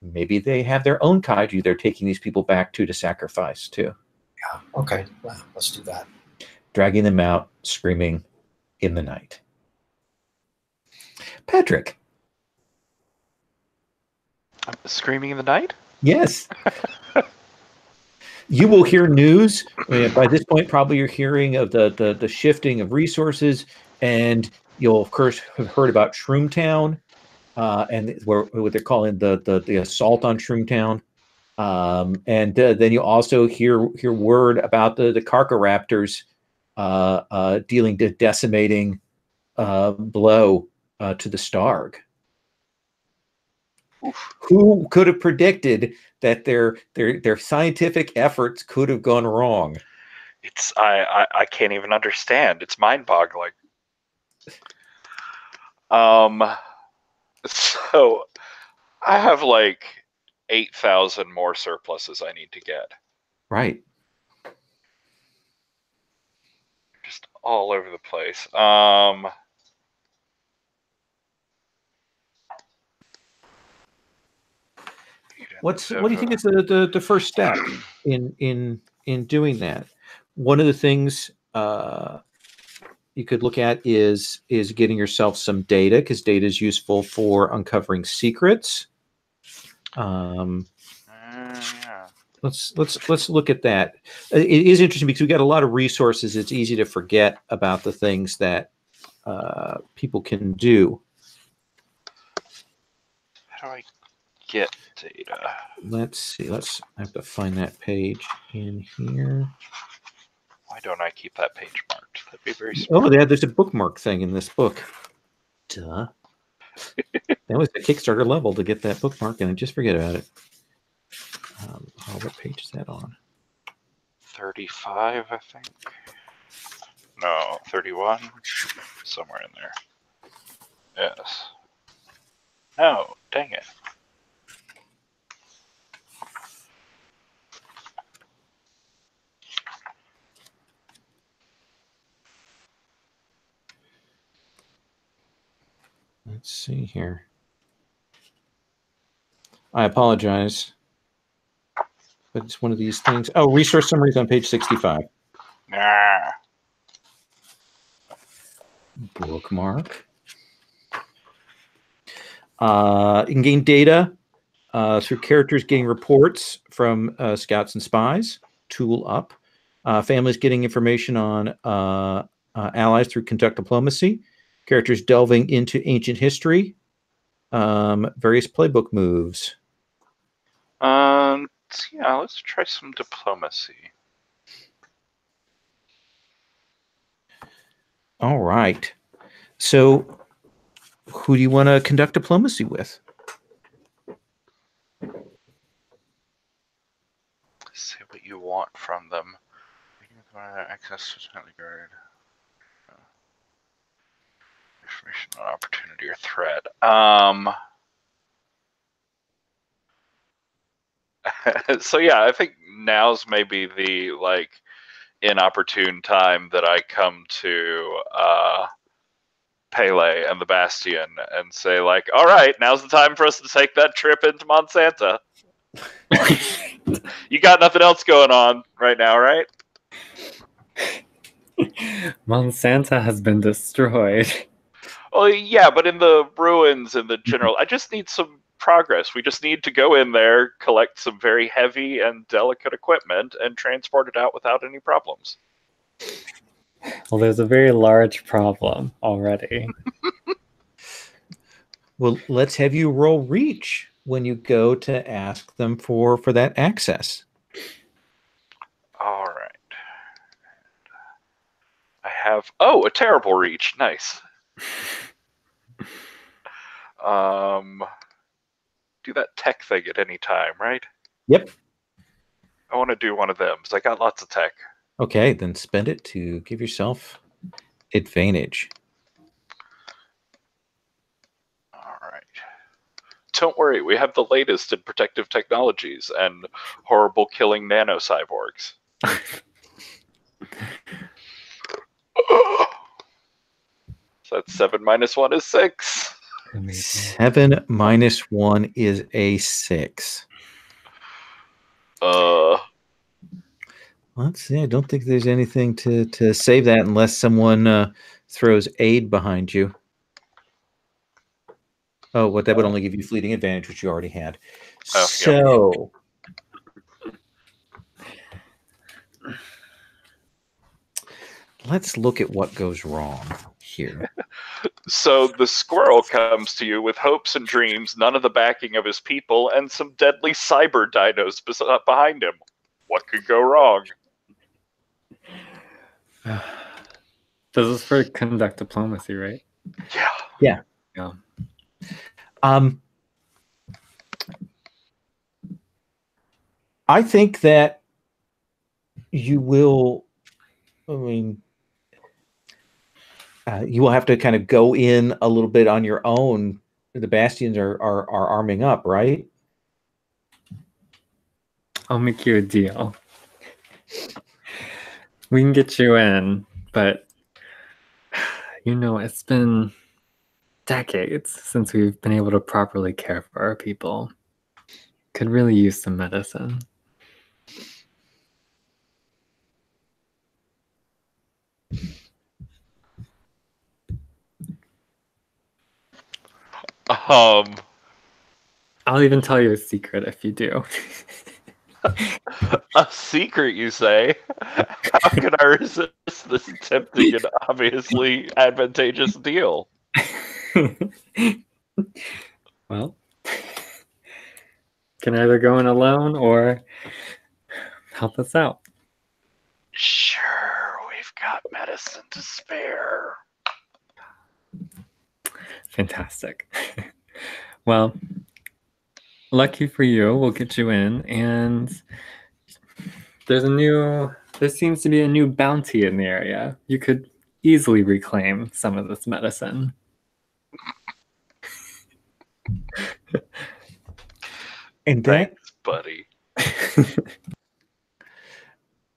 Speaker 1: maybe they have their own kaiju they're taking these people back to sacrifice to.
Speaker 6: Yeah. Okay. Well, let's do that.
Speaker 1: Dragging them out, screaming in the night. Patrick.
Speaker 5: Screaming in the night?
Speaker 1: Yes. You will hear news. By this point, probably you're hearing of the shifting of resources, and you'll of course have heard about Shroomtown, and what they're calling the assault on Shroomtown. And then you also hear word about the Carcaraptors dealing the decimating blow to the Starg. Oof. Who could have predicted that their scientific efforts could have gone wrong?
Speaker 5: I can't even understand. It's mind-boggling. So I have like 8,000 more surpluses I need to get.
Speaker 1: Right.
Speaker 5: Just all over the place.
Speaker 1: What do you think is the first step in doing that? One of the things you could look at is getting yourself some data, because data is useful for uncovering secrets.
Speaker 5: Yeah.
Speaker 1: Let's look at that. It is interesting because we got a lot of resources. It's easy to forget about the things that people can do.
Speaker 5: How do I get data?
Speaker 1: Let's see. I have to find that page in here.
Speaker 5: Why don't I keep that page marked? That'd be very smart.
Speaker 1: Oh, yeah, there's a bookmark thing in this book. Duh. That was the Kickstarter level to get that bookmark, and I just forget about it. What page is that on?
Speaker 5: 35, I think. No, 31. Somewhere in there. Yes. No, dang it.
Speaker 1: Let's see here. I apologize, but it's one of these things. Oh, resource summaries on page 65.
Speaker 5: Nah.
Speaker 1: Bookmark. You can gain data through characters getting reports from scouts and spies. Tool up. Families getting information on allies through conduct diplomacy. Characters delving into ancient history. Various playbook moves.
Speaker 5: Yeah, let's try some diplomacy.
Speaker 1: All right. So, who do you want to conduct diplomacy with?
Speaker 5: Say what you want from them. Access to tightly guarded information on opportunity or threat. So yeah, I think now's maybe the inopportune time that I come to Pele and the Bastion and say all right, now's the time for us to take that trip into Monsanta. You got nothing else going on right now, right?
Speaker 3: Monsanta has been destroyed.
Speaker 5: Oh yeah, but in the ruins, in the general, I just need some progress. We just need to go in there, collect some very heavy and delicate equipment, and transport it out without any problems.
Speaker 3: Well, there's a very large problem already.
Speaker 1: Well, let's have you roll reach when you go to ask them for that access.
Speaker 5: All right. I have a terrible reach. Nice. Do that tech thing at any time, right?
Speaker 1: Yep.
Speaker 5: I want to do one of them because I got lots of tech.
Speaker 1: Okay, then spend it to give yourself advantage.
Speaker 5: All right. Don't worry, we have the latest in protective technologies and horrible killing nanocyborgs. So that's 7 minus 1 is 6.
Speaker 1: 7 minus 1 is a 6. Let's see. I don't think there's anything to save that unless someone throws aid behind you. Oh, what that would only give you fleeting advantage, which you already had.
Speaker 5: Oh,
Speaker 1: so, let's look at what goes wrong here.
Speaker 5: So the squirrel comes to you with hopes and dreams, none of the backing of his people, and some deadly cyber dinos behind him. What could go wrong?
Speaker 3: This is for conduct diplomacy, right?
Speaker 1: Yeah. I think that you will. I mean, you will have to kind of go in a little bit on your own. The Bastions are arming up, right?
Speaker 3: I'll make you a deal. We can get you in, but it's been decades since we've been able to properly care for our people. Could really use some medicine. I'll even tell you a secret if you do.
Speaker 5: A secret, you say? How can I resist this tempting and obviously advantageous deal?
Speaker 3: Well, can either go in alone or help us out.
Speaker 5: Sure, we've got medicine to spare.
Speaker 3: Fantastic. Well, lucky for you, we'll get you in, and there seems to be a new bounty in the area. You could easily reclaim some of this medicine.
Speaker 1: And
Speaker 5: thanks, buddy.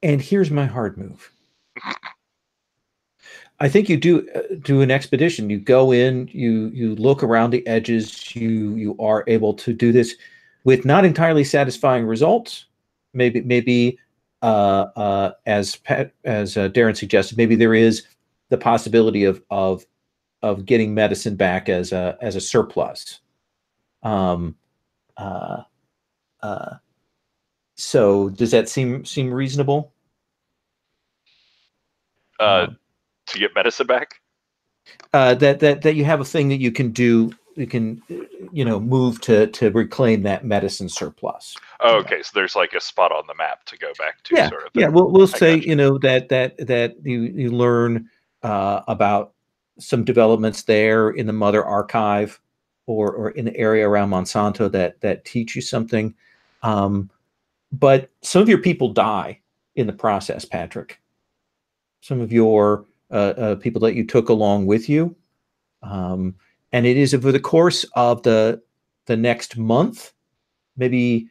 Speaker 1: And here's my hard move. I think you do an expedition. You go in, you look around the edges. You are able to do this with not entirely satisfying results. Maybe as Darren suggested, maybe there is the possibility of getting medicine back as a surplus. So does that seem reasonable?
Speaker 5: To get medicine back?
Speaker 1: That you have a thing that you can do. You can move to reclaim that medicine surplus.
Speaker 5: Oh, okay, so there's like a spot on the map to go back to.
Speaker 1: Yeah,
Speaker 5: sort of
Speaker 1: yeah. We'll say that you learn about some developments there in the Mother Archive or in the area around Monsanto that teach you something. But some of your people die in the process, Patrick. Some of your people that you took along with you. And it is over the course of the next month, maybe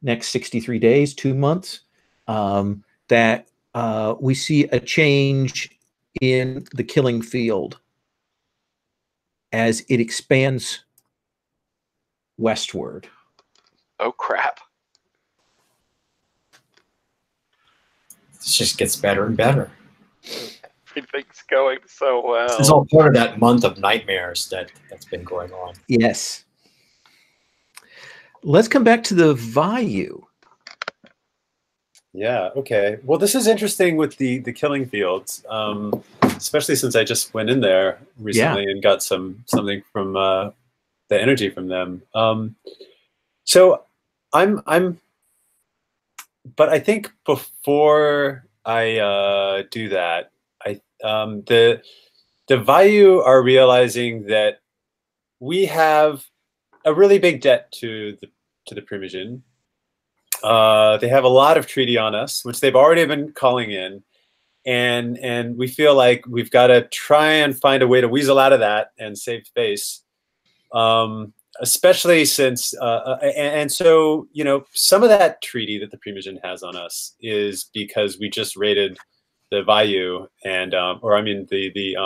Speaker 1: next 63 days, 2 months, that we see a change in the killing field as it expands westward.
Speaker 5: Oh, crap.
Speaker 6: This just gets better and better.
Speaker 5: Everything's going so well.
Speaker 6: This is all part of that month of nightmares that's been going on.
Speaker 1: Yes. Let's come back to the Vayu.
Speaker 4: Yeah. Okay. Well, this is interesting with the killing fields, especially since I just went in there recently and got something from the energy from them. So but I think before I do that, the Vayu are realizing that we have a really big debt to the Primogen. They have a lot of treaty on us, which they've already been calling in, and we feel like we've got to try and find a way to weasel out of that and save face. Especially since, and so, you know, some of that treaty that the Primogen has on us is because we just raided the Vayu and, or I mean the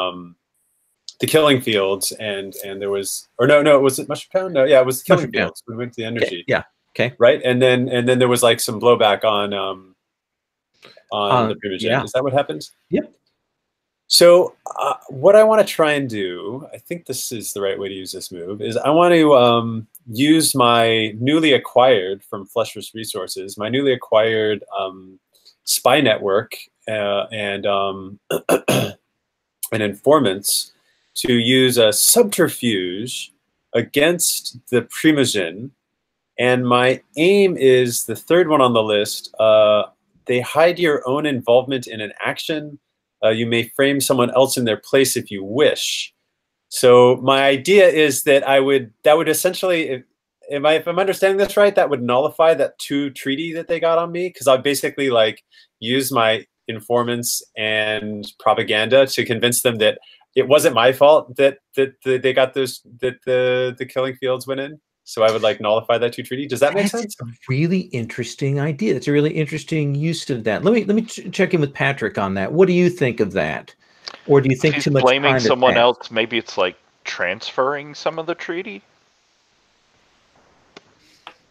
Speaker 4: killing fields, and there was, or no, was it Mushroom Town? No, yeah, it was the killing fields. We went to the energy.
Speaker 1: Okay. Yeah. Okay.
Speaker 4: Right, and then there was like some blowback on the Primogen.
Speaker 1: Yeah.
Speaker 4: Is that what happened?
Speaker 1: Yep.
Speaker 4: So what I want to try and do, I think this is the right way to use this move, is I want to use my newly acquired from Flesher's Resources, my newly acquired spy network and informants to use a subterfuge against the Primogen. And my aim is the third one on the list. They hide your own involvement in an action. You may frame someone else in their place if you wish. So my idea is that that would essentially, if I'm understanding this right, that would nullify that 2 treaty that they got on me, because I basically like use my informants and propaganda to convince them that it wasn't my fault that they got those, that the killing fields went in. So I would like nullify that 2 treaty. Does that make sense?
Speaker 1: That's a really interesting idea. It's a really interesting use of that. Let me check in with Patrick on that. What do you think of that? Or do you think
Speaker 5: He's
Speaker 1: too much
Speaker 5: blaming
Speaker 1: time
Speaker 5: someone
Speaker 1: has
Speaker 5: else? Maybe it's like transferring some of the treaty.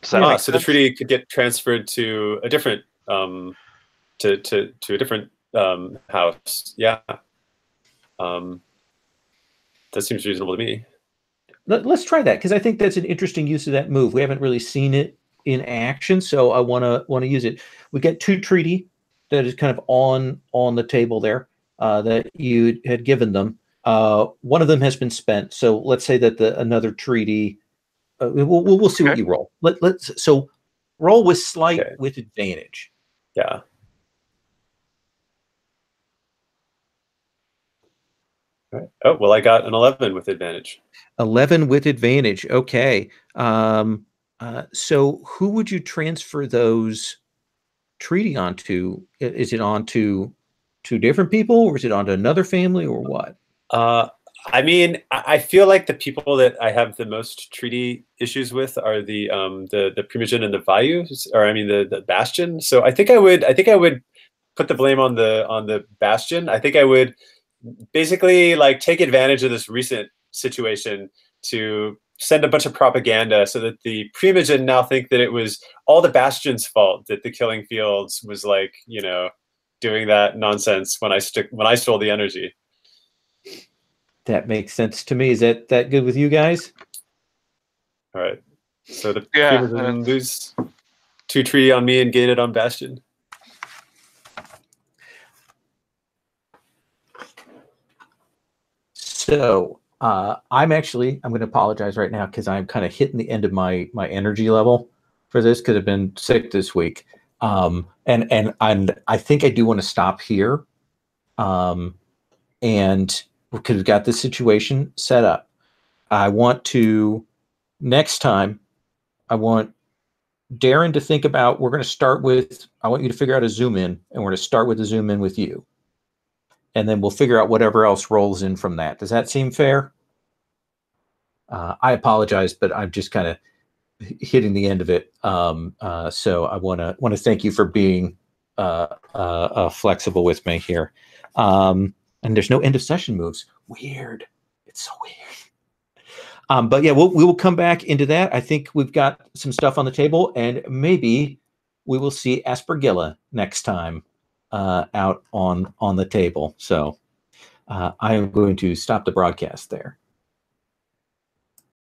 Speaker 5: Does that make
Speaker 4: So
Speaker 5: sense?
Speaker 4: the treaty could get transferred to a different to a different house. Yeah, that seems reasonable to me.
Speaker 1: Let's try that, because I think that's an interesting use of that move. We haven't really seen it in action, so I want to use it. We got 2 treaty that is kind of on the table there that you had given them. One of them has been spent, so let's say that another treaty. We'll see what you roll. Let's roll with slight with advantage.
Speaker 4: Yeah. All right. Oh well, I got an 11 with advantage.
Speaker 1: 11 with advantage. Okay. So who would you transfer those treaty onto? Is it onto 2 different people, or is it onto another family, or what?
Speaker 4: I mean, I feel like the people that I have the most treaty issues with are the Primogen and the Vayu, or I mean the Bastion. So I think I would put the blame on the Bastion. I think I would basically like take advantage of this recent situation to send a bunch of propaganda so that the Primogen now think that it was all the Bastion's fault that the killing fields was like, you know, doing that nonsense when I stole the energy.
Speaker 1: That makes sense to me. Is that good with you guys?
Speaker 4: All right. So the Primogen lose 2 treaty on me and gain it on Bastion.
Speaker 1: So I'm going to apologize right now because I'm kind of hitting the end of my energy level for this because I've been sick this week. And I think I do want to stop here. And because we've got this situation set up, I want to, next time, I want Darren to think about, I want you to figure out a zoom in, and we're going to start with the zoom in with you. And then we'll figure out whatever else rolls in from that. Does that seem fair? I apologize, but I'm just kind of hitting the end of it. So I want to thank you for being flexible with me here. And there's no end of session moves. Weird. It's so weird. But yeah, we will come back into that. I think we've got some stuff on the table, and maybe we will see Aspergilla next time out on the table. So I am going to stop the broadcast there.